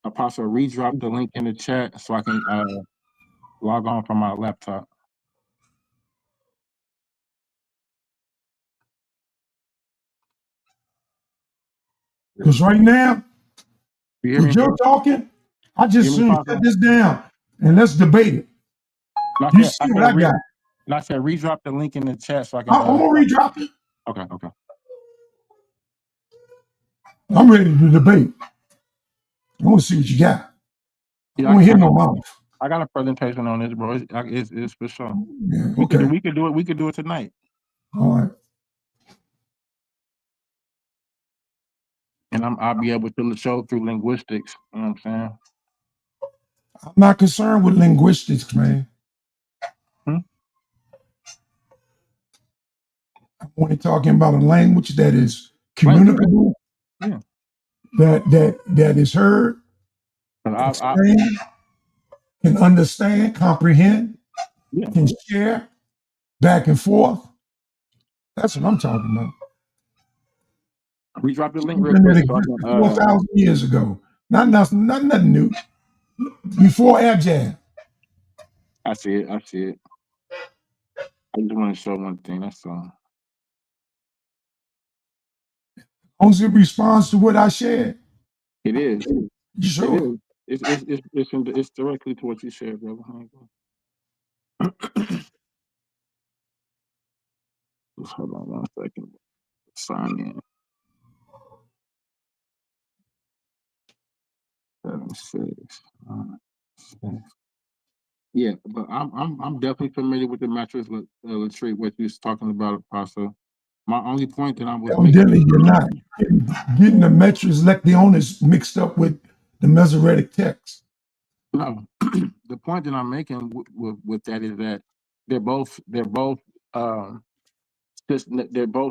Apostle, redrop the link in the chat so I can log on from my laptop. Because right now, when you're talking, I just soon shut this down and let's debate it. You see what I got? And I said, redrop the link in the chat so I can. I'm gonna redrop it. Okay. I'm ready to debate. I want to see what you got. Yeah, I don't hear no mouth. I got a presentation on this, bro. It's for sure. Yeah, We okay. could do it. We could do it tonight. All right. And I'll be able to show through linguistics. You know what I'm saying? I'm not concerned with linguistics, man. I'm only talking about a language that is communicable, Yeah. that is heard, explained, can understand, comprehend, can share back and forth. That's what I'm talking about. Redrop the link real quick. 4,000 years ago. Not nothing new. Before Abjad. I see it. I just want to show one thing. That's all. Only responds to what I shared. It is. You sure? It's directly to what you shared, brother. Just hold on 1 second. Sign in. 7, 6. Yeah, but I'm definitely familiar with the mattress retreat, what you was talking about, Apostle. My only point that I was evidently you're not getting the Metris Lectionis mixed up with the Masoretic text. No, the point that I'm making with that is that they're both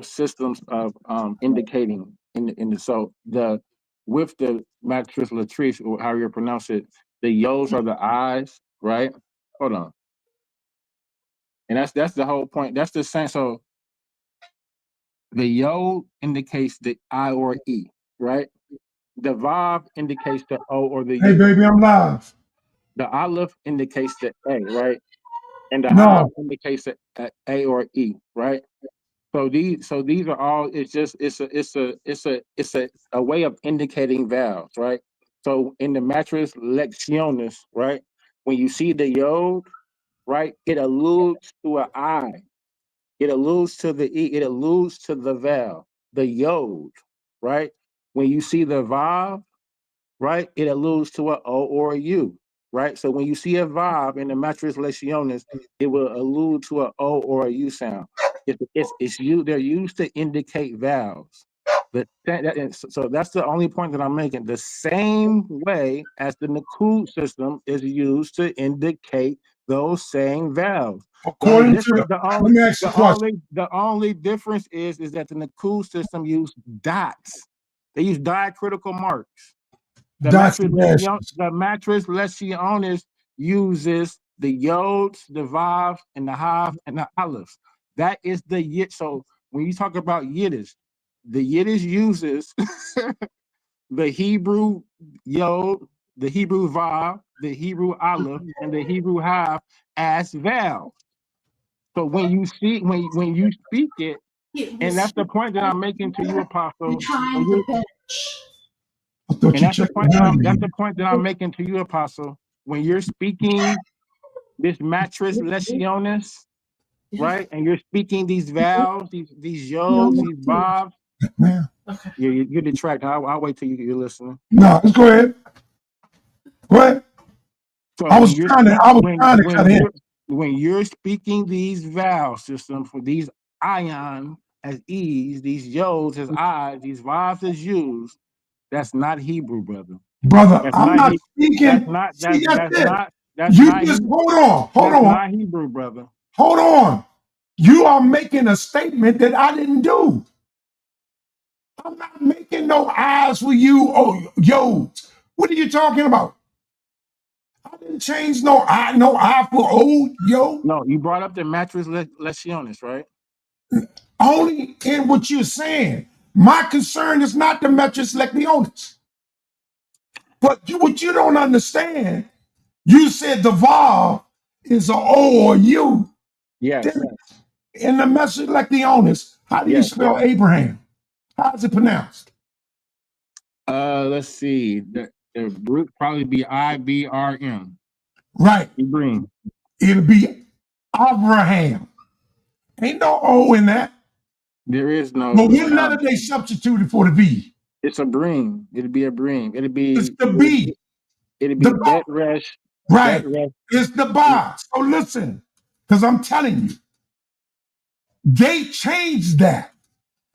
systems of indicating in the so the with the mattress latrice, or how you pronounce it, the yos are the eyes, right? Hold on. And that's the whole point. That's the same. So the yo indicates the I or E, right? The vav indicates the O or the U. Hey baby, I'm live. The aleph indicates the A, right? And the No. indicates the A or E, right? So these are all. It's a way of indicating vowels, right? So in the mattress lectionis, right? When you see the yod, right, it alludes to an I. It alludes to the E. It alludes to the vowel, the yod, right? When you see the vav, right, it alludes to an O or a U, right? So when you see a vav in the matris lecionis, it will allude to an O or a U sound. It's you. They're used to indicate vowels. So that's the only point that I'm making. The same way as the Nakud system is used to indicate those same vowels. According to The only difference is that the Nakud system used dots. They use diacritical marks. The mattress lecionis uses the yods, the vav, and the hav, and the aleph. That is the yid. So when you talk about Yiddish, the Yiddish uses the Hebrew yod, the Hebrew vav, the Hebrew aleph, and the Hebrew hav as vowels. So when you speak it, and that's the point that I'm making to you, Apostle. And that's the point that I'm making to you, Apostle. When you're speaking this mattress lecionis, right, and you're speaking these vowels, these yods, these vavs, you're detracting. I'll wait till you're listening. No, let's go ahead. Go ahead. So I was trying to cut in. When you're speaking these vowel systems for these ion as E's, these yods as I's, these vavs as U's, that's not Hebrew, brother. Brother, I'm not speaking. That's not Hebrew, brother. Hold on. You are making a statement that I didn't do. I'm not making no eyes for you. Oh, yo, what are you talking about? I didn't change no eye for old, yo. No, you brought up the mattress lecionis, right? Only in what you're saying. My concern is not the mattress lecionis. But what you don't understand, you said the vav is a O or U. Yes. In the mattress lecionis, how do you spell Abraham? How is it pronounced? Let's see. The root probably be IBRM. Right. Ibrahim. It'll be Abraham. Ain't no O in that. There is no. But what letter they substituted for the B? It's a bream. It'd be a bream. It'd be. It's the B. It'd be The bet rest. Right. Bet rest. It's the bar. So listen, because I'm telling you, they changed that.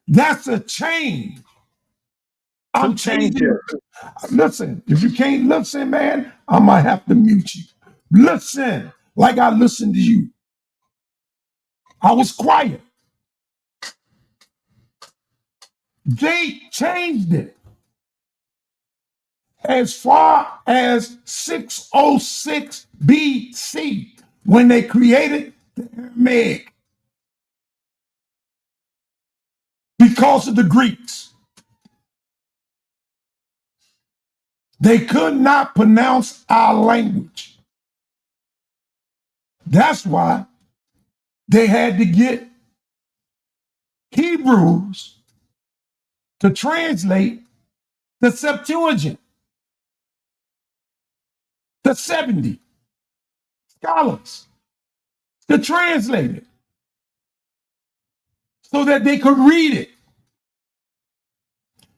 That's a change. I'm changing. Listen, if you can't listen, man, I might have to mute you. Listen, like I listened to you. I was quiet. They changed it. As far as 606 BC, when they created the Aramaic, because of the Greeks. They could not pronounce our language. That's why they had to get Hebrews to translate the Septuagint, the 70 scholars to translate it so that they could read it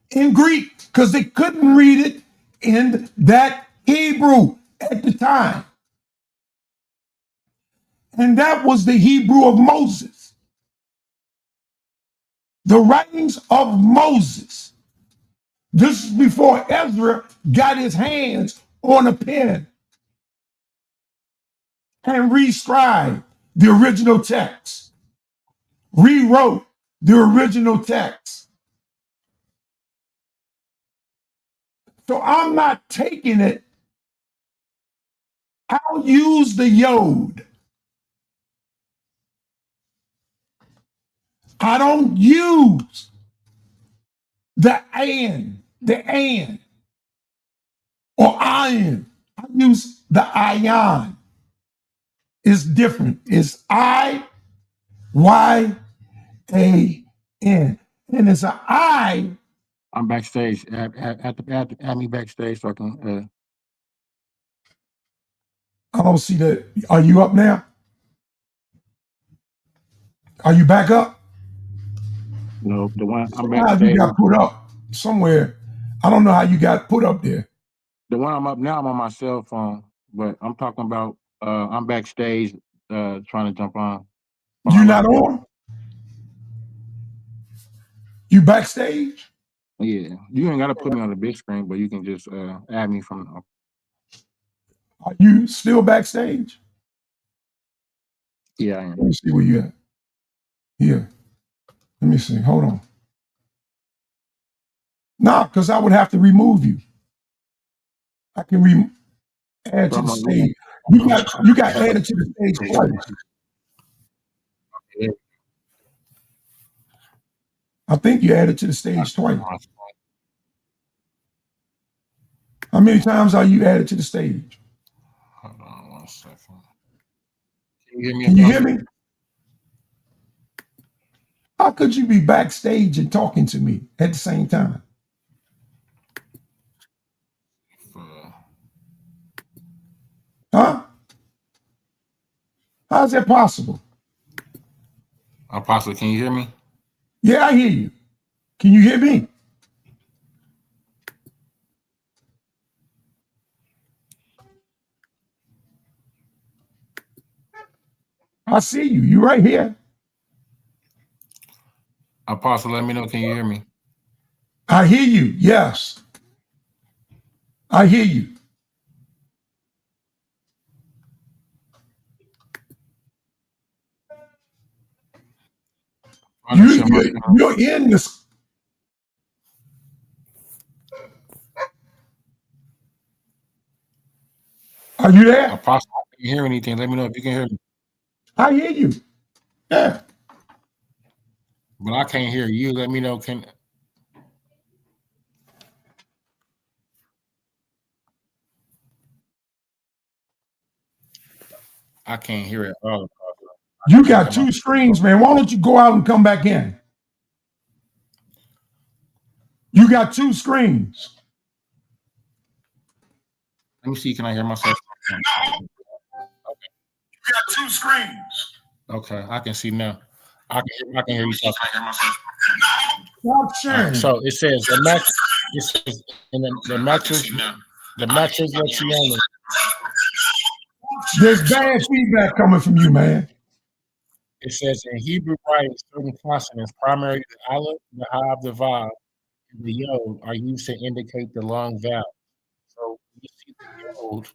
in Greek, because they couldn't read it in that Hebrew at the time. And that was the Hebrew of Moses. The writings of Moses. This is before Ezra got his hands on a pen and reescribed the original text, rewrote the original text. So I'm not taking it. I'll use the yod. I don't use the an, or iron. I use the ion. It's different. It's I-Y-A-N. And it's an I. I'm backstage. Add me backstage so I can. I don't see that. Are you up now? Are you back up? No, the one I'm How backstage. you got put up somewhere? I don't know how you got put up there. The one I'm up now, I'm on my cell phone, but I'm talking about. I'm backstage, trying to jump on. You not on? You backstage? Yeah, you ain't got to put me on the big screen, but you can just add me from. Are you still backstage? Yeah, I am. Let me see where you at. Here. Let me see. Hold on. Nah, because I would have to remove you. I can add to the stage. You got added to the stage twice. I think you added to the stage twice. How many times are you added to the stage? Hold on 1 second. Can you hear me? Can you hear me? How could you be backstage and talking to me at the same time? Huh? How's that possible? Apostle, can you hear me? Yeah, I hear you. Can you hear me? I see you. You right here. Apostle, let me know. Can you hear me? I hear you. Yes. I hear you. You're in this. Are you there? Apostle, I can't hear anything. Let me know if you can hear me. I hear you. Yeah. But I can't hear you. Let me know. I can't hear it at all. You got two screens, man. Why don't you go out and come back in? You got two screens. Let me see. Can I hear myself? Okay. You got two screens. Okay, I can see now. I can hear you talking. Stop sharing. So it says the match. It says in the mattress. The mattress Lexione. There's bad feedback coming from you, man. It says in Hebrew writing, certain consonants, primarily the aleph, the hav, the vav, and the yod, are used to indicate the long vowel. So you see the yod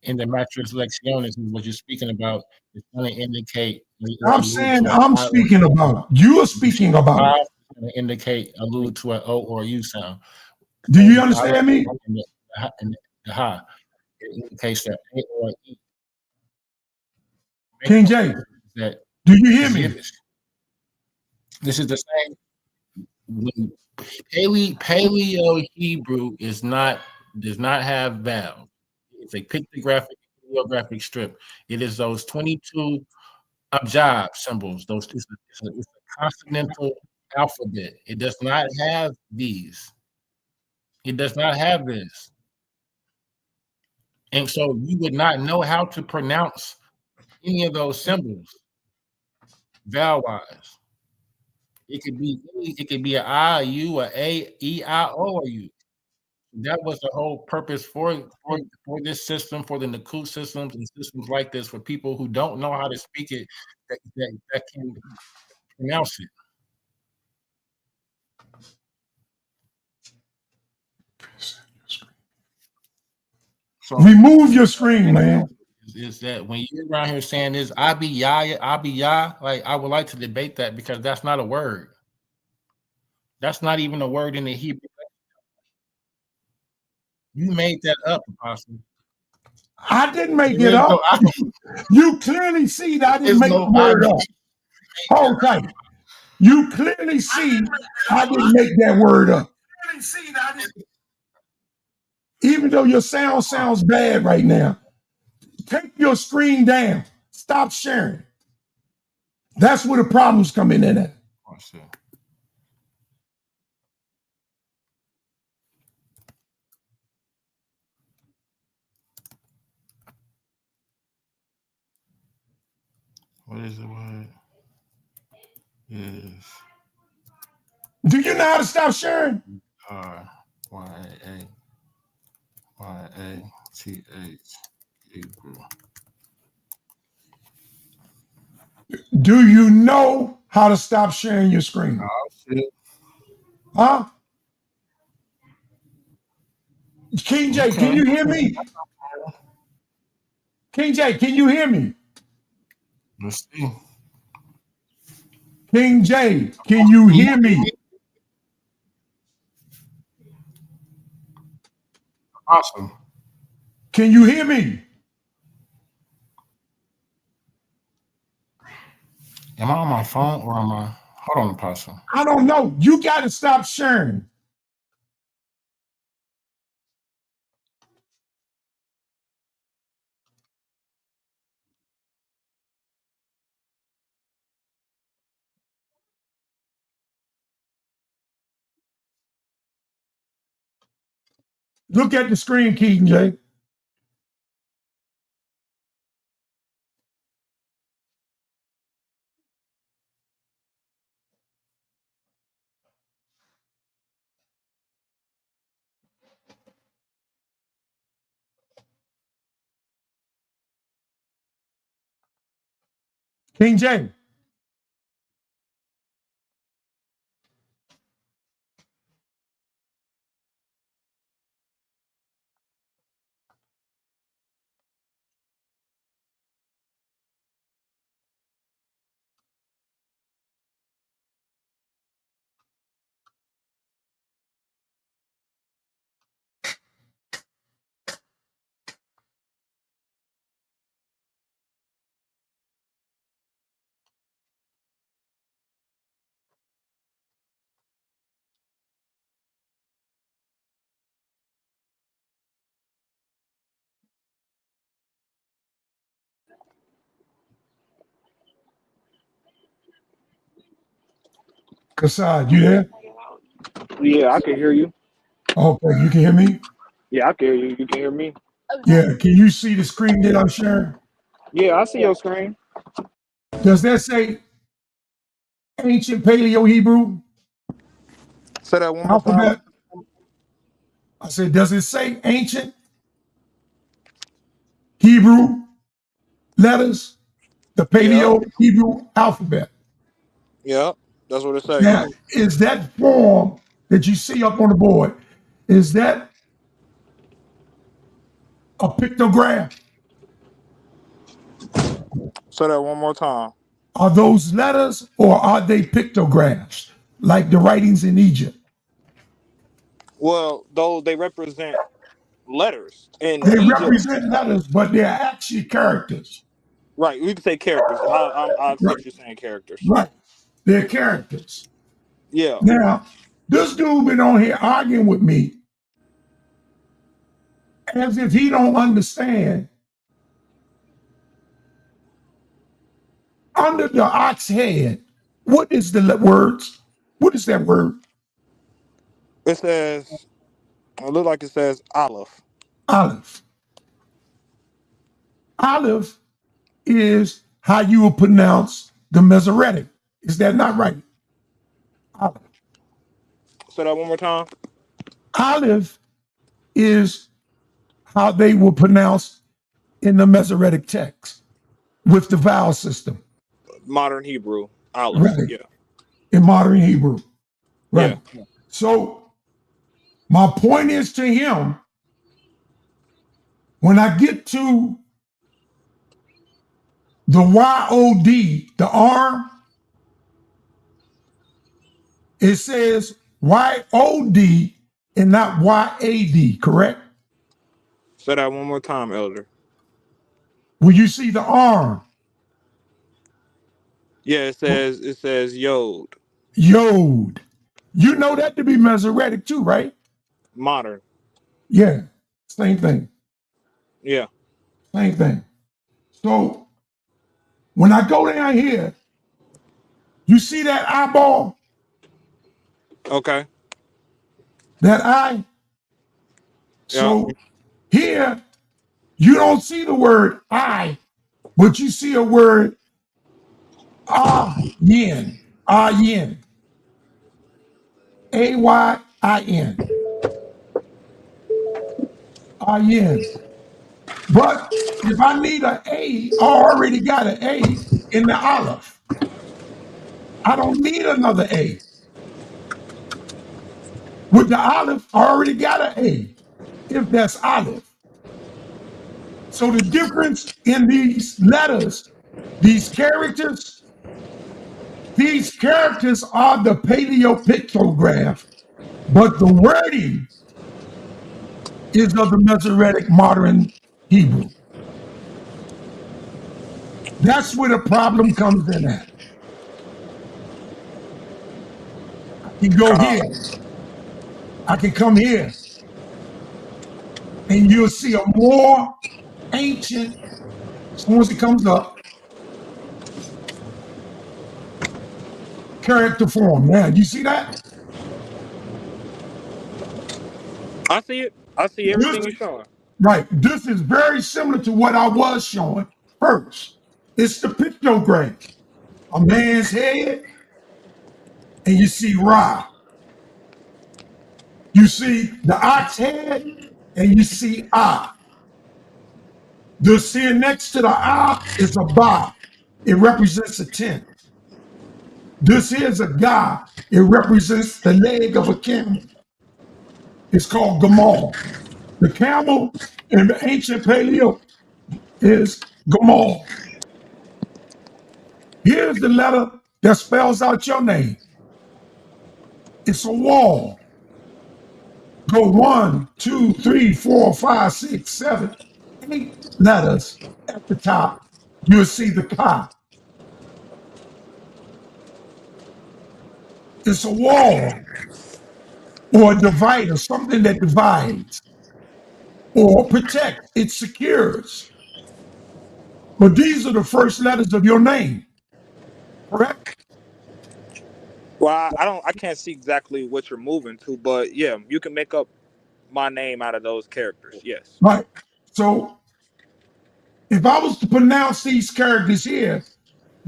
in the mattress Lecciones, is what you're speaking about. It's going to indicate. I'm saying I'm speaking about. You are speaking about. It's going to indicate, allude to an O or a U sound. Do you understand me? And the ha, it indicates that A or E. King J, That do you hear me? This is the same. When Paleo Hebrew does not have vowels. It's a pictographic, ideographic strip. It is those 22 abjad symbols. It's a consonantal alphabet. It does not have these. It does not have this. And so you would not know how to pronounce any of those symbols vowel-wise. It could be an I, a U, a E, I, O, or U. That was the whole purpose for this system, for the Nakut systems and systems like this, for people who don't know how to speak it, that can pronounce it. So remove your screen, man. Is that when you're around here saying this Abiyah, like I would like to debate that because that's not a word. That's not even a word in the Hebrew. You made that up, Apostle. I didn't make it up. You clearly see that I didn't make the word up. Hold tight. You clearly see I didn't make that word up. Even though your sound sounds bad right now, take your screen down. Stop sharing. That's where the problems come in at. What is the word? Yes. Do you know how to stop sharing? Y-A-Y-A-T-H. Hebrew. Do you know how to stop sharing your screen? Huh? King J, can you hear me? King J, can you hear me? Let's see. King J, can you hear me? Awesome. Can you hear me? Am I on my phone or am I? Hold on, Apostle. I don't know. You got to stop sharing. Look at the screen, King J. King J. Kassad, you there? Yeah, I can hear you. Okay, you can hear me? Yeah, I can hear you. You can hear me? Yeah, can you see the screen that I'm sharing? Yeah, I see your screen. Does that say ancient Paleo Hebrew Say that one more time. alphabet? I said, does it say ancient Hebrew letters? The Yeah, Paleo Hebrew alphabet. yeah, that's what it say. Now, is that form that you see up on the board, is that a pictograph? Say that one more time. Are those letters or are they pictographs like the writings in Egypt? Well, though they represent letters in They Egypt, represent letters, but they're actually characters. right? We can say characters. I Right, accept you saying characters. right. They're characters. Yeah. Now, this dude been on here arguing with me as if he don't understand. Under the ox head, what is the words? What is that word? It says, it look like it says Aleph. Olive. Olive is how you would pronounce the Masoretic. Is that not right? Olive. Say that one more time. Olive is how they will pronounce in the Masoretic text with the vowel system. Modern Hebrew. Aleph. Right. Yeah. In modern Hebrew. Right. Yeah. So my point is to him, when I get to the YOD, the arm, it says YOD and not YAD, correct? Say that one more time, Elder. When you see the arm, Yeah, it says Yod. Yod. You know that to be Masoretic too, right? Modern. Yeah, same thing, Yeah. same thing. So when I go down here, you see that eyeball, Okay. that eye? Yeah. So here, you don't see the word I, but you see a word yin, yin, AYIN, yin. But if I need an A, I already got an A in the Aleph. I don't need another A. With the Aleph, I already got an A, if that's Aleph. So the difference in these letters, these characters are the paleo pictograph, but the wording is of the Masoretic modern Hebrew. That's where the problem comes in at. I can go here, I can come here, and you'll see a more ancient, as soon as it comes up, character form. Now, you see that? I see it. I see everything you're showing. Right. This is very similar to what I was showing first. It's the pictogram. A man's head, and you see Ra. You see the ox head, and you see Ah. The sin next to the Ah is a Ba. It represents a tent. This is a Ga. It represents the leg of a camel. It's called Gamal. The camel in the ancient Paleo is Gamal. Here's the letter that spells out your name. It's a wall. Go 1, 2, 3, 4, 5, 6, 7, 8 letters at the top. You'll see the Ka. It's a wall or a divider, something that divides or protects, it secures. But these are the first letters of your name, correct? Well, I can't see exactly what you're moving to, but yeah, you can make up my name out of those characters. Yes. Right. So if I was to pronounce these characters here,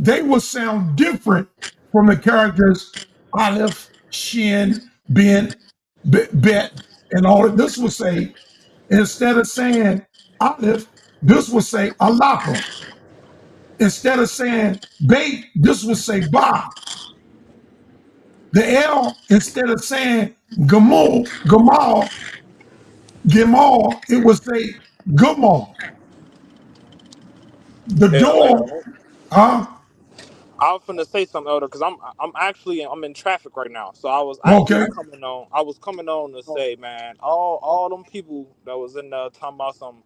they will sound different from the characters Aleph, Shin, Ben, Bet, and all of this will say, instead of saying Aleph, this will say Alapa. Instead of saying Bait, this will say Ba. The L, instead of saying Gamal, it would say Gumal. The Yeah, door, Elder. huh? I was finna say something, Elder, because I'm in traffic right now. So I was Okay, just coming on. I was coming on to say, man, all them people that was in there talking about some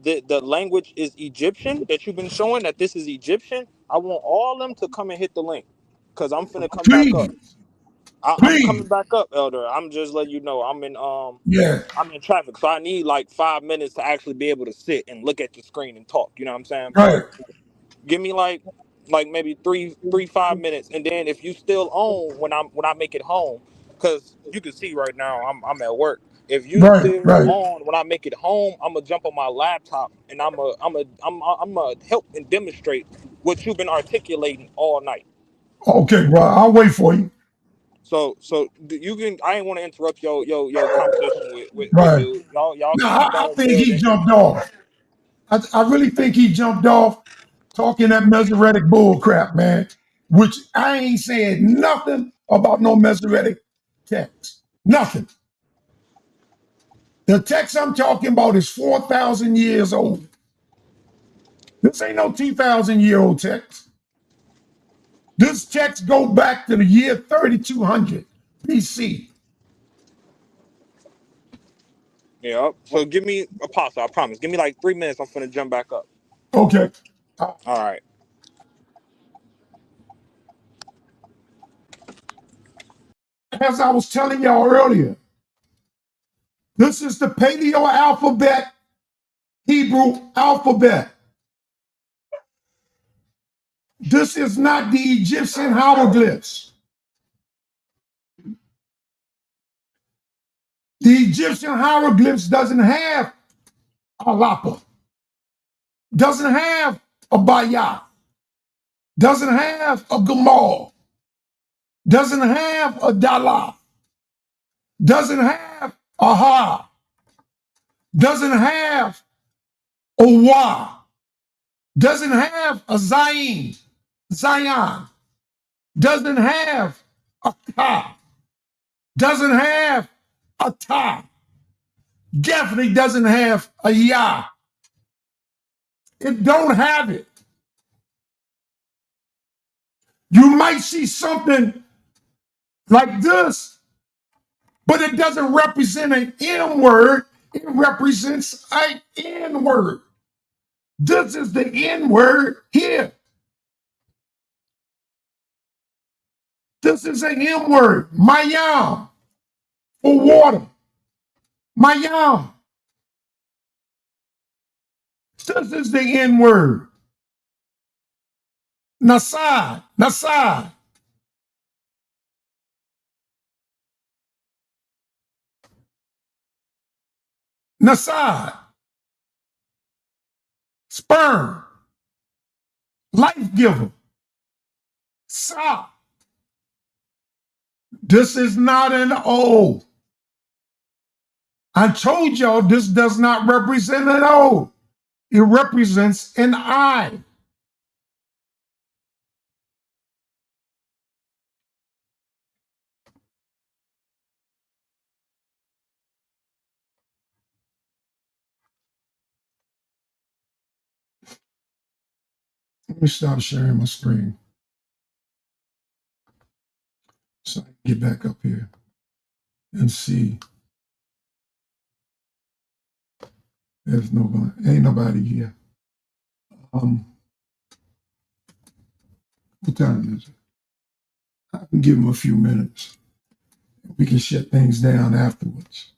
the language is Egyptian that you've been showing that this is Egyptian. I want all them to come and hit the link, cause I'm finna come back up. please, I'm please, coming back up, Elder. I'm just letting you know yeah, I'm in traffic, so I need like 5 minutes to actually be able to sit and look at the screen and talk. You know what I'm saying? right. Give me like maybe 5 minutes, and then if you still on when I make it home, because you can see right now I'm at work. If you Right, still right. on when I make it home, I'm gonna jump on my laptop and I'm gonna help and demonstrate what you've been articulating all night. Okay, well, I'll wait for you. So you can. I ain't want to interrupt your conversation with Right. dude. Y'all No, can keep I on think he building. jumped off. I really think he jumped off talking that Masoretic bull crap, man, which I ain't said nothing about no Masoretic text. Nothing. The text I'm talking about is 4,000 years old. This ain't no 2,000-year-old text. This text go back to the year 3200 BC. Yeah. So give me apostle. I promise. Give me like 3 minutes. I'm finna jump back up. Okay. All right. As I was telling y'all earlier, this is the Paleo alphabet, Hebrew alphabet. This is not the Egyptian hieroglyphs. The Egyptian hieroglyphs doesn't have a lapa, doesn't have a bayah, doesn't have a gamal, doesn't have a dalah, doesn't have a ha, doesn't have a wa, doesn't have a zion, doesn't have a ka, doesn't have a ta, definitely doesn't have a ya. It don't have it. You might see something like this, but it doesn't represent an M word. It represents an N word. This is the N word here. This is an M word. Mayam for water. Mayam. This is the N word. Nasad. Nasad. Nasad. Sperm. Life giver. Sa. This is not an O. I told y'all this does not represent an O. It represents an I. Let me stop sharing my screen so I can get back up here and see. There's nobody, ain't nobody here. What time is it? I can give them a few minutes. We can shut things down afterwards.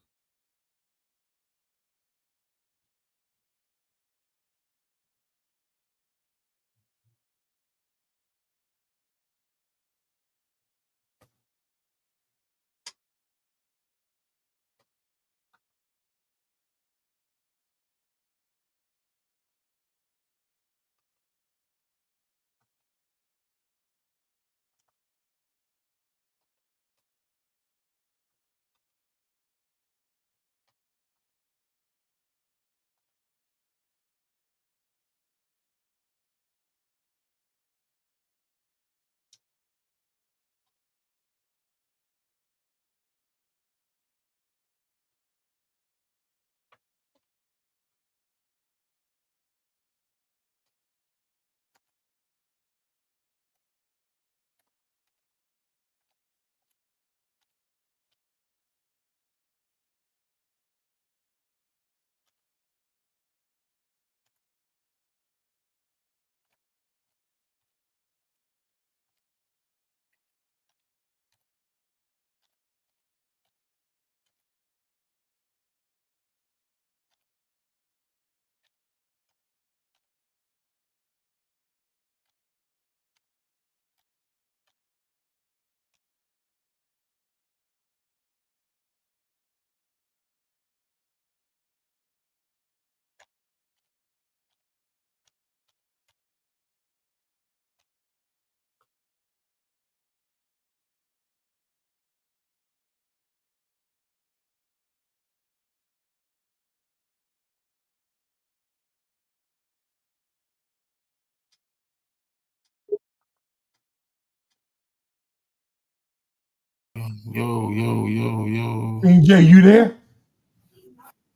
Yo. King J, you there?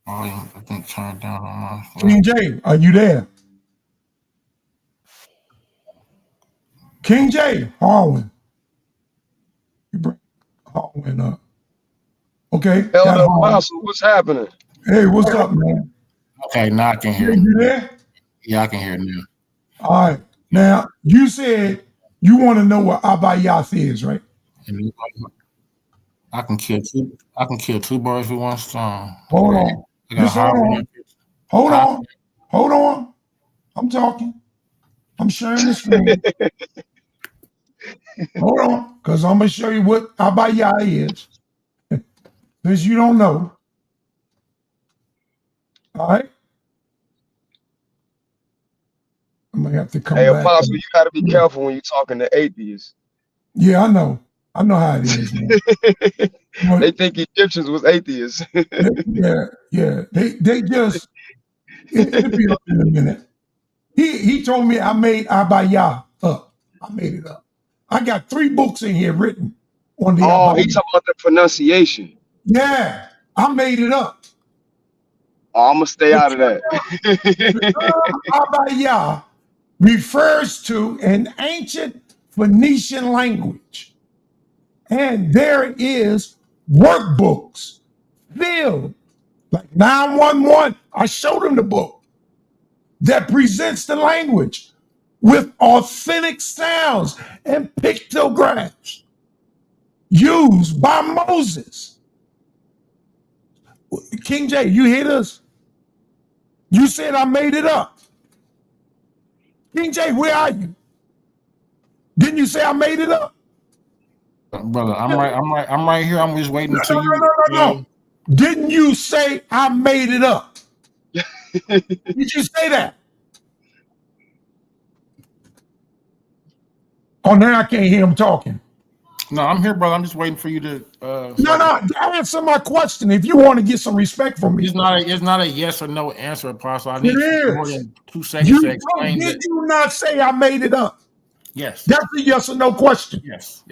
I think turned down on my King J, are you there? King J, Harwin. You bring Harwin up. Okay, got Elder Harwin. Apostle, what's happening? Hey, what's up, man? Okay, now I can hear. You there? Yeah, I can hear now. All right. Now, you said you want to know what Ibaryath is, right? I can kill two birds with one stone. Hold on. Just hold on. Hold on. I'm talking. I'm sharing the screen. Hold on, because I'm going to show you what Ibaryath is. Since you don't know. All right. I'm going to have to come Hey, back. Apostle, you got to be careful when you're talking to atheists. Yeah, I know. I know how it is, man. They think Egyptians was atheists. Yeah. They just, it'll be up in a minute. He told me I made Ibaryath up. I made it up. I got 3 books in here written on the Oh, Ibaryath. he talking about the pronunciation. Yeah, I made it up. Oh, I'm going to stay out of that. Ibaryath refers to an ancient Phoenician language. And there is workbooks filled, like 911. I showed him the book that presents the language with authentic sounds and pictographs used by Moses. King J, you hear this? You said I made it up. King J, where are you? Didn't you say I made it up? Brother, I'm right here. I'm just waiting until you. No. Didn't you say I made it up? Did you say that? Oh, now I can't hear him talking. No, I'm here, brother. I'm just waiting for you to. No. Answer my question. If you want to get some respect from me, it's not a yes or no answer, Apostle. I need more than 2 seconds to explain. Did you not say I made it up? Yes. That's a yes or no question. Yes.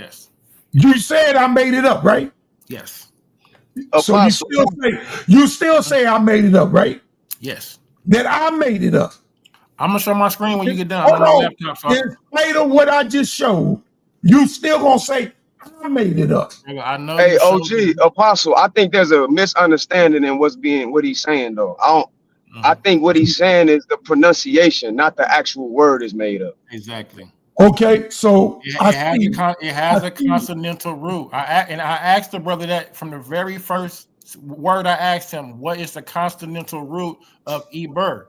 You said I made it up, right? Yes. So you still say I made it up, right? Yes. That I made it up. I'm gonna show my screen when you get done. In spite of what I just showed, you still gonna say I made it up. I know. Hey, OG, Apostle, I think there's a misunderstanding in what he's saying though. I think what he's saying is the pronunciation, not the actual word is made up. Exactly. Okay, so it has a consonantal root. I asked the brother that from the very first word. I asked him, what is the consonantal root of Ivri?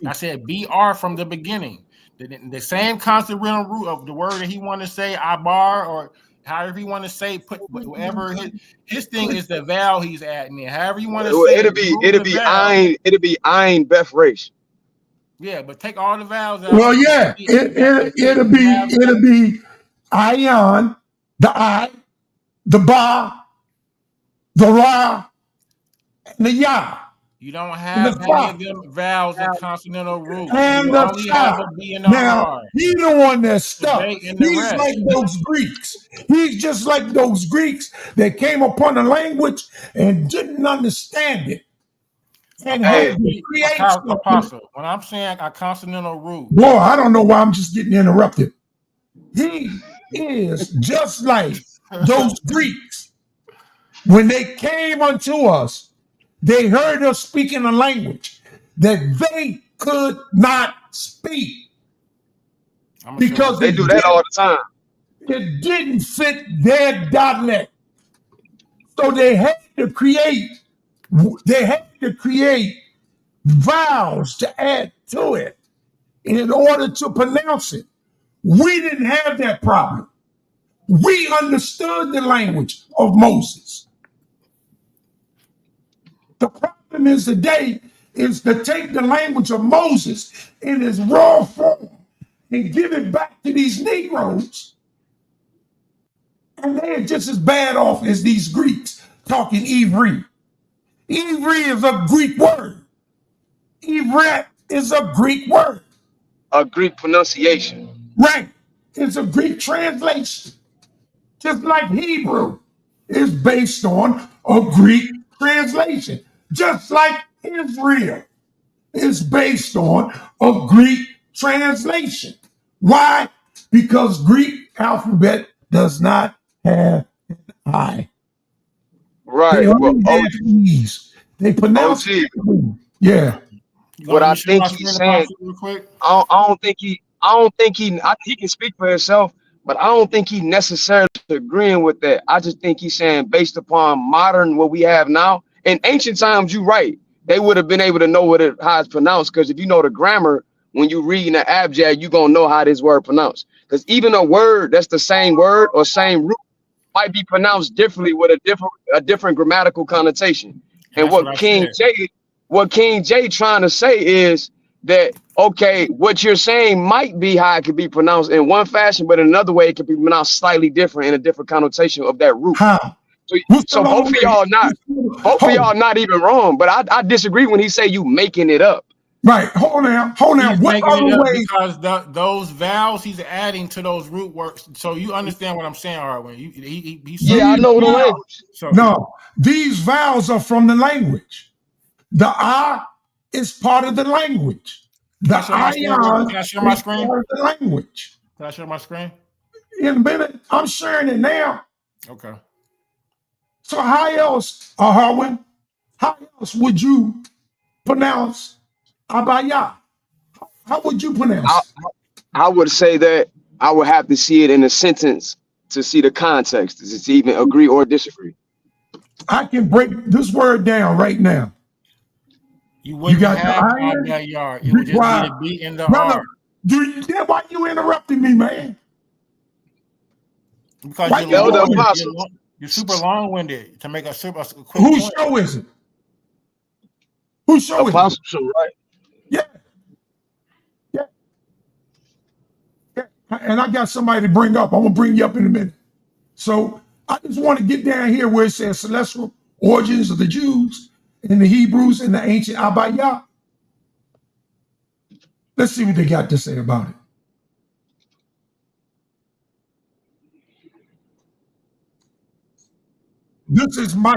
I said BR from the beginning. The same consonantal root of the word that he wanted to say, Ibar, or however you want to say, put whatever his thing is the vowel he's adding in. However you want to say it'll be Ein Beth Resh. Yeah, but take all the vowels out. Well, yeah, it'll be Ayan, the I, the Ba, the Ra, and the Ya. You don't have any of them vowels in consonantal root. And you only have a B and a R. He's the one that's stuck. He's like those Greeks. He's just like those Greeks that came upon a language and didn't understand it. And had to create Apostle, when I'm saying a consonantal root. Boy, I don't know why I'm just getting interrupted. He is just like those Greeks. When they came unto us, they heard us speaking a language that they could not speak. Because they do that all the time. It didn't fit their dialect. So they had to create vowels to add to it in order to pronounce it. We didn't have that problem. We understood the language of Moses. The problem is today is to take the language of Moses in its raw form and give it back to these Negroes. And they're just as bad off as these Greeks talking Ivri. Ivri is a Greek word. Ibaryath is a Greek word. A Greek pronunciation. Right. It's a Greek translation Just like Hebrew is based on a Greek translation. Just like Israel is based on a Greek translation. Why? Because Greek alphabet does not have an I. They Right, but only have E's. They pronounce OG, it. Yeah. You what gonna let I me share think my he's screen, saying, Apostle, real quick? he can speak for himself, but I don't think he necessarily agreeing with that. I just think he's saying based upon modern what we have now. In ancient times, you're right. They would have been able to know how it's pronounced, because if you know the grammar, when you read in the abjad, you're gonna know how this word pronounced. Because even a word that's the same word or same root might be pronounced differently with a different grammatical connotation. And And that's what I said. What King J trying to say is that, okay, what you're saying might be how it could be pronounced in one fashion, but in another way it could be pronounced slightly different in a different connotation of that root. How? So, What's the so long way? both of Hold. y'all not even wrong, but I disagree when he say you making it up. Right. Hold on. Hold on. He's What making other it up way? because those vowels he's adding to those root words. So you understand what I'm saying, Harwin? He's Yeah, I These know the vowels, language. so no, these vowels are from the language. The I is part of the language. can The I share my screen? ion Can I share my is screen? part of the language. Can I share my screen? In a minute, I'm sharing it now. Okay. So how else, Harwin, how else would you pronounce Abaya? How would you I, pronounce it? I would say that I would have to see it in a sentence to see the context, to even agree or disagree. I can break this word down right now. You You wouldn't got the have iron, Yard. It would be just be quiet. the B and the Brother, R. why you interrupting me, man? Because Why you're you Elder doing it? Apostle, you're super long-winded to make a quick Whose point. show is it? Whose show is it? Apostle, so right? Yeah, yeah, yeah. And I got somebody to bring up. I'm gonna bring you up in a minute. So I just want to get down here where it says celestial origins of the Jews and the Hebrews and the ancient Abayah. Let's see what they got to say about it. This is my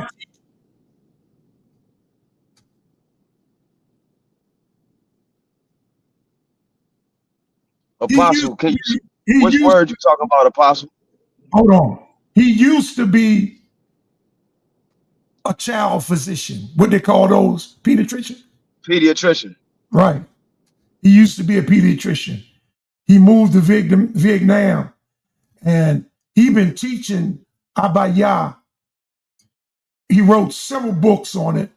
he used Apostle, to can you? be, he Which used word you talking about, Apostle? hold on. He used to be a child physician. What they call those? Pediatrician? Pediatrician. Right. He used to be a pediatrician. He moved to Vietnam and he been teaching Abaya. He wrote several books on it.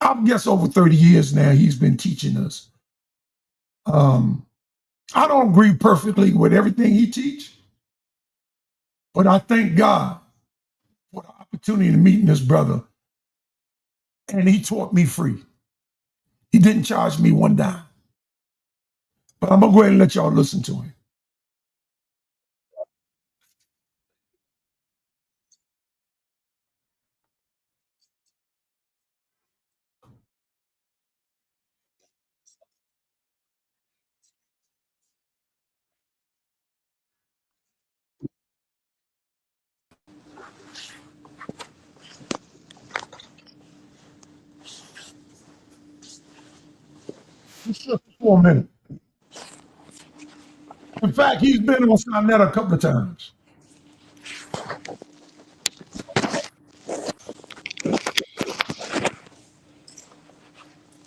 I guess over 30 years now he's been teaching us. Um, I don't agree perfectly with everything he teach, but I thank God for the opportunity to meet this brother. And he taught me free. He didn't charge me one dime. But I'm gonna go ahead and let y'all listen to him. Just for a minute. In fact, he's been on Sonnet a couple of times.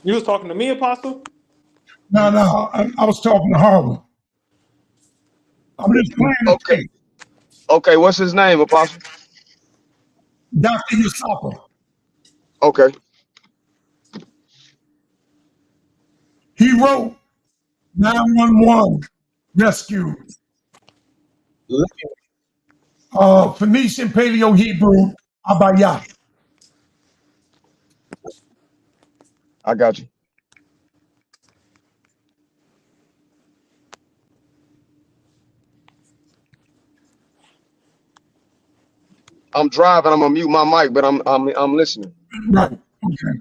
You was talking to me, Apostle? No, I was talking to Harlan. I'm just playing the Okay, tape. okay. What's his name, Apostle? Dr. Yusapa. Okay, He wrote 911 Rescue, Phoenician Paleo Hebrew Abaya. I got you. I'm driving. I'm gonna mute my mic, but I'm listening. Right. Okay.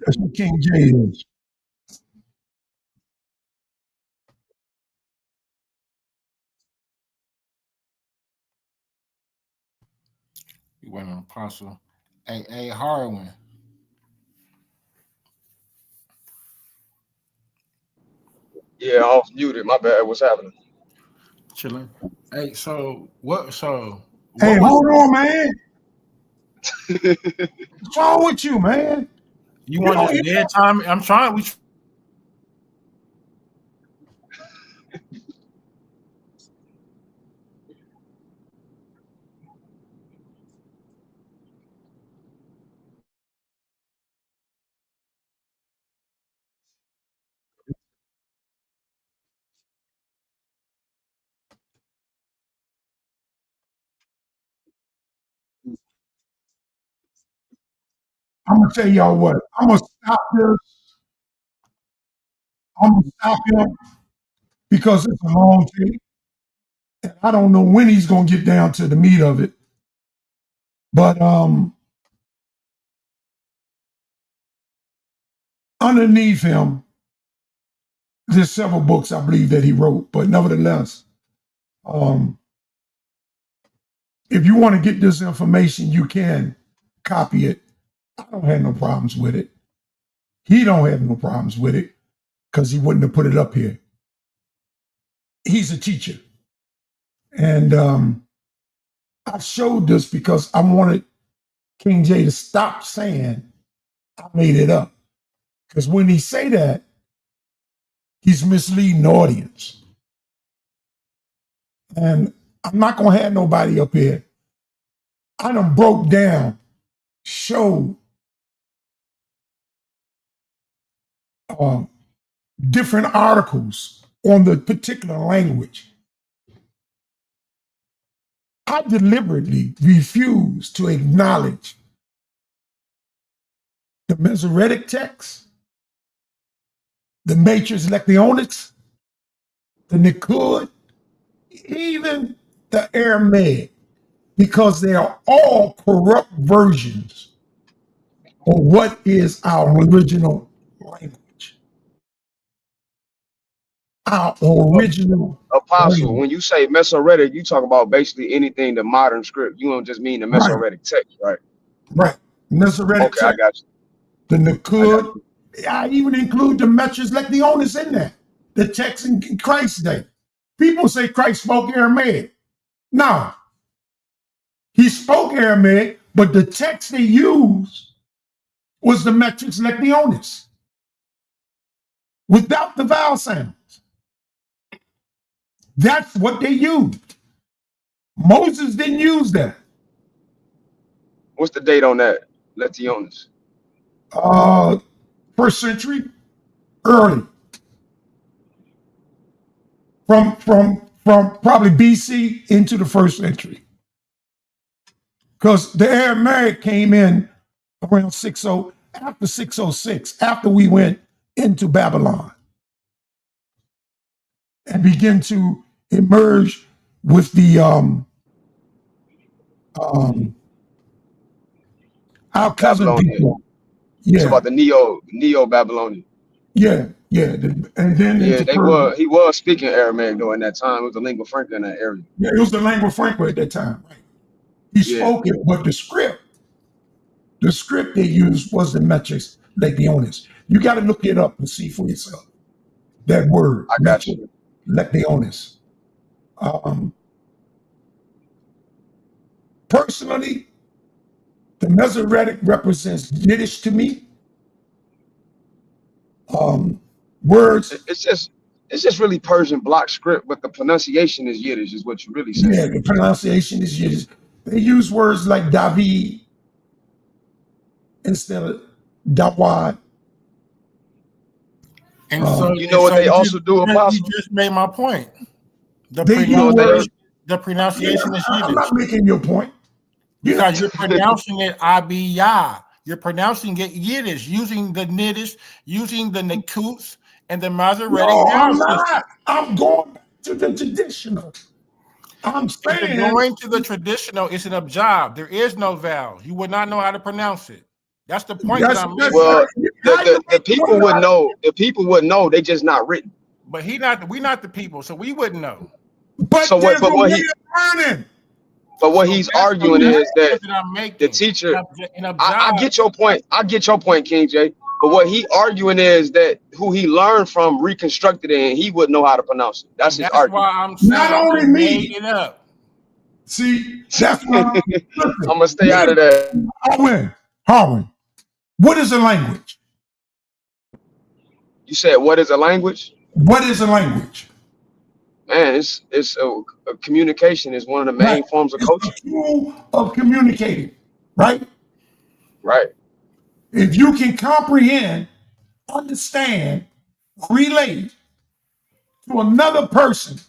That's what King J is. You went an apostle. Hey, Harwin. Yeah, I was muted. My bad. What's happening? Chilling. Hey, so what? Hey, was hold on, man. What's wrong with you, man? you want don't this hear dead time? I'm trying. I'm gonna tell y'all what. I'm gonna stop this. I'm gonna stop him because it's a long tape, and I don't know when he's gonna get down to the meat of it. But underneath him, there's several books I believe that he wrote. But nevertheless, if you want to get this information, you can copy it. I don't have no problems with it. He don't have no problems with it because he wouldn't have put it up here. He's a teacher. And I showed this because I wanted King J to stop saying I made it up. Because when he say that, he's misleading the audience. And I'm not going to have nobody up here. I done broke down, showed different articles on the particular language. I deliberately refuse to acknowledge the Masoretic text, the Matrix Lectionis, the Nikud, even the Aramaic, because they are all corrupt versions of what is our original language. Our original Apostle, language. when you say Mesoretic, you talk about basically anything the modern script. You don't just mean the Right, Mesoretic text, right? right. Masoretic Okay, I text, got you. the I got Nikud. you. I even include the Metrix Lectionis in there, the text in Christ's day. People say Christ spoke Aramaic. No, he spoke Aramaic, but the text they used was the Metrix Lectionis without the vowel sounds. That's what they used. Moses didn't use that. What's the date on that? Lectionis. First century, early, from probably BC into the first century, because the Aramaic came in around 60 after 606, after we went into Babylon and begin to emerge with the our cousin Babylonian. people. It's Yeah, about the Neo-Babylonian. yeah, and then Yeah, into Persia. he was speaking Aramaic during that time. It was the lingua franca in that area. Yeah, it was the lingua franca at that time. Right? He Yeah, spoke it, but the script they used was the Metrix Lectionis. You got to look it up and see for yourself. That word, I got Metrix you. Lectionis. Personally, the Masoretic represents Yiddish to me. Words, It's just really Persian block script, but the pronunciation is Yiddish, is what you're really saying. yeah, the pronunciation is Yiddish. They use words like David instead of Dawad. And so You know what they also do, you Apostle? just made my point. The They use words. pronunciation is I'm Yiddish not making your point. because you're pronouncing it Abiyah. You're pronouncing it Yiddish, using the Niddish, using the Nakuts, and the Masoretic No, vowel I'm system. not. I'm going back to the traditional. I'm If you're saying going to the traditional, it's an abjad. There is no vowel. You would not know how to pronounce it. That's the point That's, that I'm that's, making. Well, how you the people would know. The people would know. They just not written. But we not the people, so we wouldn't know. But So there's what? a way of learning. But what So he's that's the arguing is that point that I'm making. the teacher. In a I job, get your point. I get your point, King J. But what he arguing is that who he learned from reconstructed it, and he wouldn't know how to pronounce it. That's his that's argument. why I'm saying Not only he made me. it up. See, that's why I'm gonna stay out of that. Harwin, what is a language? You said what is a language? What is a language? Man, it's a communication is one of the main forms of It's culture. a tool of communicating, right? Right. If you can comprehend, understand, relate to another person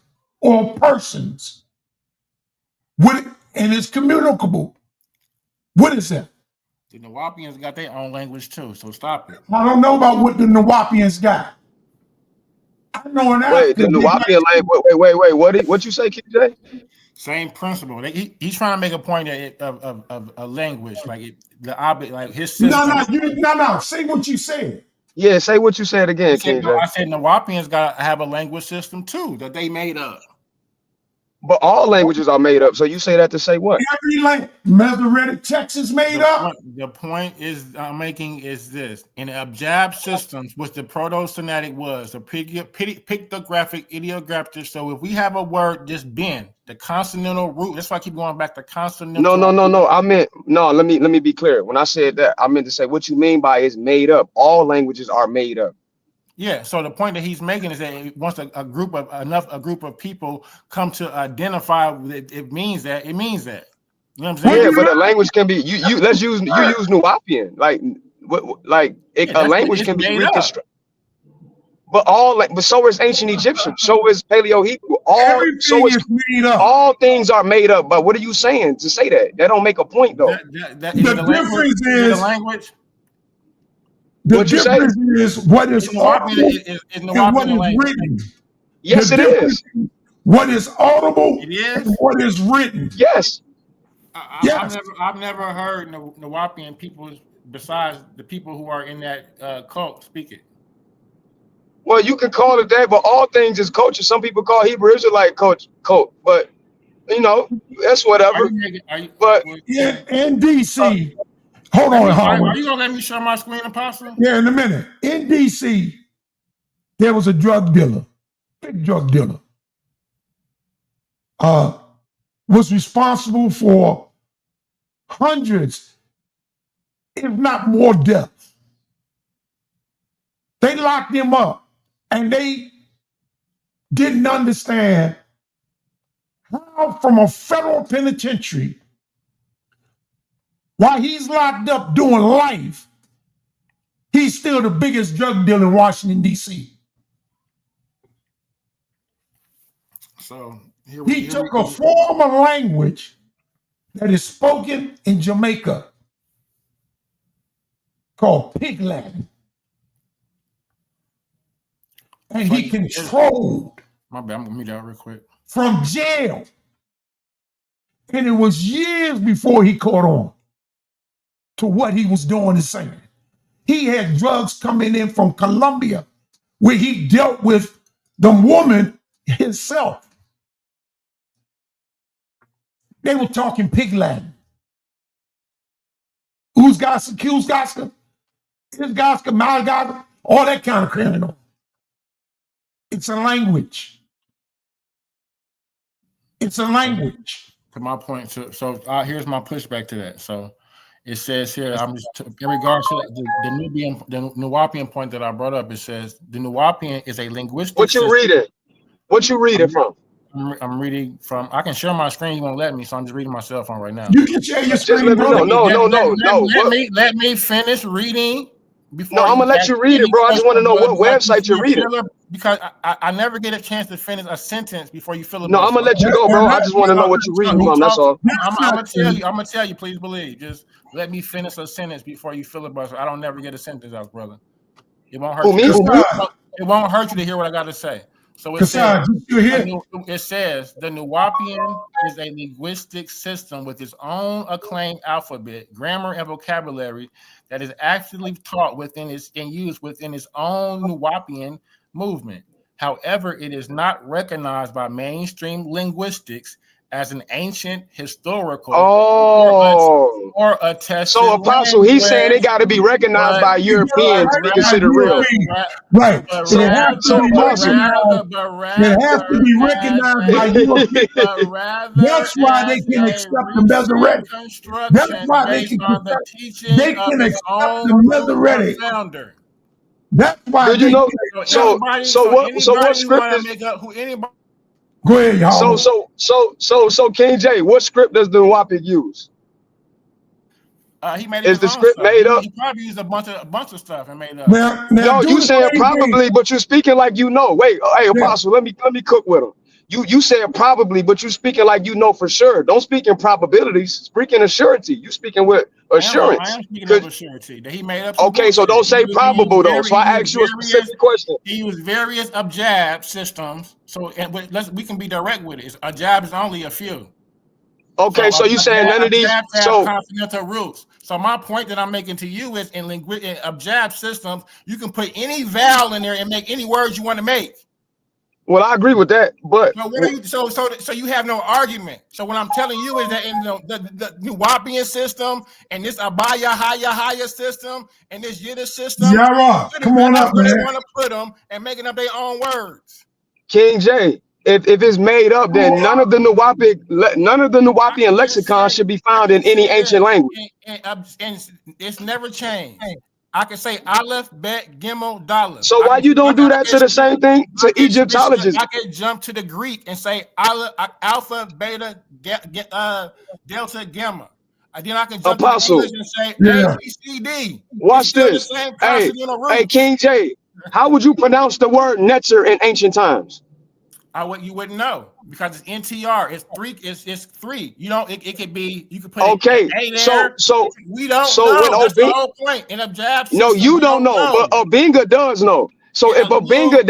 or persons, and it's communicable. What is that? The Nawapians got their own language too, so stop it. I don't know about what the Nawapians got. I know in Wait, the Nawapian language. What you say, KJ? Same principle. He's trying to make a point of a language, like the object, like his system. No. Say what you said. Yeah, say what you said again, KJ. I said Nawapians got to have a language system too that they made up. But all languages are made up. So you say that to say what? Every language, Masoretic text is made up. The point I'm making is this: in the Abjad systems, which the Proto-Semitic was, the pictographic, ideographic. So if we have a word just been the consonantal root, that's why I keep going back to consonantal. No. I meant no. Let me be clear. When I said that, I meant to say what you mean by is made up. All languages are made up. Yeah, so the point that he's making is that once a group of people come to identify it means that. You know what I'm saying? Yeah, but a language can be you use Nuwapian. A language can be reconstructed. But so is ancient Egyptian, so is Paleo Hebrew. All things are made up. But what are you saying to say that? That don't make a point though. The difference is the language. The difference is what is audible and what is written. Yes, it is. What is audible and what is written. Yes. I've never heard Nawapian people besides the people who are in that cult speak it. Well, you can call it that, but all things is culture. Some people call Hebrew Israelite cult, but that's whatever. But in DC. Hold on, Howard. Are you gonna let me share my screen, Apostle? Yeah, in a minute. In DC, there was a drug dealer, big drug dealer. Was responsible for hundreds, if not more, deaths. They locked him up, and they didn't understand how, from a federal penitentiary, while he's locked up doing life, he's still the biggest drug dealer in Washington, D.C. So he took a form of language that is spoken in Jamaica called Pig Latin. And he controlled. My bad, I'm gonna mute that real quick. From jail. And it was years before he caught on to what he was doing and saying. He had drugs coming in from Colombia where he dealt with the woman himself. They were talking Pig Latin. Uzgaska, Qsgaska, Isgaska, Malgaska, all that kind of criminal. It's a language. It's a language. To my point, so here's my pushback to that. So it says here, I'm just in regards to the Nuwapian point that I brought up. It says the Nuwapian is a linguistic. What you reading? What you reading from? I'm reading from. I can share my screen. You won't let me, so I'm just reading my cell phone right now. You can share your screen. Let me finish reading. No, I'm gonna let you read it, bro. I just want to know what website you're reading. Because I never get a chance to finish a sentence before you fill it. No, I'm gonna let you go, bro. I just want to know what you're reading from. That's all. I'm gonna tell you. Please believe. Just let me finish a sentence before you filibuster. I don't never get a sentence out, brother. It won't hurt. It won't hurt you to hear what I got to say. So it says, it says the Nuwapian is a linguistic system with its own acclaimed alphabet, grammar, and vocabulary that is actively taught within its and used within its own Nuwapian movement. However, it is not recognized by mainstream linguistics as an ancient historical or attested. So Apostle, he's saying it got to be recognized by Europeans to be considered real. Right. So Apostle, it has to be recognized by Europeans. That's why they can accept the Masoretic. That's why they can accept the Masoretic. That's why you know. So what script? Go ahead, y'all. So King J, what script does the Nuwapic use? He made is the script made up? He probably used a bunch of stuff and made up. No, you saying probably, but you're speaking like you know. Wait, hey Apostle, let me cook with him. You said probably, but you speaking like you know for sure. Don't speak in probabilities. Speak in assurity. You speaking with assurance. I am speaking of assurity that he made up. Okay, so don't say probable though. So I asked you a specific question. He used various abjad systems. So we can be direct with it. Abjad is only a few. Okay, so you saying none of these consonantal roots. So my point that I'm making to you is in abjad systems, you can put any vowel in there and make any words you want to make. Well, I agree with that, but so you have no argument. So what I'm telling you is that in the Nuwapian system and this Haya system and this Yiddish system, come on up, man. They want to put them and making up their own words. King J, if it's made up, then none of the Nuwapian lexicon should be found in any ancient language. And it's never changed. I can say Aleph, Bet, Gimel, Dalet. So why you don't do that to the same thing to Egyptologists? I can jump to the Greek and say Alpha, Beta, Delta, Gamma. And then I can jump to English and say A, B, C, D. Watch this. Hey, King J, how would you pronounce the word Netzer in ancient times? You wouldn't know because it's NTR. It's three. It's three. You know, it could be. You could put okay. So we don't know. That's the whole point in abjad system. No, you don't know, but Abinga does know. So if Abinga,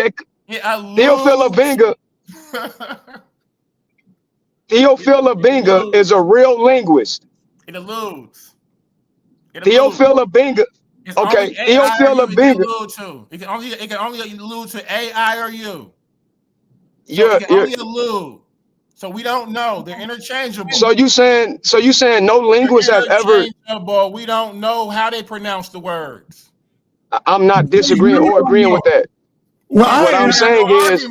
Theophil Abinga is a real linguist. It alludes. Theophil Abinga. Okay, Theophil Abinga. It can only allude to A, I, or U. So only allude. So we don't know. They're interchangeable. So you saying no linguist has ever? We don't know how they pronounce the words. I'm not disagreeing or agreeing with that. Well, what I'm saying is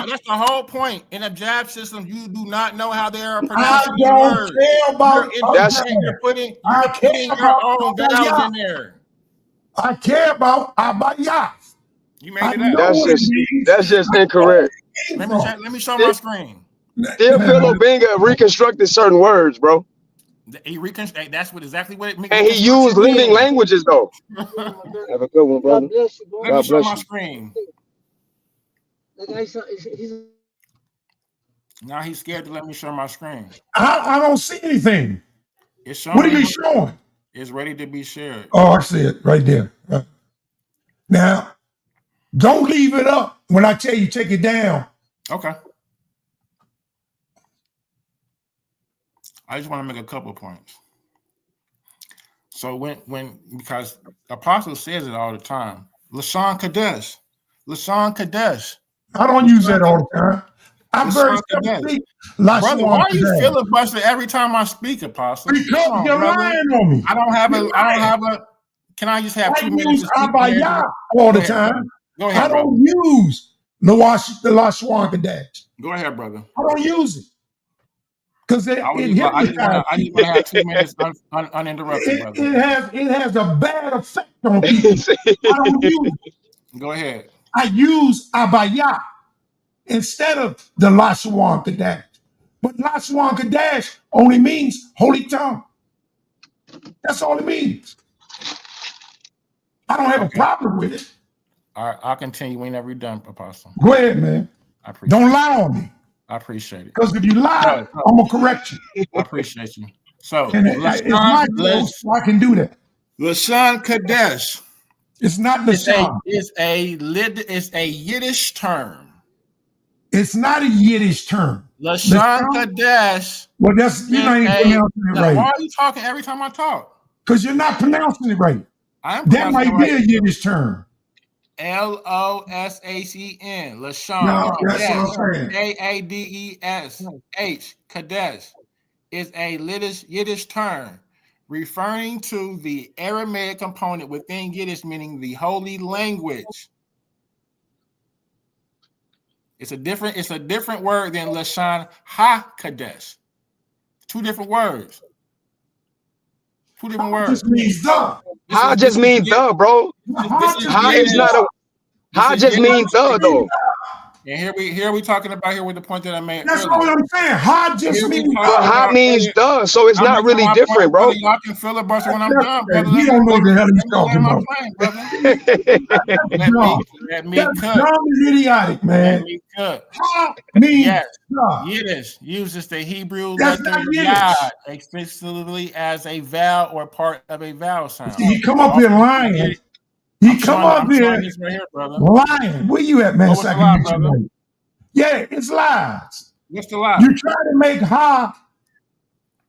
that's the whole point. In abjad system, you do not know how they are pronouncing the words. You're putting your own vowels in there. I care about Ibaryath. You made it up. That's just incorrect. Let me show my screen. Theophil Abinga reconstructed certain words, bro. He reconstructed. That's exactly what it means. And he used living languages, though. Have a good one, brother. Let me show my screen. Now he's scared to let me show my screen. I don't see anything. It's showing. What are you showing? It's ready to be shared. Oh, I see it right there. Now, don't leave it up when I tell you take it down. Okay. I just want to make a couple of points. So because Apostle says it all the time, Lashon Kadesh. I don't use that all the time. I'm very speak. Brother, why are you filibuster every time I speak, Apostle? Because you're lying on me. I don't have a. Can I just have 2 minutes? I use Abayah all the time. Go ahead, I don't use the Lashon Kadesh. Go ahead, brother. I don't use it. Because I just want to have 2 minutes uninterrupted, brother. It has a bad effect on people. I don't use it. Go ahead. I use Ibaryath instead of the Lashon Kadesh. But Lashon Kadesh only means holy tongue. That's all it means. I don't have a problem with it. All right, I'll continue whenever you're done, Apostle. Go ahead, man. Don't lie on me. I appreciate it. Because if you lie, I'm going to correct you. I appreciate you. So, it's my fault, so I can do that. Lashon Kadesh. It's not Lashon. It's a Yiddish term. It's not a Yiddish term. Lashon Kadesh. Well, that's you're not even pronouncing it right. Why are you talking every time I talk? Because you're not pronouncing it right. That might be a Yiddish term. Losacen. Lashon. No, that's what I'm saying. Kadesh. Kadesh is a Yiddish term referring to the Aramaic component within Yiddish, meaning the holy language. It's a different word than Lashon HaKadesh. Two different words. Two different words. Just means the. How just mean the, bro? How is not a. How just mean the though? And here we talking about here with the point that I made. That's what I'm saying. How just means. But how means the, so it's not really different, bro. Y'all can filibuster when I'm done, brother. You don't know what the hell he's talking about. Let me cut. That's dumb and idiotic, man. Let me cut. How means Yiddish uses the Hebrew That's letter not Yiddish. yod explicitly as a vowel or part of a vowel sound. See, he come up here lying. He come up here lying. Where you at, man? What's the lie, brother? Yeah, it's lies. What's the lie? You try to make ha.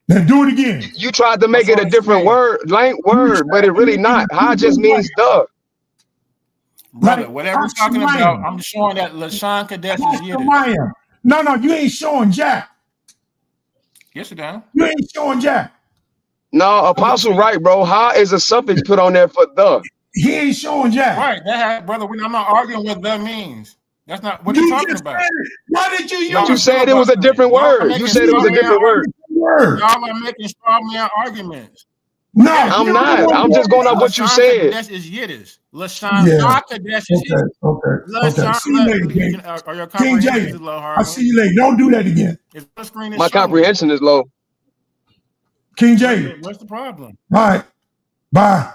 Then do it again. You tried to make it a different word, but it really not. Ha just means the. Brother, whatever you're talking about, I'm showing that Lashon Kadesh is Yiddish. No, you ain't showing Jack. Yes, you do. You ain't showing Jack. No, Apostle, right, bro. Ha is a suffix put on there for the. He ain't showing Jack. Right, brother. I'm not arguing what the means. That's not what you're talking about. Why did you use? You said it was a different word. You said it was a different word. Y'all are making straw man arguments. No, I'm not. I'm just going off what you said. Kadesh is Yiddish. Lashon Kadesh is Yiddish. Okay. See you later, King. Or your King comprehension J. is low, I'll see you later. Don't do that again. My comprehension is low. King J. What's the problem? All right. Bye.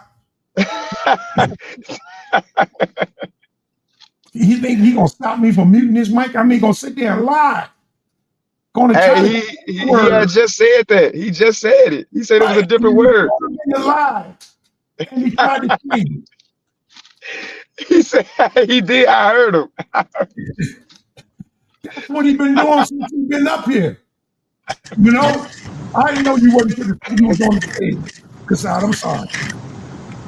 He think he gonna stop me from muting his mic? I mean, gonna sit there and lie. Hey, he had just said that. He just said it. He said it was a different word. Lie. And he tried to cheat. He said he did. I heard him. That's what he been doing since he's been up here. You know, I didn't know you wasn't to the you was on the stage. Cassad, I'm sorry.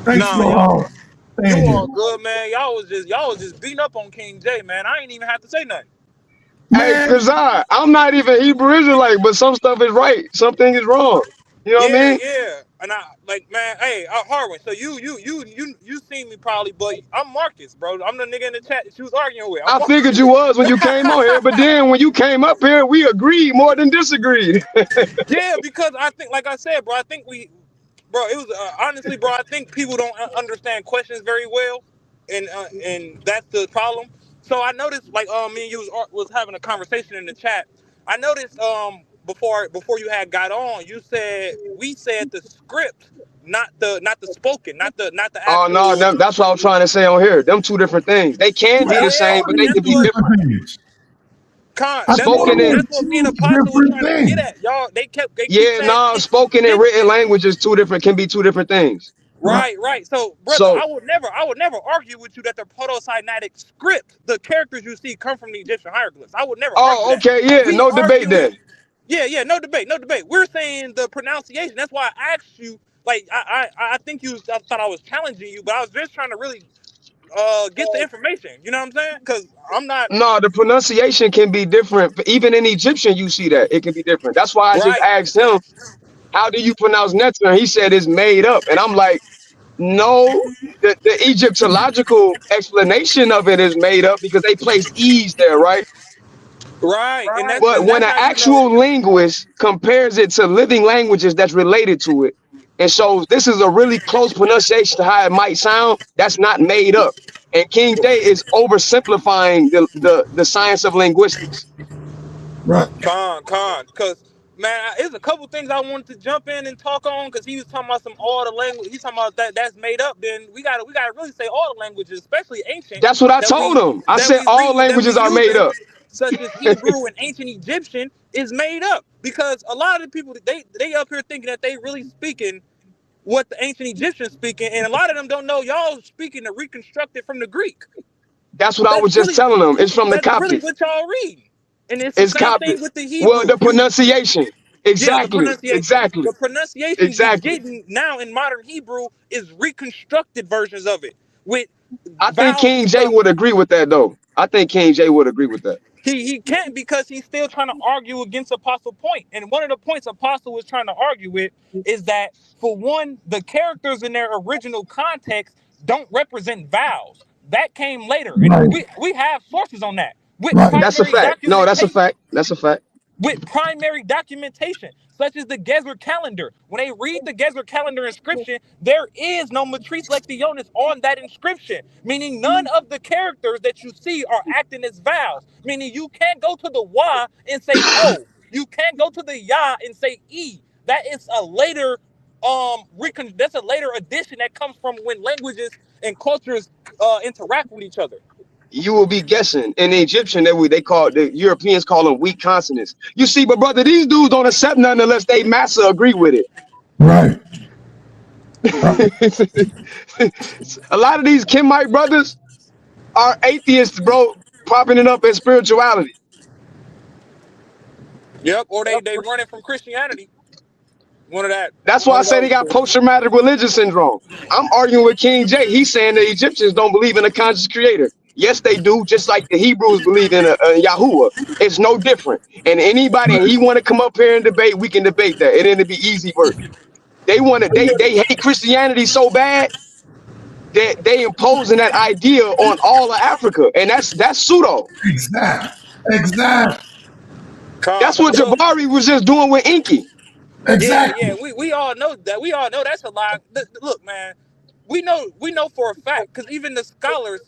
Thanks for you all good, man. Y'all was just beating up on King J, man. I ain't even have to say nothing. Hey, Cassad, I'm not even Hebrew Israelite, but some stuff is right, something is wrong. You know what I mean? Yeah. And I like, man. Hey, Harwin. So you seen me probably, but I'm Marcus, bro. I'm the nigga in the chat that you was arguing with. I figured you was when you came on here, but then when you came up here, we agreed more than disagreed. Yeah, because I think, like I said, bro, it was honestly, bro. I think people don't understand questions very well, and that's the problem. So I noticed, like, me and you was having a conversation in the chat. I noticed, before you had got on, we said the script, not the spoken, not the actual. Oh no, that's what I was trying to say on here. Them two different things. They can be the same, but they can be different. Spoken that's what me and Apostle was trying to get at. Y'all, they keep saying, spoken and written language is can be two different things. Right. So, brother, I would never argue with you that the proto-Sinaitic script, the characters you see, come from the Egyptian hieroglyphs. I would never. Oh, okay, yeah, no debate then. Yeah, no debate. We're saying the pronunciation. That's why I asked you. Like, I think I thought I was challenging you, but I was just trying to really get the information. You know what I'm saying? Because I'm not. No, the pronunciation can be different. Even in Egyptian, you see that it can be different. That's why I just asked him, how do you pronounce Netzar? And he said it's made up. And I'm like, no, the Egyptological explanation of it is made up because they placed E's there, right? Right. But when an actual linguist compares it to living languages that's related to it, and shows this is a really close pronunciation to how it might sound, that's not made up. And King J is oversimplifying the science of linguistics. Right. Con. Because, man, there's a couple things I wanted to jump in and talk on, because he was talking about all the language. He's talking about that's made up. Then we gotta really say all the languages, especially ancient. That's what I told him. I said all languages are made up. Such as Hebrew and ancient Egyptian is made up, because a lot of the people they up here thinking that they really speaking what the ancient Egyptians speaking, and a lot of them don't know y'all speaking to reconstruct it from the Greek. That's what I was just telling them. It's from the That's really Coptic. what y'all read. And it's the It's same thing Coptic. with the Well, Hebrew. the pronunciation. Yeah, the Exactly. pronunciation. Exactly. The pronunciation you Exactly. getting now in modern Hebrew is reconstructed versions of it with I think vowels King and J stuff. would agree with that, though. I think King J would agree with that. He can't because he's still trying to argue against Apostle point. And one of the points Apostle was trying to argue with is that, for one, the characters in their original context don't represent vowels. That came later. And Right. we have sources on that. With Right. That's a primary fact. No, that's a documentation. fact. That's a fact. With primary documentation, such as the Gezer calendar. When they read the Gezer calendar inscription, there is no matrice lectionis on that inscription, meaning none of the characters that you see are acting as vowels, meaning you can't go to the wa and say o. You can't go to the ya and say e. That is a later that's a later addition that comes from when languages and cultures interact with each other. You will be guessing. In the Egyptian, they call the Europeans call them weak consonants. You see, but brother, these dudes don't accept nothing unless they master agree with it. Right. A lot of these Kimite brothers are atheists, bro, propping it up as spirituality. Yep, or they running from Christianity. One of that. That's why I say they got post-traumatic religion syndrome. I'm arguing with King J. He's saying the Egyptians don't believe in a conscious creator. Yes, they do, just like the Hebrews believe in a Yahuwah. It's no different. And anybody, and he want to come up here and debate, we can debate that. It ain't be easy work. They hate Christianity so bad that they imposing that idea on all of Africa, and that's pseudo. Exactly. That's what Jabari was just doing with Inky. Exactly. Yeah. We all know that. We all know that's a lie. Look, man, we know for a fact, because even the scholars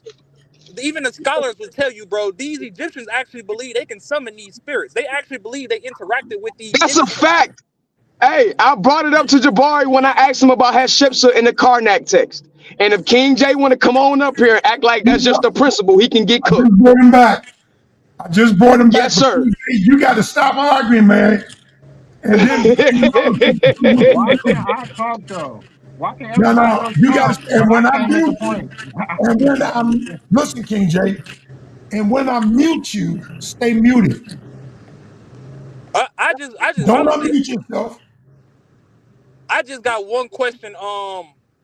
will tell you, bro, these Egyptians actually believe they can summon these spirits. They actually believe they interacted with these That's a entities. fact. Hey, I brought it up to Jabari when I asked him about Hatshepsut in the Karnak text. And if King J want to come on up here and act like that's just a principle, he can get cooked. I just brought him back. Yes, sir. You got to stop arguing, man. And then Why can't I talk though? Why can't everybody else you talk? got. And But when I I can't make a mute point. and when I'm listen, King J, and when I mute you, stay muted. I just Don't honestly, unmute yourself. I just got one question.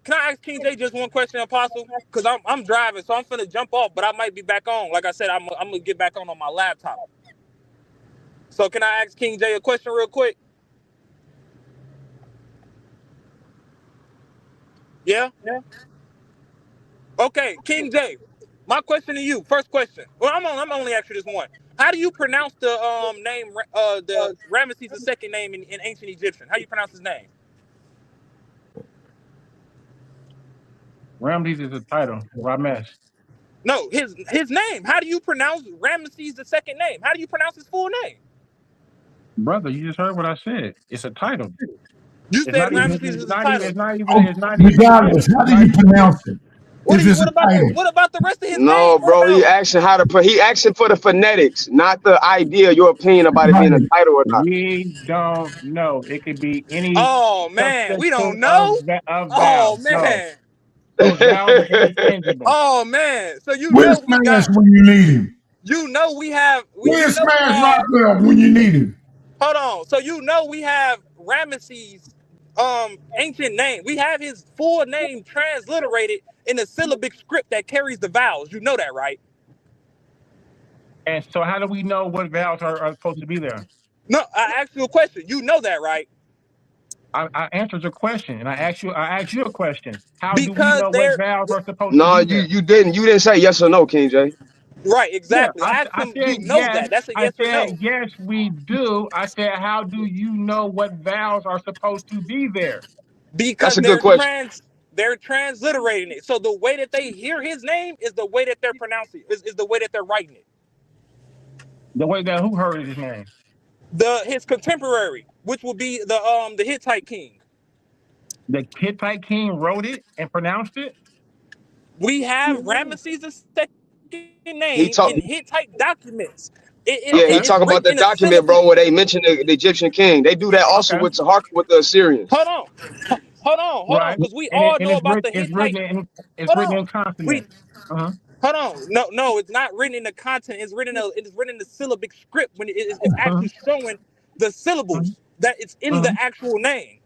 Can I ask King J just one question, Apostle? Because I'm driving, so I'm finna jump off, but I might be back on. Like I said, I'm gonna get back on my laptop. So can I ask King J a question real quick? Yeah. Okay, King J. My question to you, first question. Well, I'm only asking this one. How do you pronounce the name the Ramesses II name in ancient Egyptian? How do you pronounce his name? Ramses is a title. Ramesh. No, his name. How do you pronounce Ramesses II name? How do you pronounce his full name? Brother, you just heard what I said. It's a title. You said Ramesses is It's a not title. even Regardless, how do you pronounce it? What about the rest of his name? No, bro, he asking for the phonetics, not the idea, your opinion about it being a title or not. We don't know. It could be any Oh man, we don't know. of Oh vowels. man. No. Those vowels are interchangeable. Oh man. So you Where's know we Smash got. when you need him? You know we have. Where's Smash Rockwell when you need him? Hold on. So you know we have Ramesses' ancient name. We have his full name transliterated in a syllabic script that carries the vowels. You know that, right? And so how do we know what vowels are supposed to be there? No, I asked you a question. You know that, right? I answered your question, and I asked you a question. How do we know what vowels are supposed No, to be there? you didn't say yes or no, King J. Right, exactly. Yeah, I asked him, you know that. That's a yes or no. I said, yes, we do. I said, how do you know what vowels are supposed to be there? Because they're transliterating it. So the way that they hear his name is the way that they're pronouncing it, is the way that they're writing it. The way that who heard his name? His contemporary, which will be the Hittite king. The Hittite king wrote it and pronounced it? We have Ramesses' II name in Hittite documents. He talk about the document, bro, where they mention the Egyptian king. They do that also with the Assyrians. Hold on, because we all know about the Hittite. It's written in consonants. Hold on. No, it's not written in the content. It's written in the syllabic script when it's actually showing the syllables that it's in the actual name.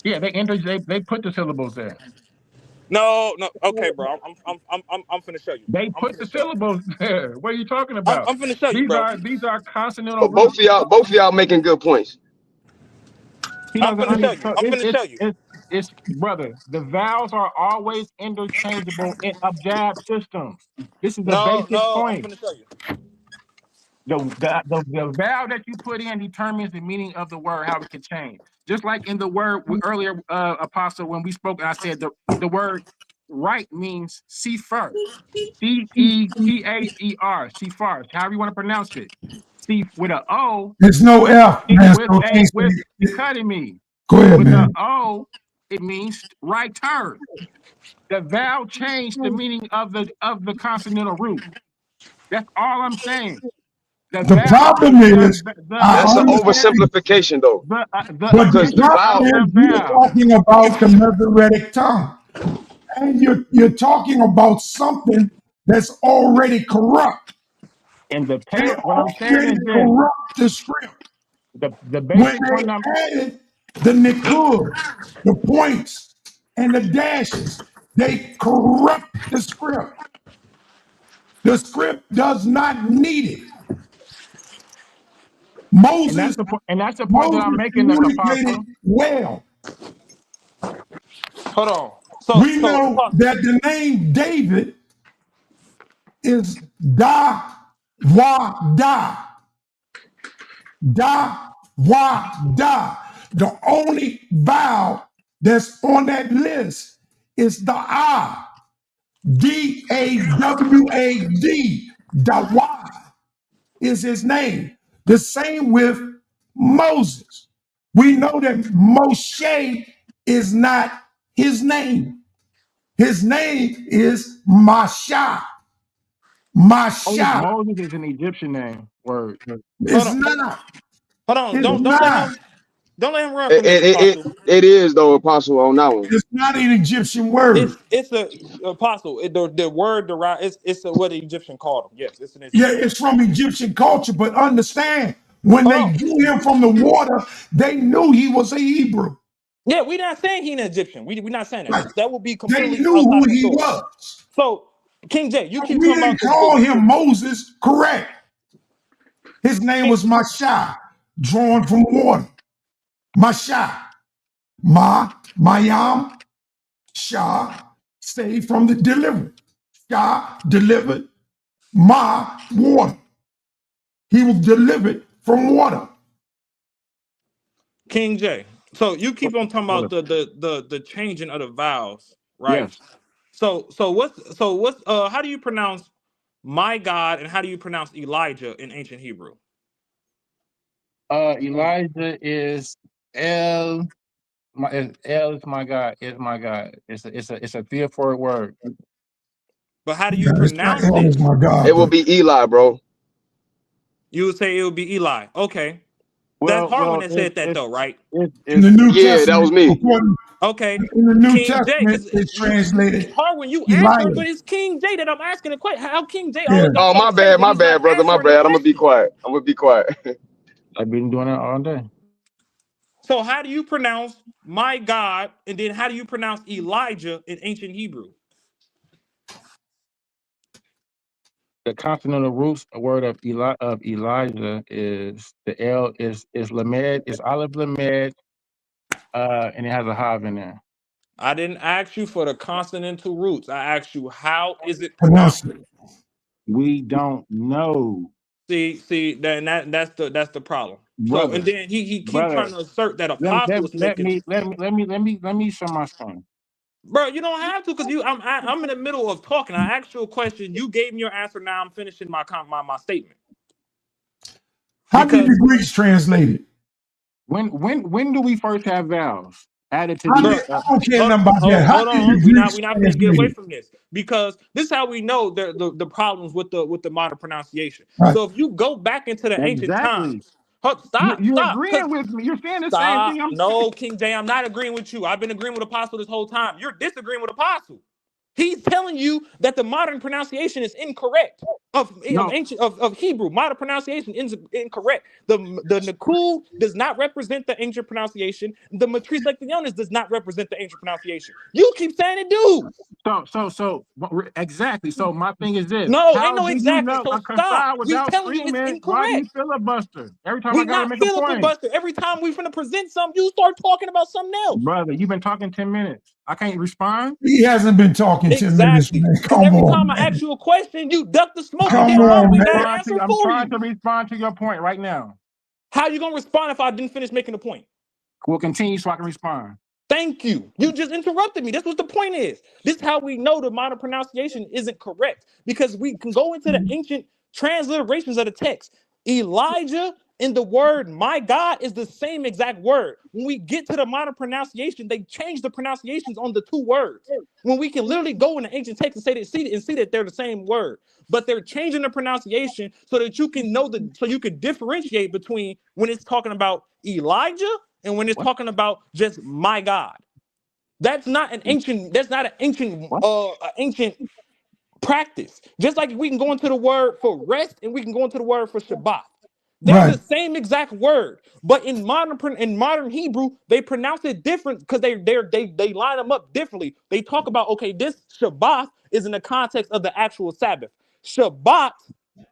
Yeah, they put the syllables there. No. Okay, bro. I'm finna show you. They put the syllables there. What are you talking about? I'm finna show you, bro. These are consonantal But both roots. of y'all making good points. He I'm doesn't finna show understand. you. I'm finna show you. It's brother. The vowels are always interchangeable in abjad systems. This is the basic No. I'm point. finna show you. The vowel that you put in determines the meaning of the word, how it can change. Just like in the word earlier, Apostle, when we spoke, I said the word right means see first. Cepater, see first. However you want to pronounce it. See with an O. There's no F, man. With So can't with say you it. cutting me. Go ahead, With man. the O, it means right turn. The vowel changed the meaning of the consonantal root. That's all I'm saying. The The vowel, problem is, I That's an understand, oversimplification, though, the but because the the addition problem of vowel. the is you're vowel. talking about the Masoretic tongue, and you're talking about something that's already corrupt. And the They what I'm saying already is this: corrupt the script. the When basic point I'm they added the nikud, the points, and the dashes, they corrupt the script. The script does not need it. and Moses that's the point that I'm making, the communicated Apostle. well. Hold on. We So know Apostle. that the name David is Da Wa Da. Da Wa Da. The only vowel that's on that list is the I. Dawad. Dawad is his name. The same with Moses. We know that Moshe is not his name. His name is Masha. Masha. Moses is an Egyptian name word. Hold It's on. not. Hold on. It's Don't let not. him run It, from this, it, it, Apostle. it is, though, Apostle, on that one. It's not an Egyptian word. It's a Apostle. The word derived. It's what the Egyptian called him. Yes, it's an Yeah, Egyptian word. it's from Egyptian culture, but understand, when Hold they on. drew him from the water, they knew he was a Hebrew. Yeah, we're not saying he's an Egyptian. We're not saying that. Like, That would be they completely knew outside who of the he story. was. So, King J, you keep We talking didn't about call him Moses, correct. His name was Masha, drawn from water. Masha. Mayam, Shah, saved from the delivered. Shah, delivered. Water. He was delivered from water. King J. So you keep on talking about the changing of the vowels, right? Yes. So what's how do you pronounce my God and how do you pronounce Elijah in ancient Hebrew? Elijah is El. El is my God. Is my God. It's a theophoric word. But how do you Yeah, it's not pronounce hell it? is my It God, will but be Eli, bro. You would say it would be Eli. Okay. That's Harwin Well, that said that though, right? in the New Yeah, that was Testament, me. according Okay. in the New King J, Testament, because it's you translated Harwin, you answered, Elijah. but it's King J that I'm asking the question. How King J Yeah. always got Oh, something to say, but my he's not bad, brother. My answering the bad. I'm gonna be question. quiet. I've been doing it all day. So how do you pronounce my God, and then how do you pronounce Elijah in ancient Hebrew? The consonantal roots word of Elijah is the L is lamed, is Aleph lamed, and it has a Hav in there. I didn't ask you for the consonantal roots. I asked you how is it Pronounce pronounced. it. We don't know, See, then that's the problem. So and brother. then he keep Brother, trying to assert that let, apostle let, is let making. me let me show my son. Bro, you don't have to because I'm in the middle of talking. I asked you a question. You gave me your answer. Now I'm finishing my statement. How did Because the Greeks translate it? When do we first have vowels added to How the? did, I don't care nothing about that. How hold did the on. Greeks We not finna get translate away it? from this because this is how we know the problems with the modern pronunciation. Right. So if you go back into the ancient Exactly. times, You're stop, agreeing with me. You're saying the same stop. thing I'm saying. No, King J, I'm not agreeing with you. I've been agreeing with Apostle this whole time. You're disagreeing with Apostle. He's telling you that the modern pronunciation is incorrect of Hebrew. Modern pronunciation is incorrect. The Nakul does not represent the ancient pronunciation. The Matrice Lectionis does not represent the ancient pronunciation. You keep saying it do. So exactly. So my thing is this: No, how ain't no do you exactly. know So a stop. confide We without telling you it's screaming? Why do you incorrect. filibuster every time I We gotta not make a point? filibuster. Every time we finna present something, you start talking about something else. Brother, you've been talking 10 minutes. I can't respond. He hasn't been talking 10 minutes, Exactly. man. Because Come every on, time I man. ask you a question, you duck the smoke and Come didn't on, want me to man. answer I'm for trying you. to respond to your point right now. How you gonna respond if I didn't finish making the point? We'll continue so I can respond. Thank you. You just interrupted me. That's what the point is. This is how we know the modern pronunciation isn't correct, because we can go into the ancient transliterations of the text. Elijah and the word "my God" is the same exact word. When we get to the modern pronunciation, they change the pronunciations on the two words. When we can literally go in the ancient text and see that they're the same word, but they're changing the pronunciation so that you can know so you can differentiate between when it's talking about Elijah and when it's talking about just "my God." That's not an ancient practice. Just like we can go into the word for rest and we can go into the word for Shabbat. They're the Right. same exact word, but in modern Hebrew, they pronounce it different because they line them up differently. They talk about, okay, this Shabbat is in the context of the actual Sabbath. Shabbat,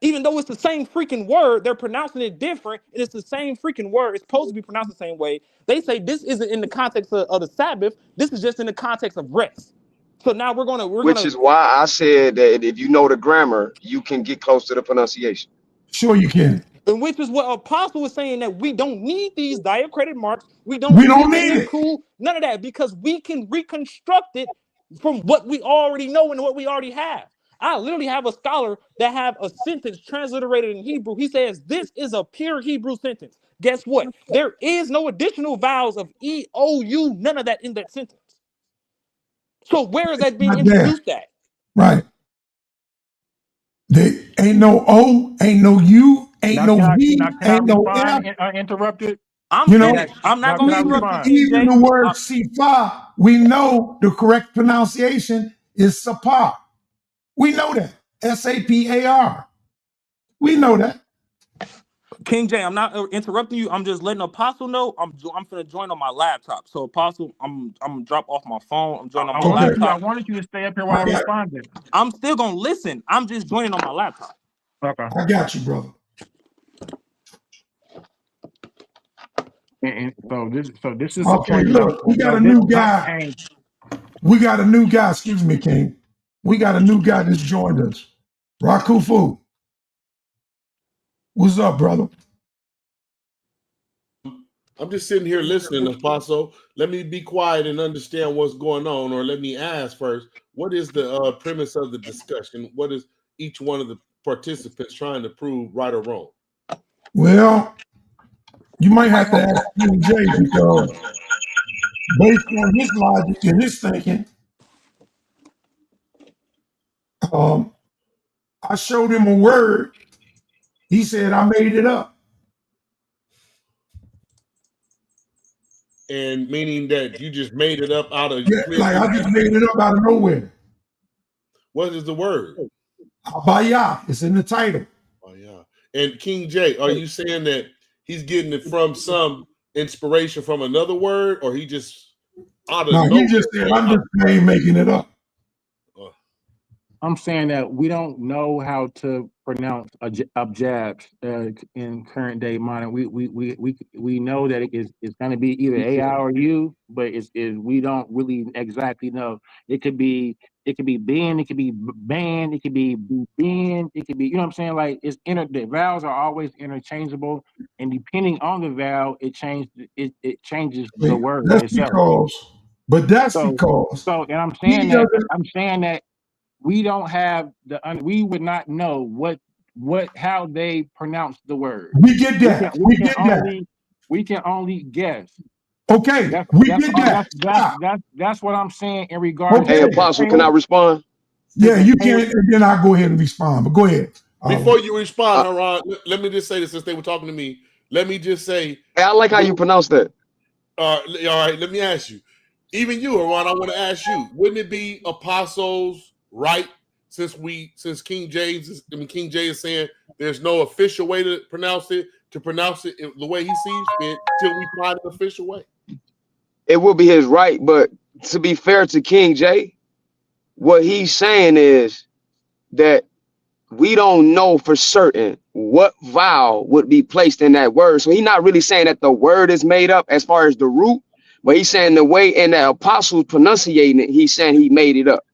even though it's the same freaking word, they're pronouncing it different, and it's the same freaking word. It's supposed to be pronounced the same way. They say this isn't in the context of the Sabbath. This is just in the context of rest. So now we're Which gonna is why I said that if you know the grammar, you can get close to the pronunciation. Sure you can. And which is what Apostle was saying, that we don't need these diacritic marks. We don't We don't need the need it. Nakul, none of that, because we can reconstruct it from what we already know and what we already have. I literally have a scholar that have a sentence transliterated in Hebrew. He says this is a pure Hebrew sentence. Guess what? There is no additional vowels of E, O, U, none of that in that sentence. So where is that being Not there. introduced at? Right. There ain't no O, ain't no U, ain't no V, Can I ain't no respond F. uninterrupted? I'm You know, finished. I'm not Now going can to I interrupt you, respond? King even J. the word Sifa, we know the correct pronunciation is Sapar. We know that. Sapar. We know that. King J, I'm not interrupting you. I'm just letting Apostle know I'm finna join on my laptop. So Apostle, I'm gonna drop off my phone. I'm joining on I my Okay. laptop. wanted you to stay up here I while I got, responded. I'm still gonna listen. I'm just joining on my laptop. Okay. I got you, brother. And so this is the Okay, point that look, we got a this new I guy. came. We got a new guy, excuse me, King. We got a new guy that's joined us. Rakufu. What's up, brother? I'm just sitting here listening, Apostle. Let me be quiet and understand what's going on, or let me ask first, what is the premise of the discussion? What is each one of the participants trying to prove, right or wrong? Well, you might have to ask King J because based on his logic and his thinking, I showed him a word. He said I made it up. And meaning that you just made it up out of Yeah, clear like I just confusion? made it up out of nowhere. What is the word? Ibaryath. It's in the title. Oh, yeah. And King J, are you saying that he's getting it from some inspiration from another word, or he just out of No, he nowhere just said came I'm out? just plain making it up. I'm saying that we don't know how to pronounce abjabs in current day modern. We know that it's going to be either AI or U, but it's we don't really exactly know. It could be Ben, it could be ban, it could be Ben, it could be, you know what I'm saying? Like the vowels are always interchangeable, and depending on the vowel, it changes the word That's itself. because And I'm he saying doesn't. that we don't have we would not know how they pronounce the word. We get that. We get that. We can only guess. Okay, we get that. Stop. That's what I'm saying in regards Hey, Okay. to the Apostle, can I respond? Yeah, you can, and then I'll go ahead and respond. But go ahead. Before you respond, Uh, Haran, let me just say this since they were talking to me. Let me just say, Hey, I like how you pronounce that. all right, let me ask you. even you, Arwan, I want to ask you, wouldn't it be apostles right since King James is saying there's no official way to pronounce it the way he sees fit till we find an official way? It will be his right, but to be fair to King J, what he's saying is that we don't know for certain what vowel would be placed in that word. So he's not really saying that the word is made up as far as the root, but he's saying the way in the apostles pronunciating it, he's saying he made it up.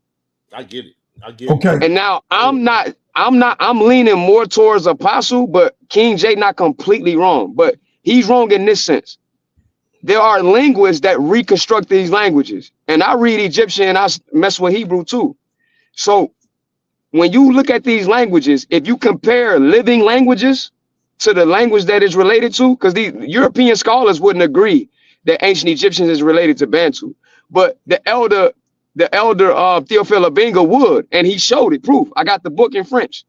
I get it. Okay. And now I'm leaning more towards apostle, but King J not completely wrong, but he's wrong in this sense. There are linguists that reconstruct these languages, and I read Egyptian and I mess with Hebrew too. So when you look at these languages, if you compare living languages to the language that is related to, because the European scholars wouldn't agree that ancient Egyptians is related to Bantu, but the elder Theophile Abinga would, and he showed it, proof. I got the book in French.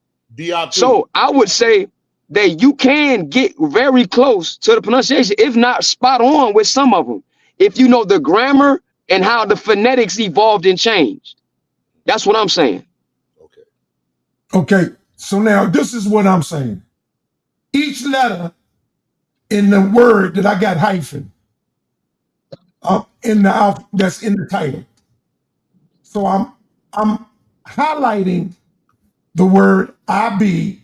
So I would say that you can get very close to the pronunciation, if not spot on with some of them, if you know the grammar and how the phonetics evolved and changed. That's what I'm saying. Okay, so now this is what I'm saying. Each letter in the word that I got hyphen that's in the title. So I'm highlighting the word Ibaryath.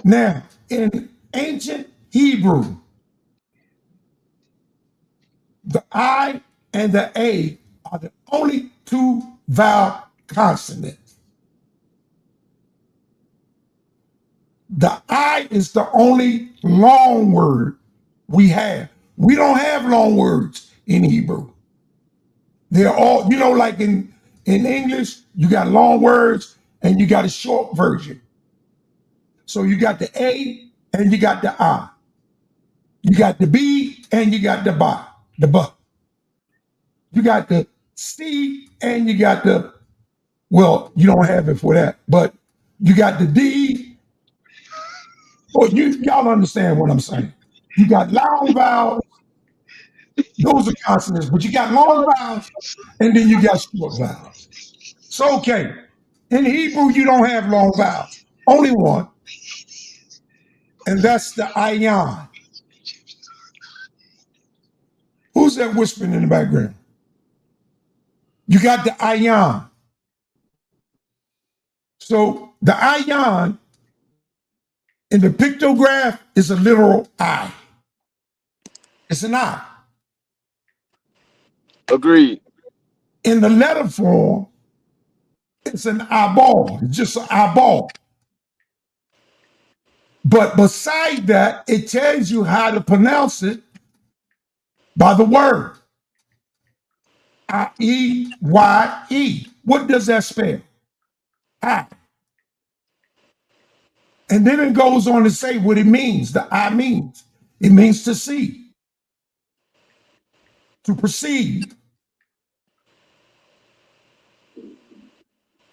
Now, in ancient Hebrew, the I and the A are the only two vowel consonants. The I is the only long word we have. We don't have long words in Hebrew. They're all, like in English, you got long words and you got a short version. So you got the A and you got the I. You got the B and you got the ba. You got the C and you got the, well, you don't have it for that, but you got the D. Well, y'all understand what I'm saying. You got long vowels, those are consonants, but you got long vowels and then you got short vowels. So, okay, in Hebrew, you don't have long vowels, only one, and that's the ayan. Who's that whispering in the background? You got the ayan. So the ayan in the pictograph is a literal eye. It's an eye. Agreed. In the letter form, it's an eyeball. It's just an eyeball. But beside that, it tells you how to pronounce it by the word. I-E-Y-E. What does that spell? I. And then it goes on to say what it means. The I means. It means to see, to perceive.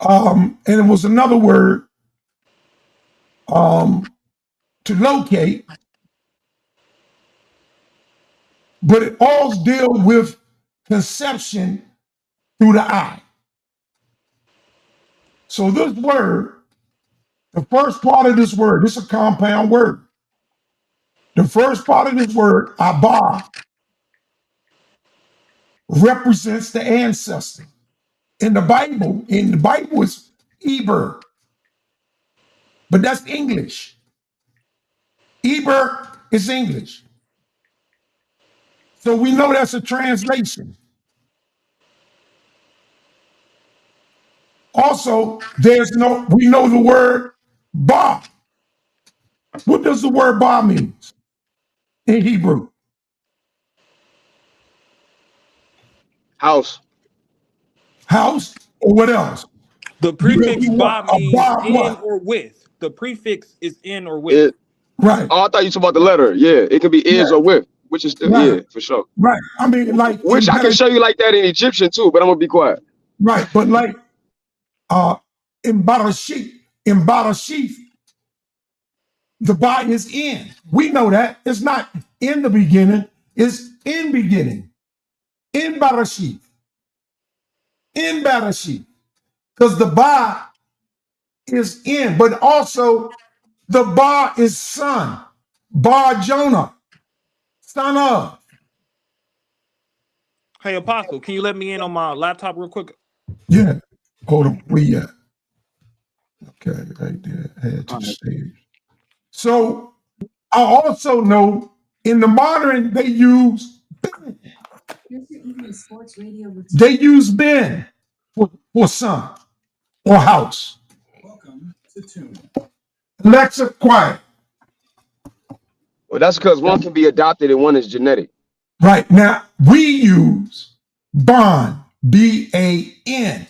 And it was another word, to locate, but it all deals with conception through the eye. So this word, the first part of this word, this is a compound word. The first part of this word, Abba, represents the ancestor. In the Bible it's Eber, but that's English. Eber is English. So we know that's a translation. Also, we know the word ba. What does the word ba mean in Hebrew? House. House, or what else? The prefix ba means About in what? or with. The prefix is in or with. Right. Oh, I thought you talking about the letter. Yeah, it could be is or with, which is still, Right. yeah, for sure. Right. I mean, like, Which I can show you like that in Egyptian too, but I'm gonna be quiet. Right, but like in Barashith, The ba is in. We know that. It's not in the beginning. It's in beginning. In Barashit. In Barashit. Because the ba is in, but also the ba is son. Bar Jonah, son of. Hey, Apostle, can you let me in on my laptop real quick? Yeah. Hold on. Where you at? Okay, right there. Add to the stage. So I also know in the modern they use Ben for son or house. Welcome to Tune. Alexa, quiet. Well, that's because one can be adopted and one is genetic. Right now we use bond, B-A-N,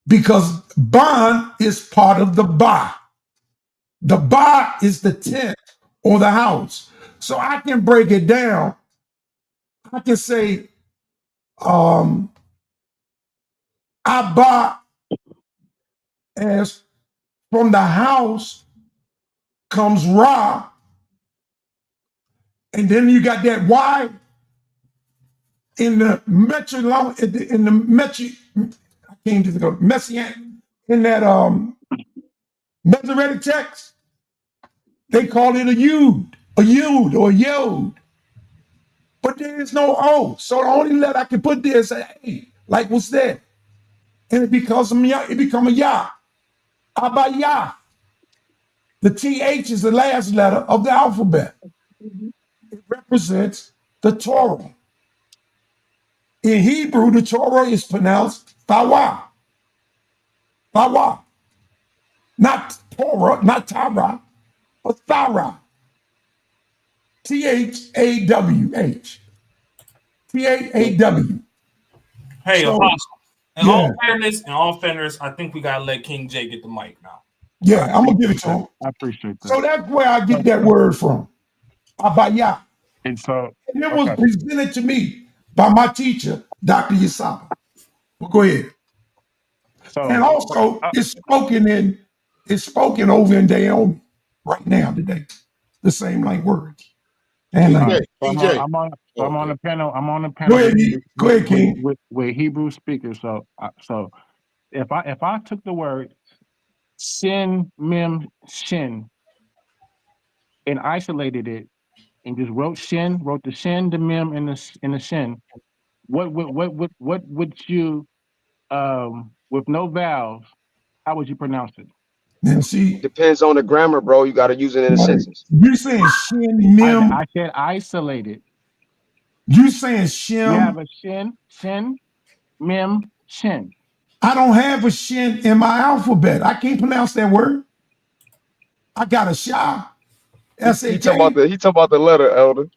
because bond is part of the ba. The ba is the tent or the house. So I can break it down. I can say, I bought as from the house comes Ra, and then you got that Y in the in the Metro, I can't just go Messianic in that Masoretic text. They call it a Yud or Yod, but there is no O. So the only letter I can put there is a A, like what's there, and it becomes a Yah. Abayah. The TH is the last letter of the alphabet. It represents the Torah. In Hebrew, the Torah is pronounced Thawa. Thawa. Not Torah, not Torah, but Thara. Thawh. Thawh. Hey, So, Apostle. In yeah, all fairness, I think we gotta let King J get the mic now. yeah, I'm gonna give it to him. I appreciate that. So that's where I get that word from. Abaya. And so, And it was okay. presented to me by my teacher, Dr. Yasaba. Well, go ahead. So, And also, it's spoken over in Naomi right now today. The same like words. And I'm on the panel. I'm on the panel. Go ahead, King. With Hebrew speakers. So if I took the word sin, mem, shin, and isolated it, and just wrote the shin, the mem, and the shin, what would you with no vowels? How would you pronounce it? And see, Depends on the grammar, bro. You got to use it in a sentence. You saying shin, mem? I said isolated. You saying shim? You have a shin, mem, shin. I don't have a shin in my alphabet. I can't pronounce that word. I got a sha. He talk about the letter, elder.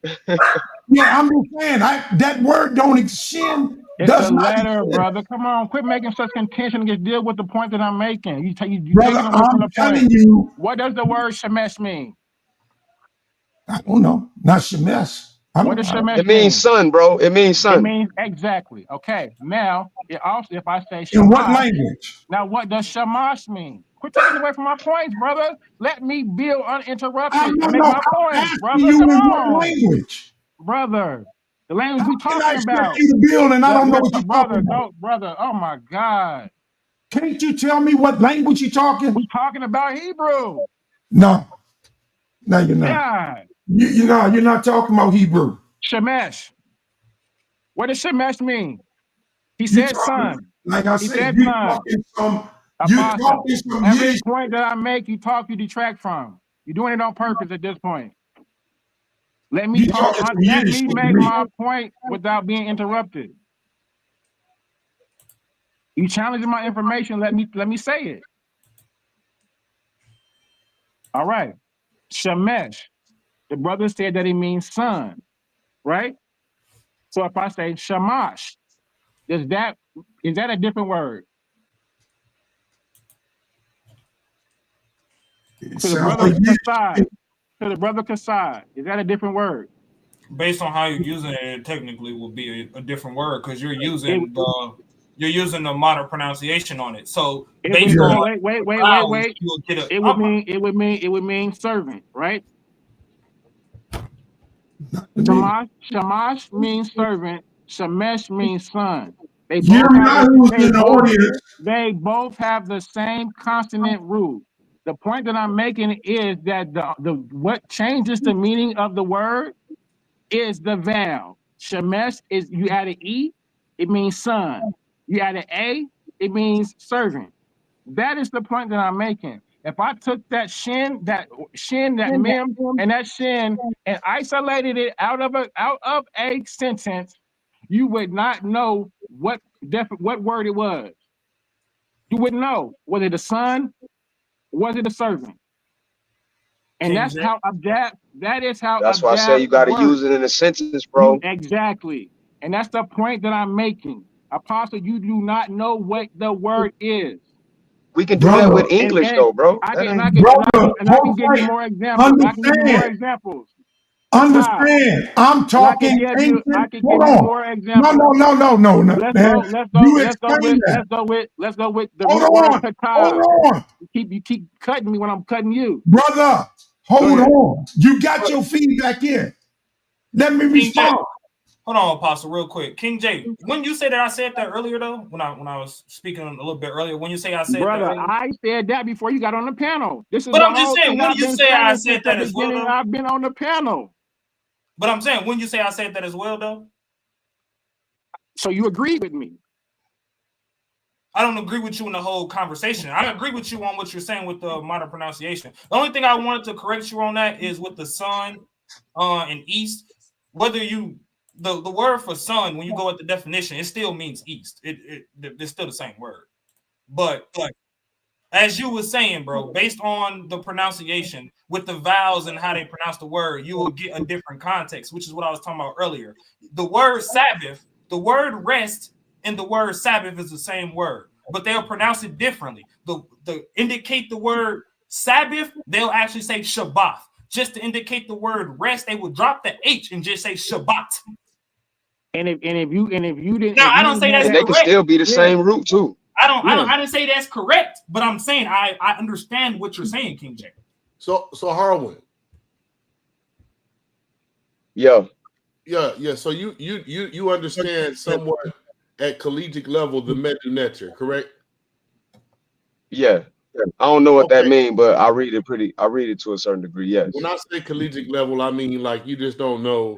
Yeah, I'm just saying that word don't shin. It's a letter, brother. Come on, quit making such contention and just deal with the point that I'm making. You taking away from the point. You. What does the word shemesh mean? I don't know. Not shemesh. What does shemesh mean? It means son, bro. It means son. It means exactly. Okay. Now, it also, if I say shamash, in what language? Now, what does shamash mean? Quit taking away from my points, brother. Let me build uninterrupted and make my points, brother. Come on. What language? Brother, the language we talking about. You to build and I don't know what you're talking about. Brother, oh my God. Can't you tell me what language you're talking? We talking about Hebrew. No, you're not. God. You're not talking about Hebrew. Shemesh. What does shemesh mean? He said son. Like I said, you're talking some Every point that I make, you detract from. You're doing it on purpose at this point. Let me talk. Let me make my point without being interrupted. You challenging my information. Let me say it. All right. Shemesh. The brother said that he means son, right? So if I say shamash, is that a different word? To the brother Kasai, is that a different word? Based on how you're using it, it technically will be a different word because you're using you're using the modern pronunciation on it. So It based would, on wait. you'll get a. It would mean servant, right? Shamash means servant. Shemesh means son. They both have they both have the same consonant root. The point that I'm making is that the what changes the meaning of the word is the vowel. Shemesh is you add an E, it means son. You add an A, it means servant. That is the point that I'm making. If I took that shin, that mem, and that shin, and isolated it out of a sentence, you would not know what word it was. You wouldn't know. Was it a son? Was it a servant? And that's how adapt. That is how That's why I say you got to use it in a sentence, bro. Exactly. And that's the point that I'm making. Apostle, you do not know what the word is. We can do that with English, though, bro. I can give you more examples. I can give you more examples. Understand? I'm talking ancient. I can give you more examples. No. Let's go with the root word hold on. You keep cutting me when I'm cutting you. Brother, hold on. You got your feedback in. Let me respond. Hold on, Apostle, real quick. King J, when you say that, I said that earlier, though, when I was speaking a little bit earlier, when you say I said Brother, that. I said that before you got on the panel. But I'm just saying, when you say I said that as well, though? I've been on the panel. But I'm saying, when you say I said that as well, though? So you agree with me? I don't agree with you in the whole conversation. I agree with you on what you're saying with the modern pronunciation. The only thing I wanted to correct you on that is with the sun and east, whether you... The word for sun, when you go at the definition, it still means east. It's still the same word. But as you were saying, bro, based on the pronunciation with the vowels and how they pronounce the word, you will get a different context, which is what I was talking about earlier. The word Sabbath, the word rest, and the word Sabbath is the same word, but they'll pronounce it differently. The indicate the word Sabbath, they'll actually say Shabbat. Just to indicate the word rest, they will drop the H and just say Shabbat. And if you didn't, now I don't say that's correct. They can still be the same root too. I didn't say that's correct, but I'm saying I understand what you're saying, King J. So Harwin. Yeah. So you understand somewhat at collegiate level the medu neter, correct? Yeah. I don't know what that means, but I read it to a certain degree. Yes. When I say collegiate level, I mean like you just don't know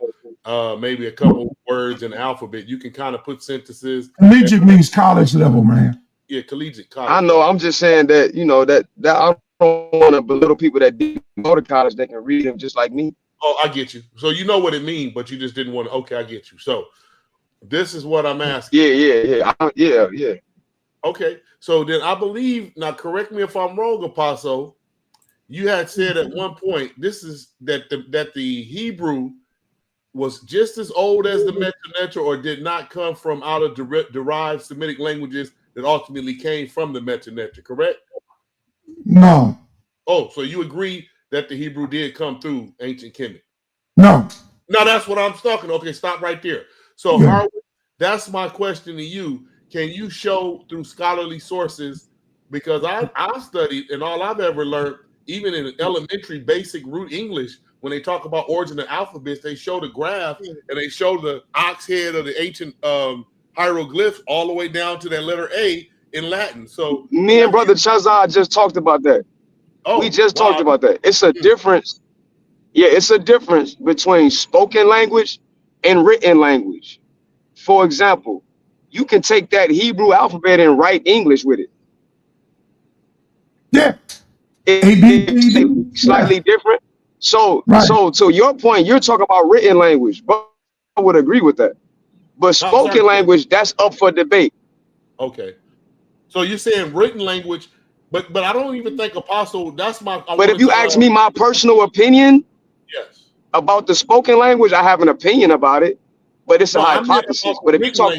maybe a couple words in the alphabet. You can kind of put sentences. Collegiate means college level, man. Yeah, collegiate college. I know. I'm just saying that that I don't want to belittle people that didn't go to college that can read them just like me. Oh, I get you. So you know what it means, but you just didn't want to. Okay, I get you. So this is what I'm asking. Yeah. Okay, so then I believe, now correct me if I'm wrong, Apostle, you had said at one point, this is that the Hebrew was just as old as the medu neter, or did not come from out of derived Semitic languages that ultimately came from the medu neter, correct? No. Oh, so you agree that the Hebrew did come through ancient Kemet? No. No, that's what I'm talking. Okay, stop right there. So Harwood, that's my question to you. Can you show through scholarly sources, because I've studied and all I've ever learned, even in elementary basic root English, when they talk about origin of alphabets, they show the graph and they show the ox head of the ancient hieroglyphs all the way down to that letter A in Latin. So me and Brother Chazar just talked about that. Oh, we just talked about that. It's a difference. Yeah, it's a difference between spoken language and written language. For example, you can take that Hebrew alphabet and write English with it. Yeah. It's slightly different. So to your point, you're talking about written language, but I would agree with that. But spoken language, that's up for debate. Okay. So you're saying written language, but I don't even think Apostle, that's my... But if you ask me my personal opinion about the spoken language, I have an opinion about it, but it's a hypothesis. But if you talk...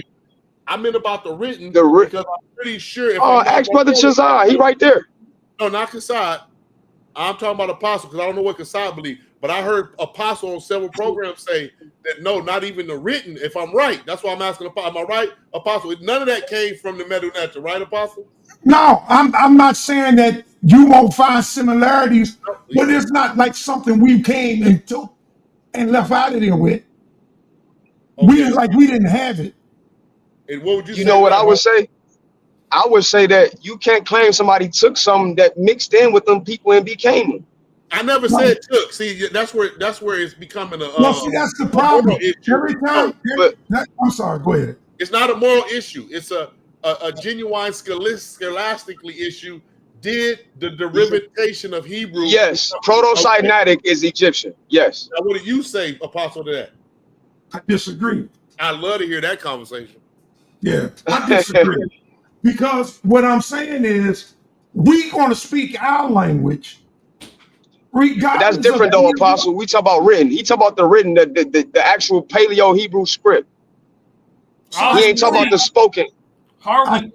I meant about the written, because I'm pretty sure... If ask Brother Chazar, he right there. No, not Kassad. I'm talking about Apostle, because I don't know what Kassad believes. But I heard Apostle on several programs say that no, not even the written. If I'm right, that's why I'm asking. Am I right, Apostle? None of that came from the Medu Neter, right, Apostle? No, I'm not saying that you won't find similarities, but it's not like something we came and took and left out of there with. Okay. We didn't have it. And what would you say? You know what I would say? I would say that you can't claim somebody took something that mixed in with them people and became them. I never said took. See, that's where it's becoming a. Well, see, that's the problem. Every time, I'm sorry. Go ahead. It's not a moral issue. It's a genuine scholastically issue. Did the derivation of Hebrew? Yes, Proto-Sinaitic is Egyptian. Yes. Now, what do you say, Apostle, to that? I disagree. I love to hear that conversation. Yeah, I disagree. Because what I'm saying is, we're going to speak our language. But that's different though, Apostle. We talk about written. He talk about the written, the actual Paleo Hebrew script. He ain't talking about the spoken. Harwin,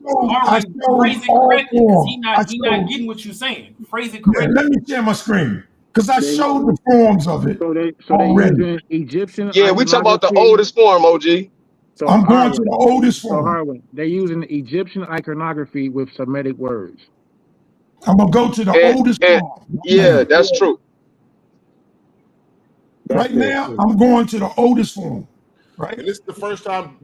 phrase it correctly because he not getting what you're saying. Phrase it correctly. Let me share my screen because I showed the forms of it. So they using Egyptian. Yeah, we talk about the oldest form, OG. So I'm going to the oldest form. So Harwin, they're using the Egyptian iconography with Semitic words. I'm gonna go to the oldest form. Yeah, that's true. Right now, I'm going to the oldest form. Right, and this is the first time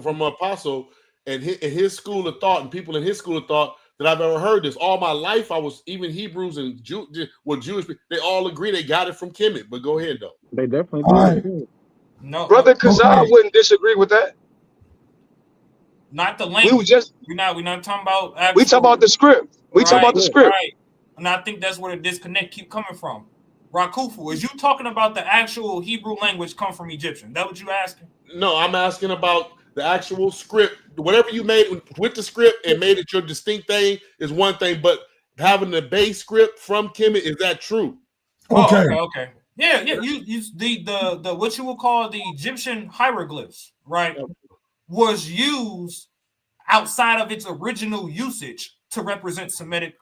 from Apostle and his school of thought and people in his school of thought that I've ever heard this. All my life, I was even Hebrews and Jewish. They all agree they got it from Kemet. But go ahead though. They definitely do. No, brother Kazaa wouldn't disagree with that. Not the language. We're not talking about. Actual, we talk about the script. We talk about the script. Right. And I think that's where the disconnect keep coming from. Rakufu, is you talking about the actual Hebrew language come from Egyptian? That what you asking? No, I'm asking about the actual script. Whatever you made with the script and made it your distinct thing is one thing, but having the base script from Kemet, is that true? Okay. Okay. Yeah. You the what you would call the Egyptian hieroglyphs, right? Was used outside of its original usage to represent Semitic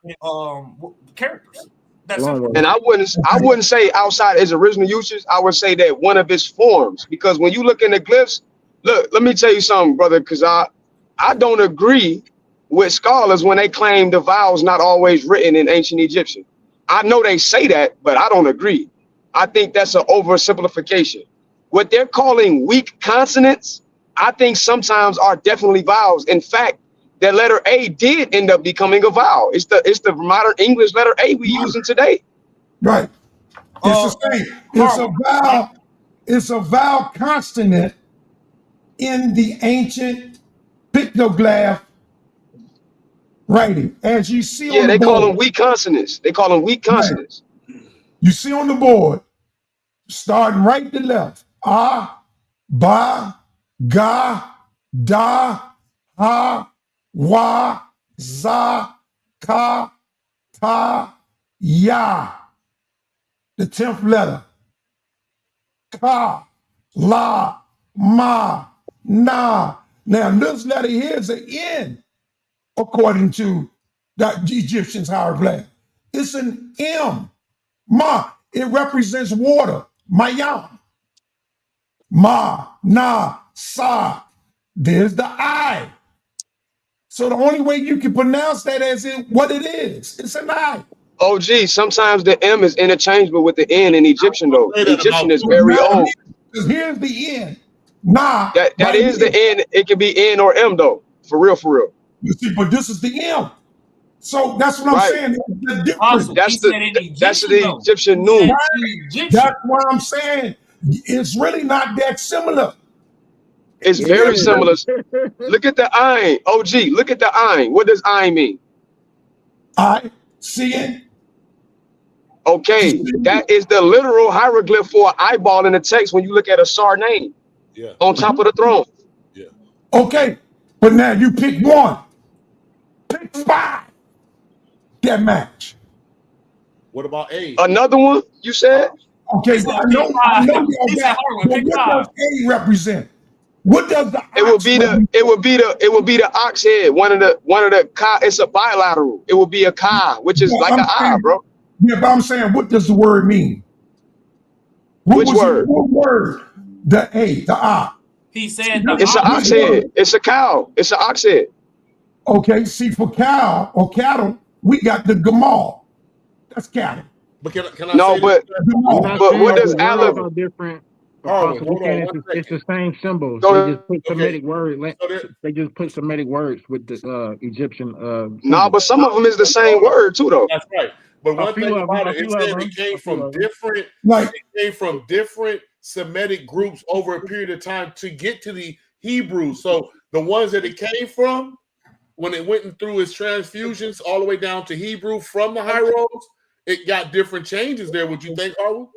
characters. That's and I wouldn't say outside its original usage. I would say that one of its forms, because when you look in the glyphs, look, let me tell you something, brother, because I don't agree with scholars when they claim the vowels not always written in ancient Egyptian. I know they say that, but I don't agree. I think that's an oversimplification. What they're calling weak consonants, I think sometimes are definitely vowels. In fact, that letter A did end up becoming a vowel. It's the modern English letter A we using today. Right. It's the same. It's a vowel. It's a vowel consonant in the ancient pictograph writing, as you see. Yeah, they call them weak consonants. They call them weak consonants. Right. You see on the board, starting right to left: ah, ba, ga, da, ha, wa, za, ka, ta, ya. The 10th letter. Ka, la, ma, na. Now this letter here is an N, according to the Egyptians' hieroglyph. It's an M. Ma. It represents water. Mayam. Ma, na, sa. There's the I. So the only way you can pronounce that as what it is, it's an I. Oh, gee, sometimes the M is interchangeable with the N in Egyptian, though. The Egyptian is very old. Here's the N. Nah. That is the N. It can be N or M, though. For real, for real. You see, but this is the M. So that's what I'm saying. Awesome. That's the Egyptian noon. That's what I'm saying. It's really not that similar. It's very similar. Look at the Ayin. OG, look at the Ayin. What does Ayin mean? I, seeing. Okay, that is the literal hieroglyph for an eyeball in the text when you look at a Sar name on top of the throne. Yeah. Okay, but now you pick one. Pick 5 that match. What about A? Another one, you said? Okay, I know what does A represent? What does the it would be the ox head, one of the ka. It's a bilateral. It would be a ka, which is like an eye, bro. Yeah, but I'm saying, what does the word mean? Which word? What word? The A, the A. He said It's an ox head. It's a cow. It's an ox head. Okay, see, for cow or cattle, we got the gamal. That's cattle. But can I No, say but this? We're not but saying what that does the Aleph? words are different. Harlan, Apostle, hold we're saying on 1 it's the second. same symbols. Go They ahead. just put Okay. Semitic words. So there, They just put Semitic words with the Egyptian Nah, symbols. but some of them is the same word too, though. that's right. But A one few thing of them. about A it, it few of said them. it came A few from of them. different. Like, It came from different Semitic groups over a period of time to get to the Hebrew. So the ones that it came from, when it went through its transfusions all the way down to Hebrew from the Hyros, it got different changes there. Would you think, Harlan?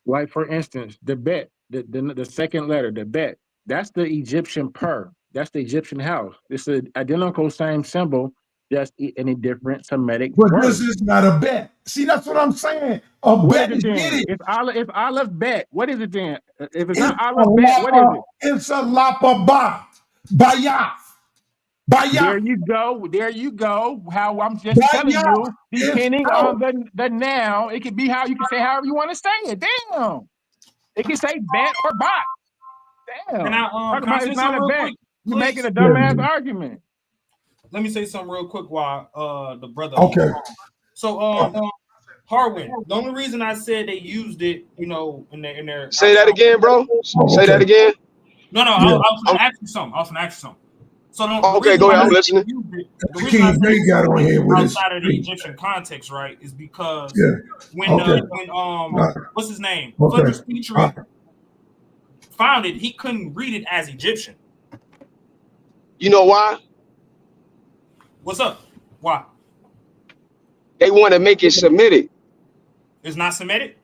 Like for instance, the bet, the second letter, the bet. That's the Egyptian per. That's the Egyptian house. It's the identical same symbol, just in a different Semitic but word. this is not a bet. See, that's what I'm saying. A What bet is it is then? getting. If Aleph bet, what is it then? If it's It's not a Aleph bet, what is lapa. it? It's a lapa ba. Bayath. There Bayath. you go. There you go. How I'm just telling Bayath you, is depending out. on the noun, it could be how you can say however you want to say it. Damn. It can say bet or bot. Damn. Can I Talk can I about say it's not something a real bet. quick? You're making a Please. dumbass argument. Let me say something real quick while the brother. Okay. So Harwin, the only reason I said they used it, you know, in their Say that again, bro. Say that again. No, I was gonna ask you something. So the Okay, reason go why ahead. I'm they listening. used it, the reason I King said Bey got on here with his outside of the speech. Egyptian context, right, is because Yeah. when Okay. what's his name? Okay. Flinders Petrie found it, he couldn't read it as Egyptian. You know why? What's up? Why? They want to make it Semitic. It's not Semitic?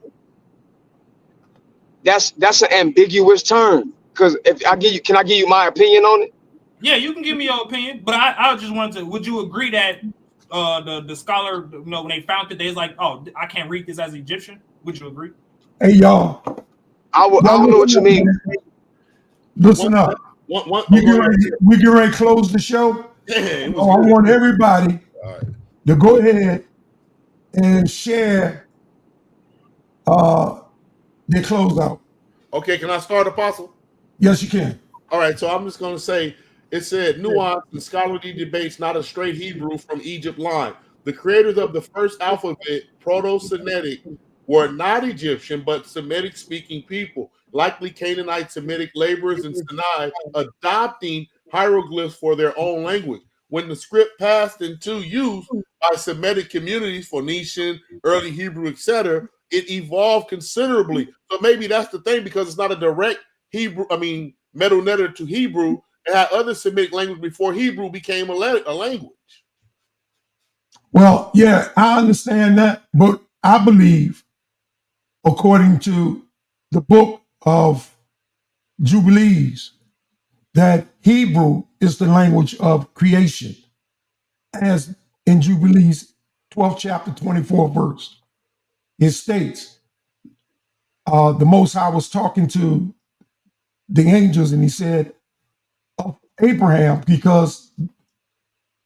That's an ambiguous term. Because if I give you, can I give you my opinion on it? Yeah, you can give me your opinion, but I just wanted to. Would you agree that the scholar, you know, when they found it, they was like, oh, I can't read this as Egyptian? Would you agree? Hey, y'all. I don't know what you mean. Listen up. We get ready to close the show. I want everybody to go ahead and share their closeout. Okay, can I start, Apostle? Yes, you can. All right, so I'm just going to say, it said, nuance and scholarly debates, not a straight Hebrew from Egypt line. The creators of the first alphabet, Proto-Semitic, were not Egyptian, but Semitic-speaking people, likely Canaanite Semitic laborers in Sinai, adopting hieroglyphs for their own language. When the script passed into use by Semitic communities, Phoenician, early Hebrew, etc., it evolved considerably. So maybe that's the thing, because it's not a direct Hebrew, Middle Letter to Hebrew. It had other Semitic language before Hebrew became a language. Well, yeah, I understand that, but I believe, according to the book of Jubilees, that Hebrew is the language of creation, as in Jubilees 12th chapter 24 verse. It states, the Most High was talking to the angels, and he said, of Abraham, because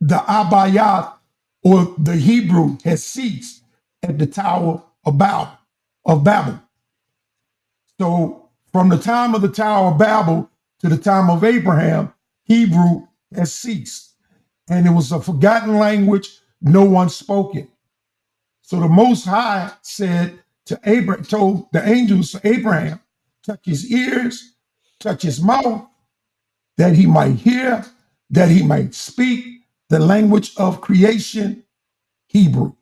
the Ibaryath, or the Hebrew, has ceased at the Tower of Babel. So from the time of the Tower of Babel to the time of Abraham, Hebrew has ceased. And it was a forgotten language, no one spoke it. So the Most High said to Abraham, told the angels to Abraham, touch his ears, touch his mouth, that he might hear, that he might speak the language of creation, Hebrew.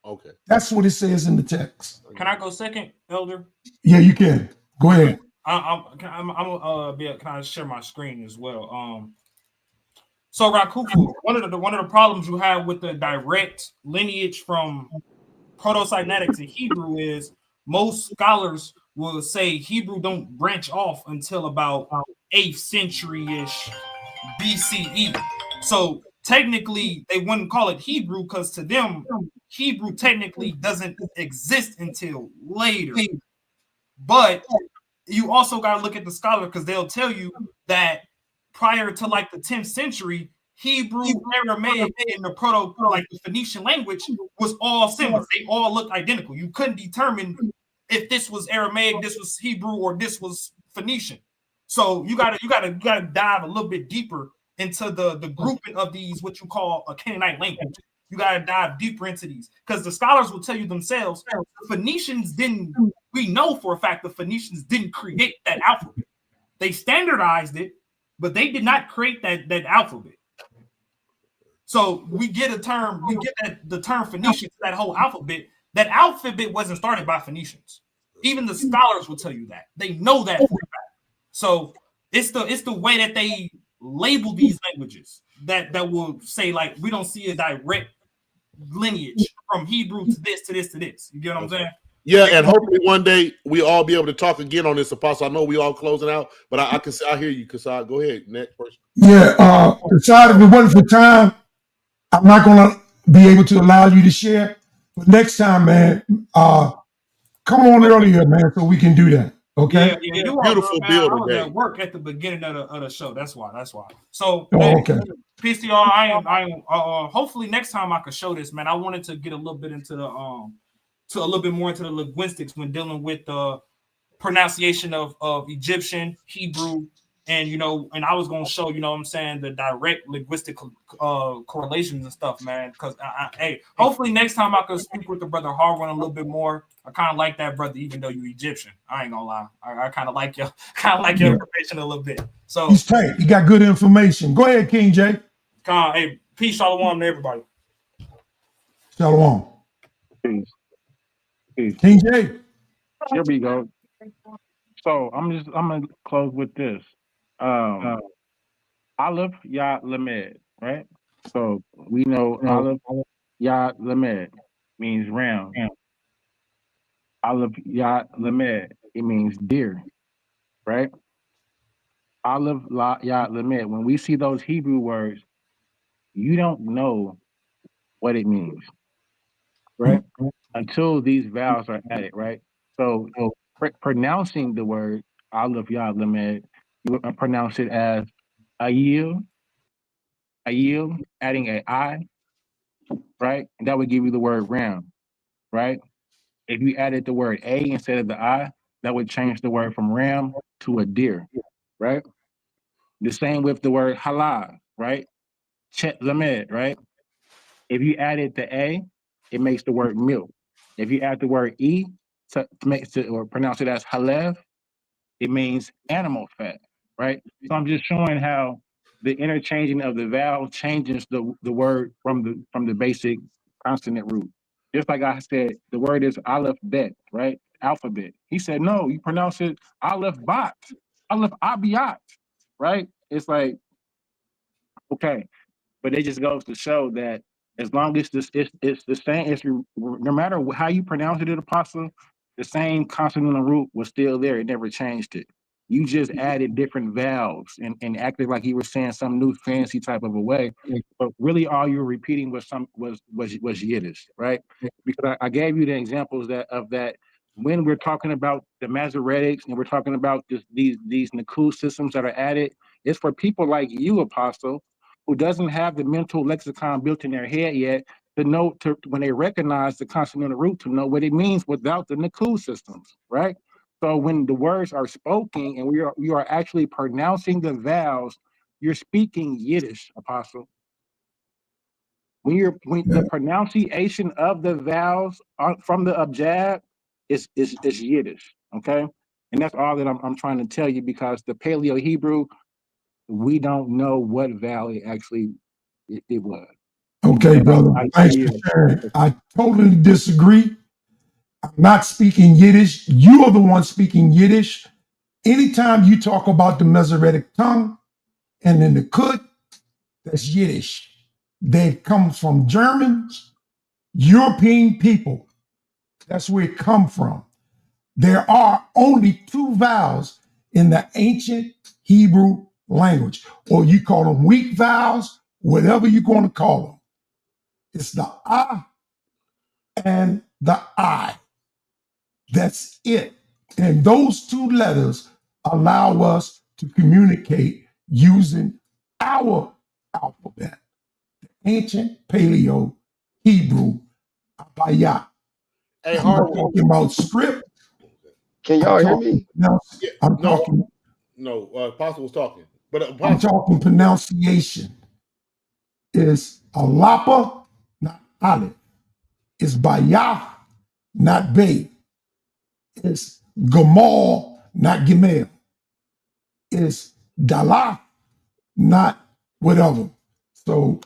Okay. That's what it says in the text. Can I go second, Elder? Yeah, you can. Go ahead. Can I share my screen as well? So Rakufu, one of the problems you have with the direct lineage from Proto-Sinaitic to Hebrew is most scholars will say Hebrew don't branch off until about 8th century-ish BCE. So technically, they wouldn't call it Hebrew because to them, Hebrew technically doesn't exist until later. But you also got to look at the scholar, because they'll tell you that prior to like the 10th century, Hebrew, Aramaic, and the the Phoenician language was all similar. They all looked identical. You couldn't determine if this was Aramaic, this was Hebrew, or this was Phoenician. So you gotta dive a little bit deeper into the grouping of these, what you call a Canaanite language. You gotta dive deeper into these, because the scholars will tell you themselves, the Phoenicians didn't. We know for a fact the Phoenicians didn't create that alphabet. They standardized it, but they did not create that alphabet. So we get the term Phoenician to that whole alphabet. That alphabet wasn't started by Phoenicians. Even the scholars will tell you that. They know that for a fact. So it's the way that they label these languages that will say, like, we don't see a direct lineage from Hebrew to this to this to this. You get what I'm saying? Yeah, and hopefully one day we all be able to talk again on this, Apostle. I know we all closing out, but I hear you, Kasad. Go ahead, next person. Yeah, Kasad, if it wasn't for time, I'm not gonna be able to allow you to share. But next time, man, come on earlier, man, so we can do that. Okay. Yeah, beautiful build I was today. at work at the beginning of the show. That's why. So, okay. Peace to y'all. I am. Hopefully next time I can show this, man. I wanted to get a little bit into the to a little bit more into the linguistics when dealing with the pronunciation of Egyptian, Hebrew, and and I was gonna show, what I'm saying, the direct linguistic correlations and stuff, man. Because hey, hopefully next time I could speak with the brother Harwin a little bit more. I kind of like that brother, even though you're Egyptian. I ain't gonna lie. I kind of like your information a little bit. So he's tight. He got good information. Go ahead, King J. Hey, peace, shalom to everybody. Shalom. Peace. King J. Here we go. So I'm gonna close with this. Aleph Yad Lamed, right? So we know Aleph Yad Lamed means round. Aleph Yad Lamed, it means deer, right? Aleph Yad Lamed. When we see those Hebrew words, you don't know what it means, right? Until these vowels are added, right? So pronouncing the word Aleph Yad Lamed, you pronounce it as Ayil, adding a I, right? And that would give you the word round, right? If you added the word A instead of the I, that would change the word from ram to a deer, right? The same with the word halal, right? Chet lamed, right? If you added the A, it makes the word milk. If you add the word E or pronounce it as halev, it means animal fat, right? So I'm just showing how the interchanging of the vowel changes the word from the basic consonant root. Just like I said, the word is aleph bet, right? Alphabet. He said, no, you pronounce it aleph bat, aleph abiyat, right? It's like, okay, but it just goes to show that as long as it's the same, no matter how you pronounce it, Apostle, the same consonant root was still there. It never changed it. You just added different vowels and acted like you were saying some new fancy type of a way, but really all you were repeating was Yiddish, right? Because I gave you the examples of that when we're talking about the Masoretics and we're talking about these Naku systems that are added. It's for people like you, Apostle, who doesn't have the mental lexicon built in their head yet to know when they recognize the consonant root to know what it means without the Naku systems, right? So when the words are spoken and you are actually pronouncing the vowels, you're speaking Yiddish, Apostle. When the pronunciation of the vowels from the abjad is Yiddish, okay? And that's all that I'm trying to tell you, because the Paleo Hebrew, we don't know what vowel it actually it was. Okay, brother. Thanks for sharing. I totally disagree. I'm not speaking Yiddish. You are the one speaking Yiddish. Anytime you talk about the Masoretic tongue and then the Kut, that's Yiddish. They come from Germans, European people. That's where it come from. There are only two vowels in the ancient Hebrew language, or you call them weak vowels, whatever you're going to call them. It's the ah and the I. That's it. And those two letters allow us to communicate using our alphabet, the ancient Paleo Hebrew Ibaryath. Hey, I'm not talking about script. Can y'all hear me? Yeah, I'm no, talking. no. Apostle was talking, but I'm Apostle, talking pronunciation. Is Alapa, not Aleph. It's Bayah, not Bay. It's Gamal, not Gimel. It's Dalah, not whatever. So,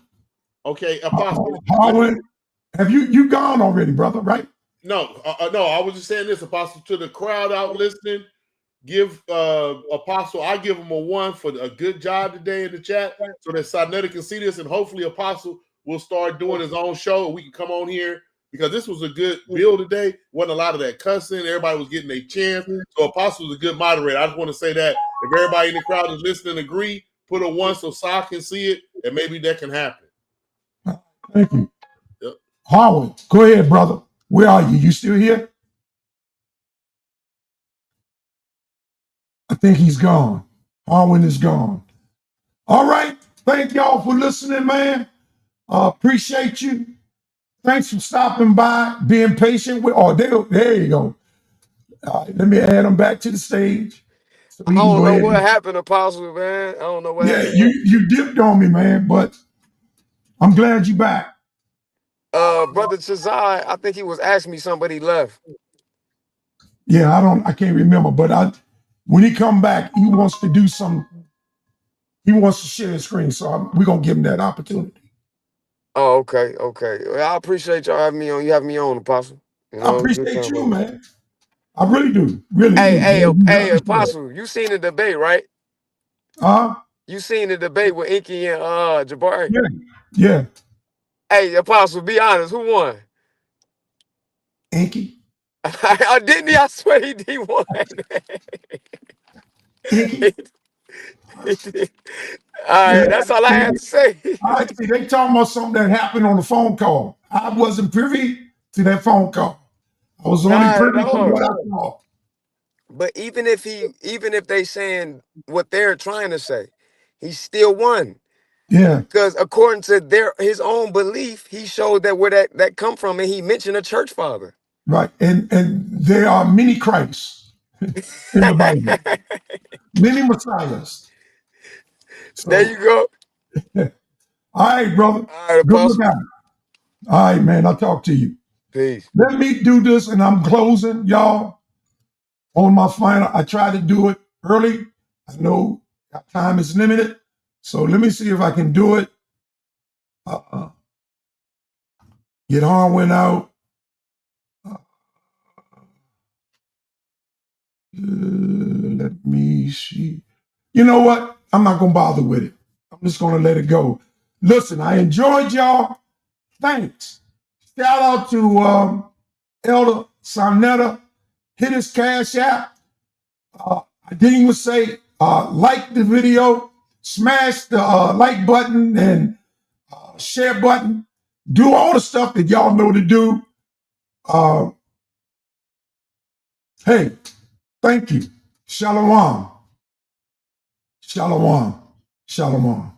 okay, Apostle. Harwin, have you gone already, brother? Right? No, no. I was just saying this, Apostle, to the crowd out listening. Give Apostle, I give him a 1 for a good job today in the chat, so that Sinetta can see this, and hopefully Apostle will start doing his own show, and we can come on here, because this was a good build today. Wasn't a lot of that cussing. Everybody was getting a chance. So Apostle was a good moderator. I just want to say that if everybody in the crowd is listening, agree, put a 1 so Sa can see it, and maybe that can happen. Thank you. Yep. Harwin, go ahead, brother. Where are you? You still here? I think he's gone. Harwin is gone. All right. Thank y'all for listening, man. Appreciate you. Thanks for stopping by, being patient with. Oh, there you go. Let me add him back to the stage. So I he can don't go know ahead. what happened, Apostle, man. I don't know what Yeah, happened. you dipped on me, man, but I'm glad you back. Brother Chazai, I think he was asking me something, but he left. Yeah, I can't remember, but when he come back, he wants to do some. He wants to share his screen, so we're gonna give him that opportunity. Oh, okay. Well, I appreciate y'all having me on. You having me on, Apostle. You I know, good appreciate time, you, brother. man. I really do. Really Hey, do, man. You got this right. Apostle, you seen the debate, right? Huh? You seen the debate with Inky and Jabari? Yeah. Hey, Apostle, be honest, who won? Inky. I didn't. I swear he won. Inky. He did. All right, that's all I had to say. I see they talking about something that happened on the phone call. I wasn't privy to that phone call. I was only Not at privy to all. what I saw. But even if they saying what they're trying to say, he still won. Yeah, Because according to his own belief, he showed that where that come from, and he mentioned a church father. right. And there are many Christs in the Bible, many Messiahs. There So, you go. all right, brother. All right, Good look Apostle. out. All right, man. I'll talk to you. Peace. Let me do this, and I'm closing, y'all. On my final, I try to do it early. I know time is limited, so let me see if I can do it. Get Harwin out. Let me see. You know what? I'm not gonna bother with it. I'm just gonna let it go. Listen, I enjoyed y'all. Thanks. Shout out to Elder Sonetta. Hit his cash app. I didn't even say like the video, smash the like button and share button. Do all the stuff that y'all know to do. Hey, thank you. Shalom. Shalom. Shalom.